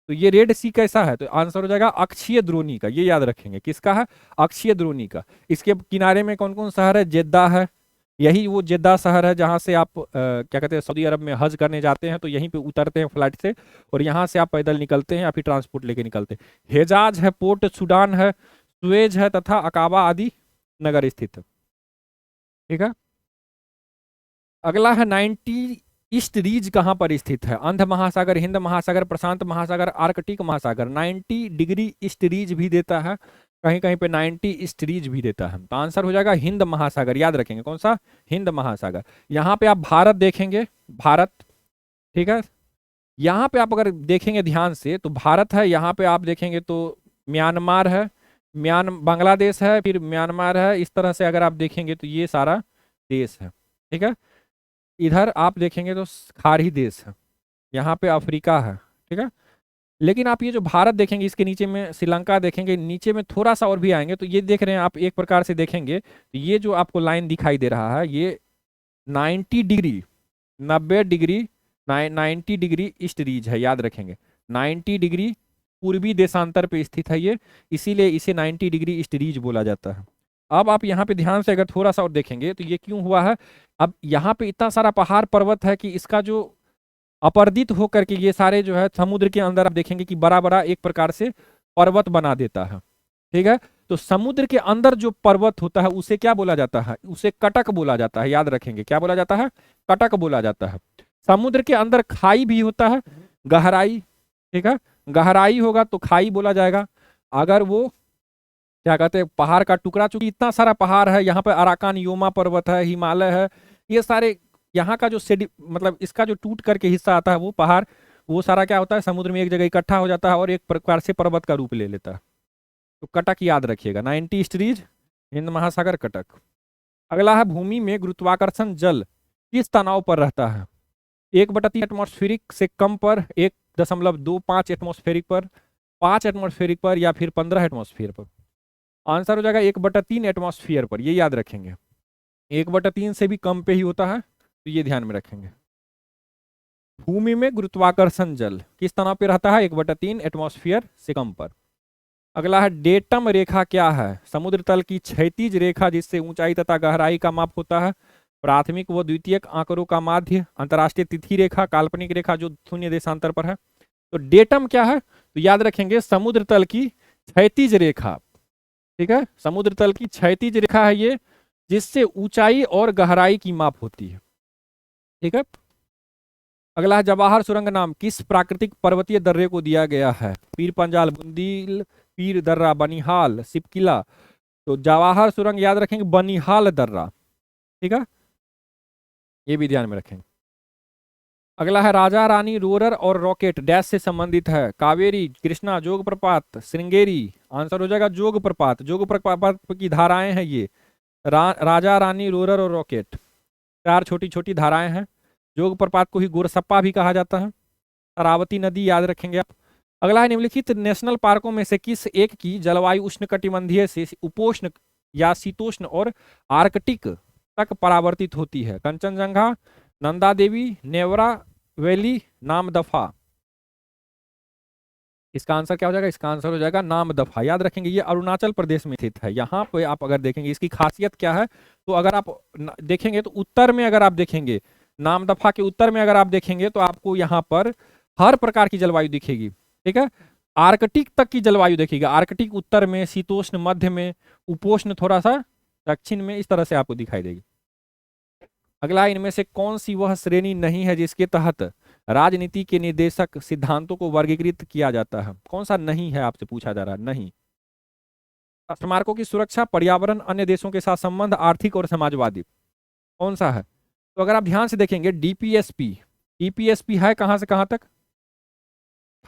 तो ये रेड सी कैसा है? तो आंसर हो जाएगा अक्षीय द्रोणी का, ये याद रखेंगे। किसका है? अक्षीय द्रोणी का। इसके किनारे में कौन कौन शहर है? जेद्दा है, यही वो जेद्दा शहर है जहां से आप क्या कहते हैं सऊदी अरब में हज करने जाते हैं, तो यहीं पे उतरते हैं फ्लाइट से, और यहाँ से आप पैदल निकलते हैं या फिर ट्रांसपोर्ट लेके निकलते हैं। हेजाज है, पोर्ट सुडान है, सुएज है तथा अकाबा आदि नगर स्थित है। ठीक है। अगला है 90 ईस्ट रीज कहाँ पर स्थित है? अंध महासागर, हिंद महासागर, प्रशांत महासागर, आर्कटिक महासागर। 90 डिग्री ईस्ट रीज भी देता है, कहीं कहीं पे 90 ईस्ट रीज भी देता है। तो आंसर हो जाएगा हिंद महासागर, याद रखेंगे। कौन सा? हिंद महासागर। यहाँ पे आप भारत देखेंगे, भारत। ठीक है। यहाँ पे आप अगर देखेंगे ध्यान से तो भारत है, यहाँ पे आप देखेंगे तो म्यांमार है, बांग्लादेश है, फिर म्यांमार है। इस तरह से अगर आप देखेंगे तो ये सारा देश है। ठीक है। इधर आप देखेंगे तो खाड़ी देश है, यहाँ पे अफ्रीका है। ठीक है। लेकिन आप ये जो भारत देखेंगे, इसके नीचे में श्रीलंका देखेंगे, नीचे में थोड़ा सा और भी आएंगे तो ये देख रहे हैं आप, एक प्रकार से देखेंगे तो ये जो आपको लाइन दिखाई दे रहा है, ये 90 डिग्री, 90 डिग्री 90 डिग्री ईस्ट रीज है, याद रखेंगे। 90 डिग्री पूर्वी देशांतर पे स्थित है ये, इसीलिए इसे 90 डिग्री ईस्ट रीज बोला जाता है। अब आप यहाँ पे ध्यान से अगर थोड़ा सा और देखेंगे तो ये क्यों हुआ है? अब यहाँ पे इतना सारा पहाड़ पर्वत है कि इसका जो अपर्दित होकर के ये सारे जो है समुद्र के अंदर आप देखेंगे कि बड़ा बड़ा एक प्रकार से पर्वत बना देता है। ठीक है। तो समुद्र के अंदर जो पर्वत होता है उसे क्या बोला जाता है? उसे कटक बोला जाता है, याद रखेंगे। क्या बोला जाता है? कटक बोला जाता है। समुद्र के अंदर खाई भी होता है, गहराई। ठीक है। गहराई होगा तो खाई बोला जाएगा। अगर वो क्या कहते हैं पहाड़ का टुकड़ा, चूंकि इतना सारा पहाड़ है, यहाँ पे अराकान योमा पर्वत है, हिमालय है, ये सारे यहाँ का जो मतलब इसका जो टूट करके हिस्सा आता है वो पहाड़, वो सारा क्या होता है समुद्र में एक जगह इकट्ठा हो जाता है और एक प्रकार से पर्वत का रूप ले लेता है। तो कटक याद रखिएगा, 90 ईस्ट रीज, हिंद महासागर, कटक। अगला है भूमि में गुरुत्वाकर्षण जल किस तनाव पर रहता है? 1/3 एटमॉस्फेरिक से कम पर, 1.25 एटमॉस्फेरिक पर, 5 एटमॉस्फेरिक पर, या फिर 15 एटमॉस्फेयर पर। आंसर हो जाएगा 1/3 एटमॉस्फेयर पर, ये याद रखेंगे। 1/3 से भी कम पे ही होता है, तो ये ध्यान में रखेंगे। भूमि में गुरुत्वाकर्षण जल किस तनाव पे रहता है? 1/3 एटमॉस्फेयर से कम पर। अगला है डेटम रेखा क्या है? समुद्र तल की क्षैतिज रेखा जिससे ऊंचाई तथा गहराई का माप होता है, प्राथमिक व द्वितीयक आंकड़ों का माध्य, अंतर्राष्ट्रीय तिथि रेखा, काल्पनिक रेखा जो शून्य देशांतर पर है। तो डेटम क्या है? तो याद रखेंगे समुद्र तल की क्षैतिज रेखा। ठीक है। समुद्र तल की क्षैतिज रेखा है ये, जिससे ऊंचाई और गहराई की माप होती है। ठीक है। अगला है जवाहर सुरंग नाम किस प्राकृतिक पर्वतीय दर्रे को दिया गया है? पीर पंजाल, बुंदील, पीर दर्रा, बनिहाल, सिपकिला। तो जवाहर सुरंग याद रखेंगे बनिहाल दर्रा। ठीक है। ये भी ध्यान में रखेंगे। अगला है राजा रानी रोरर और रॉकेट डैश से संबंधित है? कावेरी, कृष्णा, जोग प्रपात, श्रृंगेरी। आंसर हो जाएगा जोग प्रपात। जोग प्रपात की धाराएं हैं ये, राजा रानी रोरर और रॉकेट, 4 छोटी छोटी धाराएं हैं। जोग प्रपात को ही गोरसप्पा भी कहा जाता है। शरावती नदी याद रखेंगे आप। अगला है निम्नलिखित नेशनल पार्कों में से किस एक की जलवायु उष्णकटिबंधीय से उपोष्ण या शीतोष्ण और आर्कटिक तक परावर्तित होती है? कंचनजंगा, नंदा देवी, नेवरा वैली, नामदफा। इसका आंसर क्या हो जाएगा? इसका आंसर हो जाएगा नामदफा। याद रखेंगे ये अरुणाचल प्रदेश में स्थित है। यहाँ पे आप अगर देखेंगे इसकी खासियत क्या है, तो अगर आप देखेंगे तो उत्तर में अगर आप देखेंगे, नामदफा के उत्तर में अगर आप देखेंगे तो आपको यहाँ पर हर प्रकार की जलवायु दिखेगी। ठीक है। आर्कटिक तक की जलवायु देखिएगा, आर्कटिक उत्तर में, शीतोष्ण मध्य में, उपोष्ण थोड़ा सा दक्षिण में, इस तरह से आपको दिखाई देगी। अगला, इनमें से कौन सी वह श्रेणी नहीं है जिसके तहत राजनीति के निर्देशक सिद्धांतों को वर्गीकृत किया जाता है? कौन सा नहीं है आपसे पूछा जा रहा है? नहीं। स्मारकों की सुरक्षा, पर्यावरण, अन्य देशों के साथ संबंध, आर्थिक और समाजवादी। कौन सा है? तो अगर आप ध्यान से देखेंगे डीपीएसपी, डीपीएसपी है कहां से कहां तक?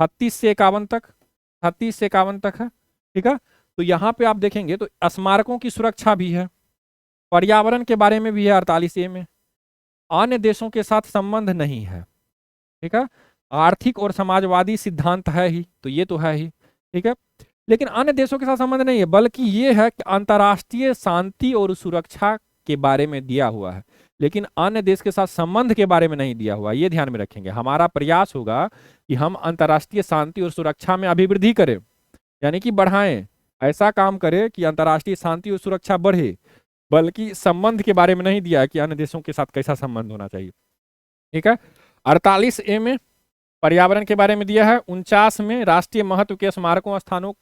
36 से 51 तक, 36 से 51 तक है। ठीक है। तो यहां पे आप देखेंगे तो स्मारकों की सुरक्षा भी है, पर्यावरण के बारे में भी है 48A में, अन्य देशों के साथ संबंध नहीं है। ठीक है। आर्थिक और समाजवादी सिद्धांत है ही, तो ये तो है ही। ठीक है। लेकिन अन्य देशों के साथ संबंध नहीं है, बल्कि ये है कि अंतर्राष्ट्रीय शांति और सुरक्षा के बारे में दिया हुआ है। लेकिन अन्य देश के साथ संबंध के बारे में नहीं दिया हुआ, ये ध्यान में रखेंगे। हमारा प्रयास होगा कि हम अंतर्राष्ट्रीय शांति और सुरक्षा में अभिवृद्धि करें, यानी कि बढ़ाएं, ऐसा काम करें कि अंतर्राष्ट्रीय शांति और सुरक्षा बढ़े, बल्कि संबंध के बारे में नहीं दिया है कि अन्य देशों के साथ कैसा संबंध होना चाहिए। ठीक है। 48A में पर्यावरण के बारे में दिया है, 49 में राष्ट्रीय महत्व के स्मारकों स्थानों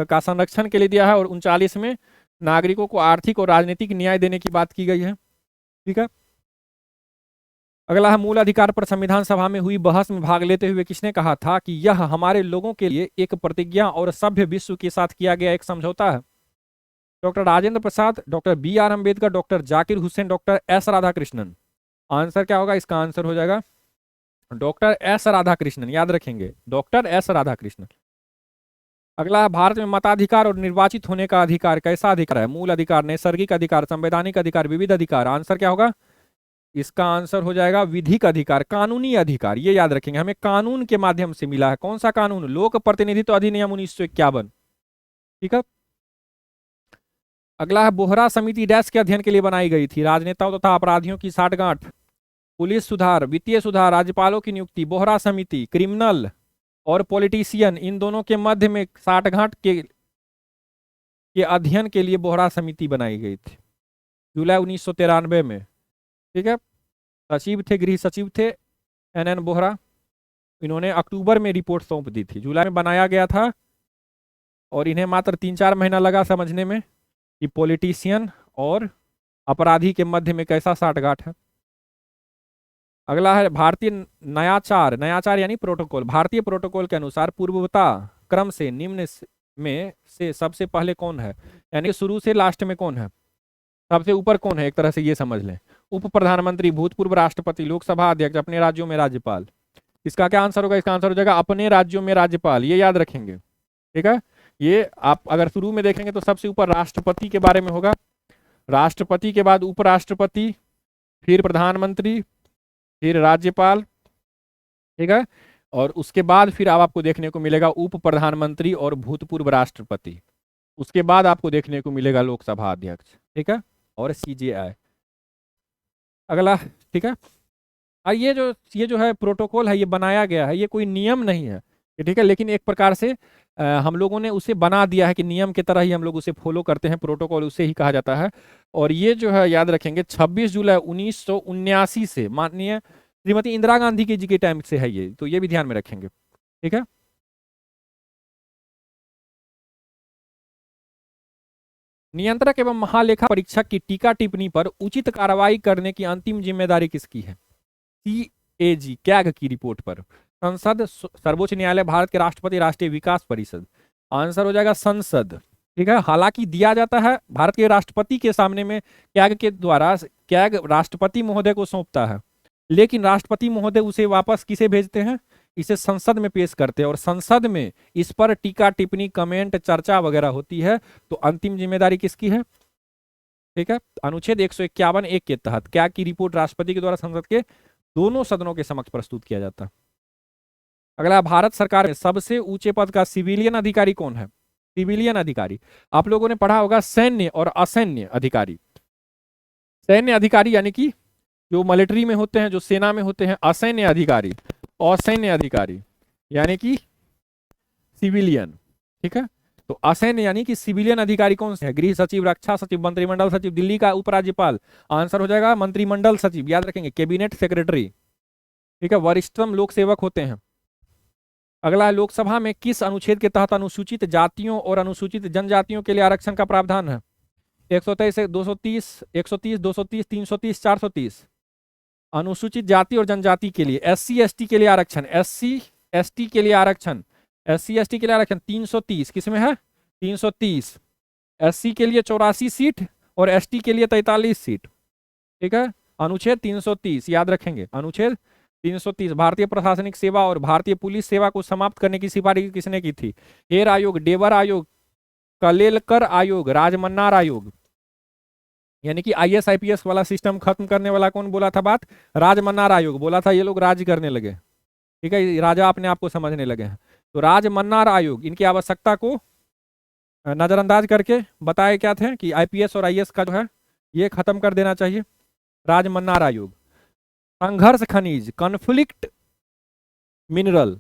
का संरक्षण के लिए दिया है, और 39 में नागरिकों को आर्थिक और राजनीतिक न्याय देने की बात की गई है। ठीक है। अगला है मूल अधिकार पर संविधान सभा में हुई बहस में भाग लेते हुए किसने कहा था कि यह हमारे लोगों के लिए एक प्रतिज्ञा और सभ्य विश्व के साथ किया गया एक समझौता है? Doctor Rajendra Prasad, doctor B.R. Ambedkar, doctor Zakir Hussain, doctor S. Radhakrishnan. Answer क्या होगा? इसका आंसर हो जाएगा डॉक्टर S. राधाकृष्णन, याद रखेंगे, डॉक्टर S. राधाकृष्णन। अगला, भारत में मताधिकार और निर्वाचित होने का अधिकार कैसा अधिकार है? मूल अधिकार, नैसर्गिक अधिकार, संवैधानिक अधिकार, विविध अधिकार। आंसर क्या होगा? इसका आंसर हो जाएगा विधिक अधिकार, कानूनी अधिकार। ये याद रखेंगे, हमें कानून के माध्यम से मिला है। कौन सा कानून? लोक प्रतिनिधित्व अधिनियम 1951। ठीक है। अगला है बोहरा समिति डैश के अध्ययन के लिए बनाई गई थी? राजनेताओं तथा अपराधियों की साठगांठ, पुलिस सुधार, वित्तीय सुधार, राज्यपालों की नियुक्ति। बोहरा समिति क्रिमिनल और पॉलिटिशियन, इन दोनों के मध्य में साठगांठ के अध्ययन के लिए बोहरा समिति बनाई गई थी, जुलाई 1993 में। ठीक है। सचिव थे, गृह सचिव थे NN बोहरा। इन्होंने अक्टूबर में रिपोर्ट सौंप दी थी, जुलाई में बनाया गया था, और इन्हें मात्र 3-4 महीना लगा समझने में कि पॉलिटिशियन और अपराधी के मध्य में कैसा साठगांठ है। अगला है भारतीय नयाचार, नयाचार यानी प्रोटोकॉल। भारतीय प्रोटोकॉल के अनुसार पूर्वता क्रम से निम्न में से सबसे पहले कौन है? यानी शुरू से लास्ट में कौन है? सबसे ऊपर कौन है? एक तरह से ये समझ लें, उप प्रधानमंत्री, भूतपूर्व राष्ट्रपति, लोकसभा अध्यक्ष, अपने राज्यों में राज्यपाल। इसका क्या आंसर होगा? इसका आंसर हो जाएगा अपने राज्यों में राज्यपाल। ये याद रखेंगे। ठीक है। ये आप अगर शुरू में देखेंगे तो सबसे ऊपर राष्ट्रपति के बारे में होगा, राष्ट्रपति के बाद उपराष्ट्रपति, फिर प्रधानमंत्री, फिर राज्यपाल। ठीक है। और उसके बाद फिर आपको देखने को मिलेगा उप प्रधानमंत्री और भूतपूर्व राष्ट्रपति। उसके बाद आपको देखने को मिलेगा लोकसभा अध्यक्ष। ठीक है। और CJI। अगला, ठीक है। ये जो है प्रोटोकॉल है, ये बनाया गया है, ये कोई नियम नहीं है, ठीक है, लेकिन एक प्रकार से हम लोगों ने उसे बना दिया है कि नियम की तरह ही हम लोग उसे फॉलो करते हैं, प्रोटोकॉल उसे ही कहा जाता है। और ये जो है याद रखेंगे 26 जुलाई 1979 से माननीय श्रीमती इंदिरा गांधी जी के टाइम से है ये, तो ये भी ध्यान में रखेंगे। ठीक है। नियंत्रक एवं महालेखा परीक्षक की टीका टिप्पणी पर उचित कार्रवाई करने की अंतिम जिम्मेदारी किसकी है? CAG, कैग की रिपोर्ट पर। संसद, सर्वोच्च न्यायालय, भारत के राष्ट्रपति, राष्ट्रीय विकास परिषद। आंसर हो जाएगा संसद। ठीक है। हालांकि दिया जाता है भारत के राष्ट्रपति के सामने में, कैग के द्वारा, कैग राष्ट्रपति महोदय को सौंपता है, लेकिन राष्ट्रपति महोदय उसे वापस किसे भेजते हैं? इसे संसद में पेश करते हैं, और संसद में इस पर टीका टिप्पणी, कमेंट, चर्चा वगैरह होती है। तो अंतिम जिम्मेदारी किसकी है? ठीक है। अनुच्छेद 151(1) के तहत कैग की रिपोर्ट राष्ट्रपति के द्वारा संसद के दोनों सदनों के समक्ष प्रस्तुत किया जाता है। अगला, भारत सरकार में सबसे ऊंचे पद का सिविलियन अधिकारी कौन है? सिविलियन अधिकारी आप लोगों ने पढ़ा होगा, सैन्य और असैन्य अधिकारी। सैन्य अधिकारी यानी कि जो मिलिट्री में होते हैं, जो सेना में होते हैं। असैन्य अधिकारी, असैन्य अधिकारी यानी कि सिविलियन। ठीक है। तो असैन्य यानी कि सिविलियन अधिकारी कौन से है? गृह सचिव, रक्षा सचिव, मंत्रिमंडल सचिव, दिल्ली का उपराज्यपाल। आंसर हो जाएगा मंत्रिमंडल सचिव, याद रखेंगे, कैबिनेट सेक्रेटरी। ठीक है। वरिष्ठतम लोक सेवक होते हैं। अगला है, लोकसभा में किस अनुच्छेद के तहत अनुसूचित जातियों और अनुसूचित जनजातियों के लिए आरक्षण का प्रावधान है? 123, 230, 130, 230, 330, 430। अनुसूचित जाति और जनजाति के लिए, SC ST के लिए आरक्षण, SC ST के लिए आरक्षण, SC ST के लिए आरक्षण 330। किसमें है? 330। SC के लिए 84 सीट और ST के लिए 43 सीट। ठीक है। अनुच्छेद 330 याद रखेंगे, अनुच्छेद 330। भारतीय प्रशासनिक सेवा और भारतीय पुलिस सेवा को समाप्त करने की सिफारिश किसने की थी? हेर आयोग, डेवर आयोग, कलेलकर आयोग, राजमन्नार आयोग। यानी कि IAS IPS वाला सिस्टम खत्म करने वाला कौन बोला था बात? राजमन्नार आयोग बोला था। ये लोग राज करने लगे। ठीक है। राजा अपने आप को समझने लगे हैं। तो राजमन्नार आयोग इनकी आवश्यकता को नजरअंदाज करके बताए क्या थे कि IPS और IAS का जो है ये खत्म कर देना चाहिए। राजमन्नार आयोग। संघर्ष खनिज, कॉन्फ्लिक्ट मिनरल,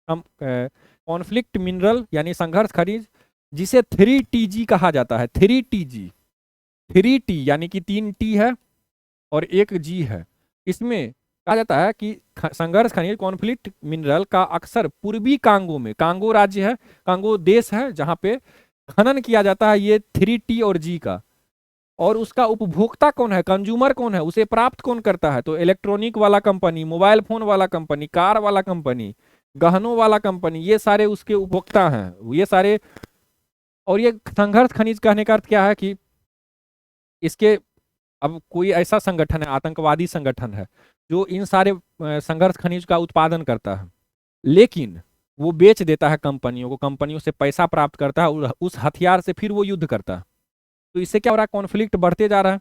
कॉन्फ्लिक्ट मिनरल यानी संघर्ष खनिज, जिसे 3TG कहा जाता है। 3TG, 3T यानी कि 3T है और 1G है। इसमें कहा जाता है कि संघर्ष खनिज कॉन्फ्लिक्ट मिनरल का अक्सर पूर्वी कांगो में, कांगो राज्य है, कांगो देश है जहां पे खनन किया जाता है ये 3T और G का। और उसका उपभोक्ता कौन है, कंज्यूमर कौन है, उसे प्राप्त कौन करता है, तो इलेक्ट्रॉनिक वाला कंपनी, मोबाइल फोन वाला कंपनी, कार वाला कंपनी, गहनों वाला कंपनी, ये सारे उसके उपभोक्ता हैं, ये सारे। और ये संघर्ष खनिज कहने का अर्थ क्या है कि इसके, अब कोई ऐसा संगठन है, आतंकवादी संगठन है जो इन सारे संघर्ष खनिज का उत्पादन करता है, लेकिन वो बेच देता है कंपनियों को, कंपनियों से पैसा प्राप्त करता है और उस हथियार से फिर वो युद्ध करता है। तो इससे क्या हो रहा है, कॉन्फ्लिक्ट बढ़ते जा रहा है,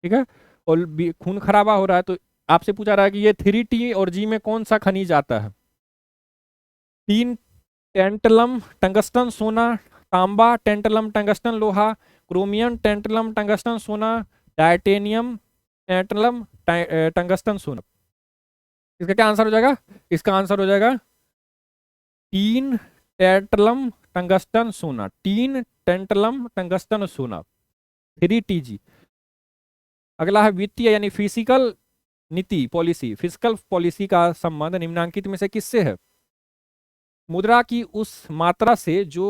ठीक है, और खून खराबा हो रहा है। तो आपसे पूछा रहा है कि ये 3T और G में कौन सा खनिज आता है। 3 टेंटलम टंगस्टन सोना, तांबा टेंटलम टंगस्टन लोहा, क्रोमियम टेंटलम टंगस्टन सोना, टाइटेनियम टेंटलम टंगस्टन सोना। इसका क्या आंसर हो जाएगा, इसका आंसर हो जाएगा 3 टेंटलम टंगस्टन सोना, 3 टेंटलम टंगस्टन सोना, 3TG। अगला है वित्तीय यानी फिजिकल नीति पॉलिसी, फिजिकल पॉलिसी का संबंध निम्नांकित में से किससे है। मुद्रा की उस मात्रा से जो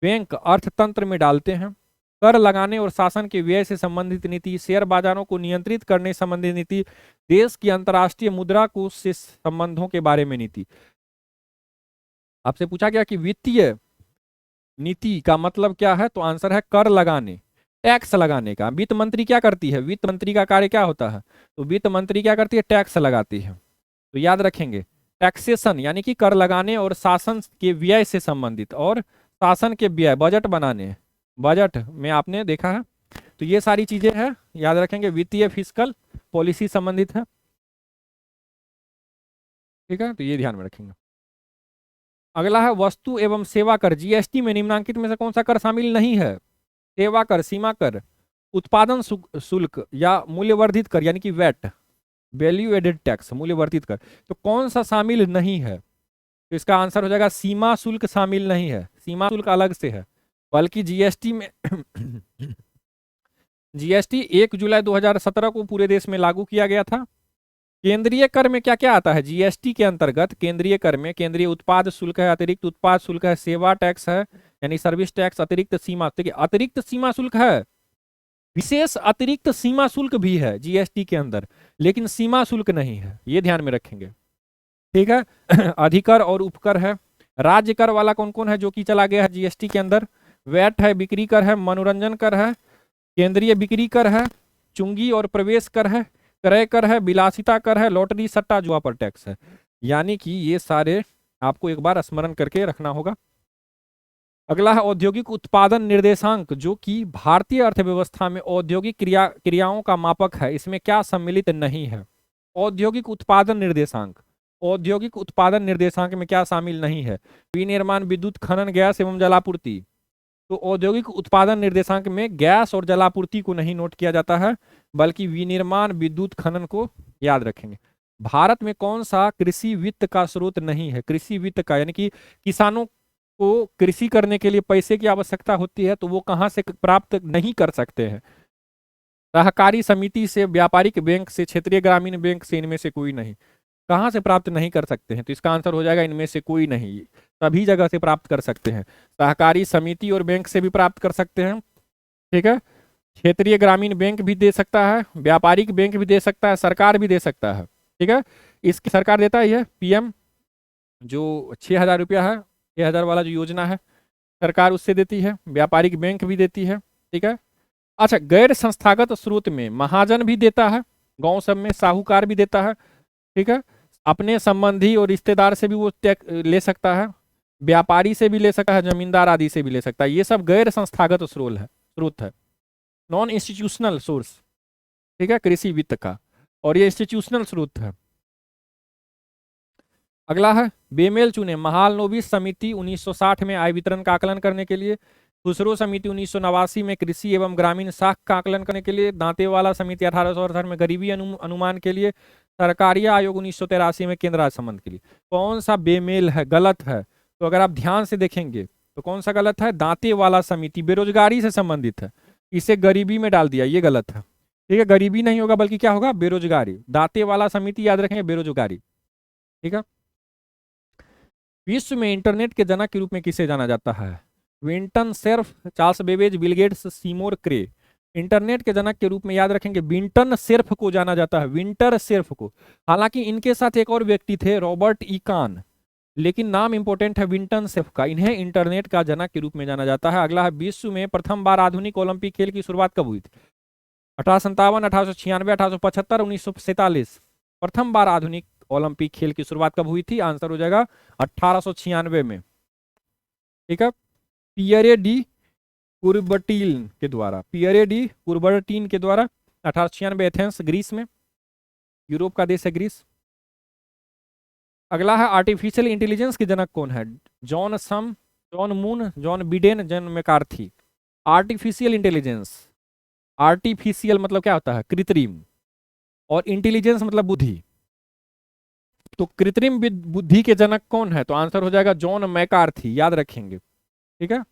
बैंक अर्थतंत्र में डालते हैं, कर लगाने और शासन के व्यय से संबंधित नीति, शेयर बाजारों को नियंत्रित करने संबंधित नीति, देश की अंतर्राष्ट्रीय मुद्रा कोष से संबंधों के बारे में नीति। आपसे पूछा गया कि वित्तीय नीति का मतलब क्या है, तो आंसर है कर लगाने, टैक्स लगाने का। वित्त मंत्री क्या करती है, वित्त मंत्री का कार्य क्या होता है, तो वित्त मंत्री क्या करती है, टैक्स लगाती है। तो याद रखेंगे, टैक्सेशन यानी कि कर लगाने और शासन के व्यय से संबंधित, और शासन के व्यय बजट बनाने, बजट में आपने देखा है। तो ये सारी चीजें हैं, याद रखेंगे, वित्तीय फिजिकल पॉलिसी संबंधित है, ठीक है, तो ये ध्यान में रखेंगे। अगला है वस्तु एवं सेवा कर, जीएसटी में निम्नांकित में से कौन सा कर शामिल नहीं है। सेवा कर, सीमा कर, उत्पादन शुल्क या मूल्यवर्धित कर यानी कि वैट, वैल्यू एडेड टैक्स, मूल्यवर्धित कर, तो कौन सा शामिल नहीं है, तो इसका आंसर हो जाएगा सीमा शुल्क शामिल नहीं है, सीमा शुल्क अलग से है। बल्कि जीएसटी में जीएसटी 1 जुलाई 2017 को पूरे देश में लागू किया गया था। केंद्रीय कर में क्या क्या आता है, जीएसटी के अंतर्गत केंद्रीय कर में केंद्रीय उत्पाद शुल्क है, अतिरिक्त उत्पाद शुल्क है, सेवा टैक्स है यानी सर्विस टैक्स, अतिरिक्त सीमा, देखिए अतिरिक्त सीमा शुल्क है, विशेष अतिरिक्त सीमा शुल्क भी है जीएसटी के अंदर, लेकिन सीमा शुल्क नहीं है, ये ध्यान में रखेंगे, ठीक है। अधिकर और उपकर है। राज्य कर वाला कौन कौन है जो कि चला गया है जीएसटी के अंदर, वैट है, बिक्री कर है, मनोरंजन कर है, केंद्रीय बिक्री कर है, चुंगी और प्रवेश कर है, क्रय कर है, विलासिता कर है, लॉटरी सट्टा जुआ पर टैक्स है। यानी कि ये सारे आपको एक बार स्मरण करके रखना होगा। अगला है औद्योगिक उत्पादन निर्देशांक, जो कि भारतीय अर्थव्यवस्था में औद्योगिक क्रियाओं का मापक है, इसमें क्या सम्मिलित नहीं है। औद्योगिक उत्पादन निर्देशांक, औद्योगिक उत्पादन निर्देशांक में क्या शामिल नहीं है, विनिर्माण, विद्युत, खनन, गैस एवं जलापूर्ति। तो औद्योगिक उत्पादन निर्देशांक में गैस और जलापूर्ति को नहीं नोट किया जाता है, बल्कि विनिर्माण, विद्युत, खनन को याद रखेंगे। भारत में कौन सा कृषि वित्त का स्रोत नहीं है, कृषि वित्त का यानी कि किसानों को कृषि करने के लिए पैसे की आवश्यकता होती है, तो वो कहाँ से प्राप्त नहीं कर सकते हैं, सहकारी समिति से, व्यापारिक बैंक से, क्षेत्रीय ग्रामीण बैंक से, इनमें से कोई नहीं। कहाँ से प्राप्त नहीं कर सकते हैं, तो इसका आंसर हो जाएगा इनमें से कोई नहीं, सभी जगह से प्राप्त कर सकते हैं। सहकारी समिति और बैंक से भी प्राप्त कर सकते हैं, ठीक है, क्षेत्रीय ग्रामीण बैंक भी दे सकता है, व्यापारिक बैंक भी दे सकता है, सरकार भी दे सकता है, ठीक है। इसकी सरकार देता है, पीएम जो 6,000 रुपया है, 6,000 वाला जो योजना है, सरकार उससे देती है, व्यापारिक बैंक भी देती है, ठीक है। अच्छा, गैर संस्थागत स्रोत में महाजन भी देता है, गांव सब में साहूकार भी देता है, ठीक है, अपने संबंधी और रिश्तेदार से भी वो टैक्स ले सकता है, व्यापारी से भी ले सकता है, जमींदार आदि से भी ले सकता है। ये सब गैर संस्थागत स्रोत है, नॉन इंस्टीट्यूशनल सोर्स, ठीक है, कृषि वित्त का, और ये इंस्टीट्यूशनल स्रोत है। अगला है बेमेल चुने, महालनोबिस समिति 1960 में आय वितरण का आकलन करने के लिए खुसरो समिति 1989 में कृषि एवं ग्रामीण साख का आकलन करने के लिए, दांतेवाला समिति 1868 में गरीबी अनुमान के लिए, सरकारी आयोग 1983 में केंद्र राज्य संबंध के लिए। कौन सा बेमेल है, गलत है? तो अगर आप ध्यान से देखेंगे तो कौन सा गलत है? दांतेवाला समिति बेरोजगारी से संबंधित है, इसे गरीबी में डाल दिया, ये गलत है। ठीक है, गरीबी नहीं होगा बल्कि क्या होगा? बेरोजगारी। दांतेवाला समिति याद रखेंगे, बेरोजगारी। ठीक है। विश्व में इंटरनेट के जनक के रूप में किसे जाना जाता है? Vinton Cerf, Charles Babbage, Bill Gates, Seymour Cray. Internet के जनक के रूप में याद रखेंगे विंटन सेर्फ को जाना जाता है, विंटर सेर्फ को। हालांकि इनके साथ एक और व्यक्ति थे, रॉबर्ट ई कान, लेकिन नाम इंपॉर्टेंट है विंटन सेर्फ का। इन्हें इंटरनेट का जनक के रूप में जाना जाता है। अगला है, विश्व में प्रथम बार आधुनिक ओलंपिक खेल की शुरुआत कब हुई थी? 1857, 1896, 1875, 1947। प्रथम बार आधुनिक ओलंपिक खेल की शुरुआत कब हुई थी? आंसर हो जाएगा 1896 में। ठीक है। पियरे डी कुर्बटीन के द्वारा, पियरे डी कुर्बटीन के द्वारा 1896 एथेंस, ग्रीस में, यूरोप का देश है ग्रीस। अगला है, आर्टिफिशियल इंटेलिजेंस के जनक कौन है? John Sum, John Moon, John Biden, John McCarthy. Artificial intelligence, artificial मतलब क्या होता है? कृत्रिम, और इंटेलिजेंस मतलब बुद्धि। तो कृत्रिम बुद्धि के जनक कौन है? तो आंसर हो जाएगा जॉन मैकार्थी, याद रखेंगे। ठीक है।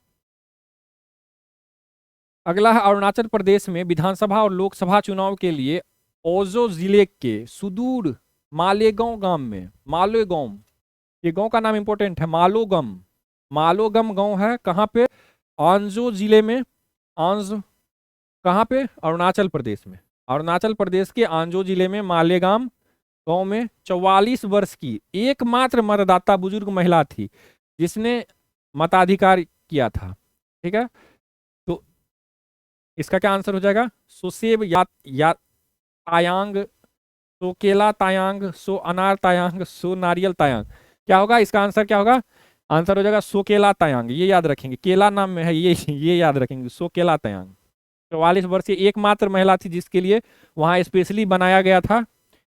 अगला है, अरुणाचल प्रदेश में विधानसभा और लोकसभा चुनाव के लिए ओजो जिले के सुदूर मालेगांव गांव में, मालेगांव, ये गांव का नाम इंपॉर्टेंट है, मालोगम, मालोगम गांव है, कहां पे? आंजो जिले में, आंज, कहां पे? अरुणाचल प्रदेश में। अरुणाचल प्रदेश के आंजो जिले में मालेगाम गांव में 44 वर्ष की एकमात्र मतदाता बुजुर्ग महिला थी जिसने मताधिकार किया था। ठीक है। तो इसका क्या आंसर हो जाएगा? सोसेब या तायांग, सो केला तायांग, सो अनार तायांग, सो नारियल तायांग। क्या होगा इसका आंसर? क्या होगा? आंसर हो जाएगा सो केला तायांग, ये याद रखेंगे, केला नाम में है ये याद रखेंगे, सो केला तायांग। 44 वर्षीय एकमात्र महिला थी जिसके लिए वहां स्पेशली बनाया गया था,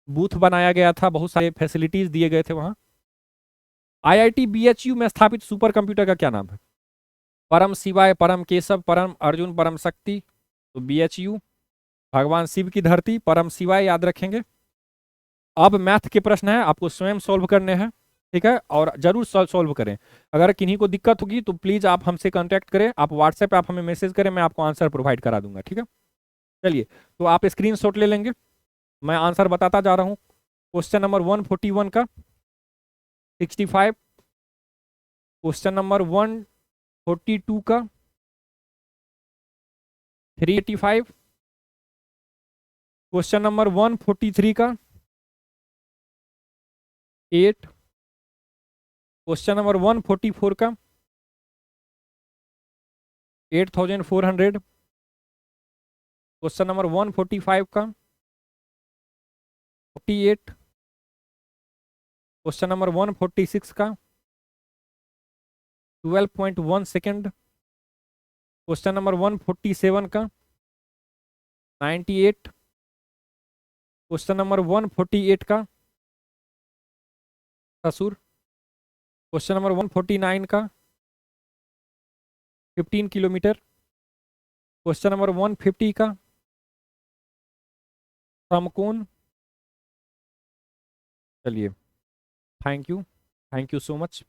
बूथ बनाया गया था, बहुत सारे फैसिलिटीज दिए गए थे वहां। आईआईटी बीएचयू में स्थापित सुपर कंप्यूटर का क्या नाम है? परम शिवाय, परम केशव, परम अर्जुन, परम शक्ति। तो बीएचयू, भगवान शिव की धरती, परम शिवाय याद रखेंगे। अब मैथ के प्रश्न है, आपको स्वयं सॉल्व करने हैं। ठीक है, और जरूर सॉल्व करें। अगर किन्हीं को दिक्कत होगी तो प्लीज आप हमसे कांटेक्ट करें, आप व्हाट्सएप पे आप हमें मैसेज करें, मैं आपको आंसर प्रोवाइड करा दूंगा। ठीक है। चलिए, तो आप स्क्रीनशॉट ले लेंगे, मैं आंसर बताता जा रहा हूं। क्वेश्चन नंबर 141 का 65, क्वेश्चन नंबर 142 का 385, क्वेश्चन नंबर 143 का 8, क्वेश्चन नंबर 144 का 8400, क्वेश्चन नंबर 145 का 48, क्वेश्चन नंबर 146 का 12.1 सेकेंड, क्वेश्चन नंबर 147 का 98, क्वेश्चन नंबर 148 का ससुर, क्वेश्चन नंबर 149 का 15 किलोमीटर, क्वेश्चन नंबर 150 का समकोण। चलिए, थैंक यू सो मच।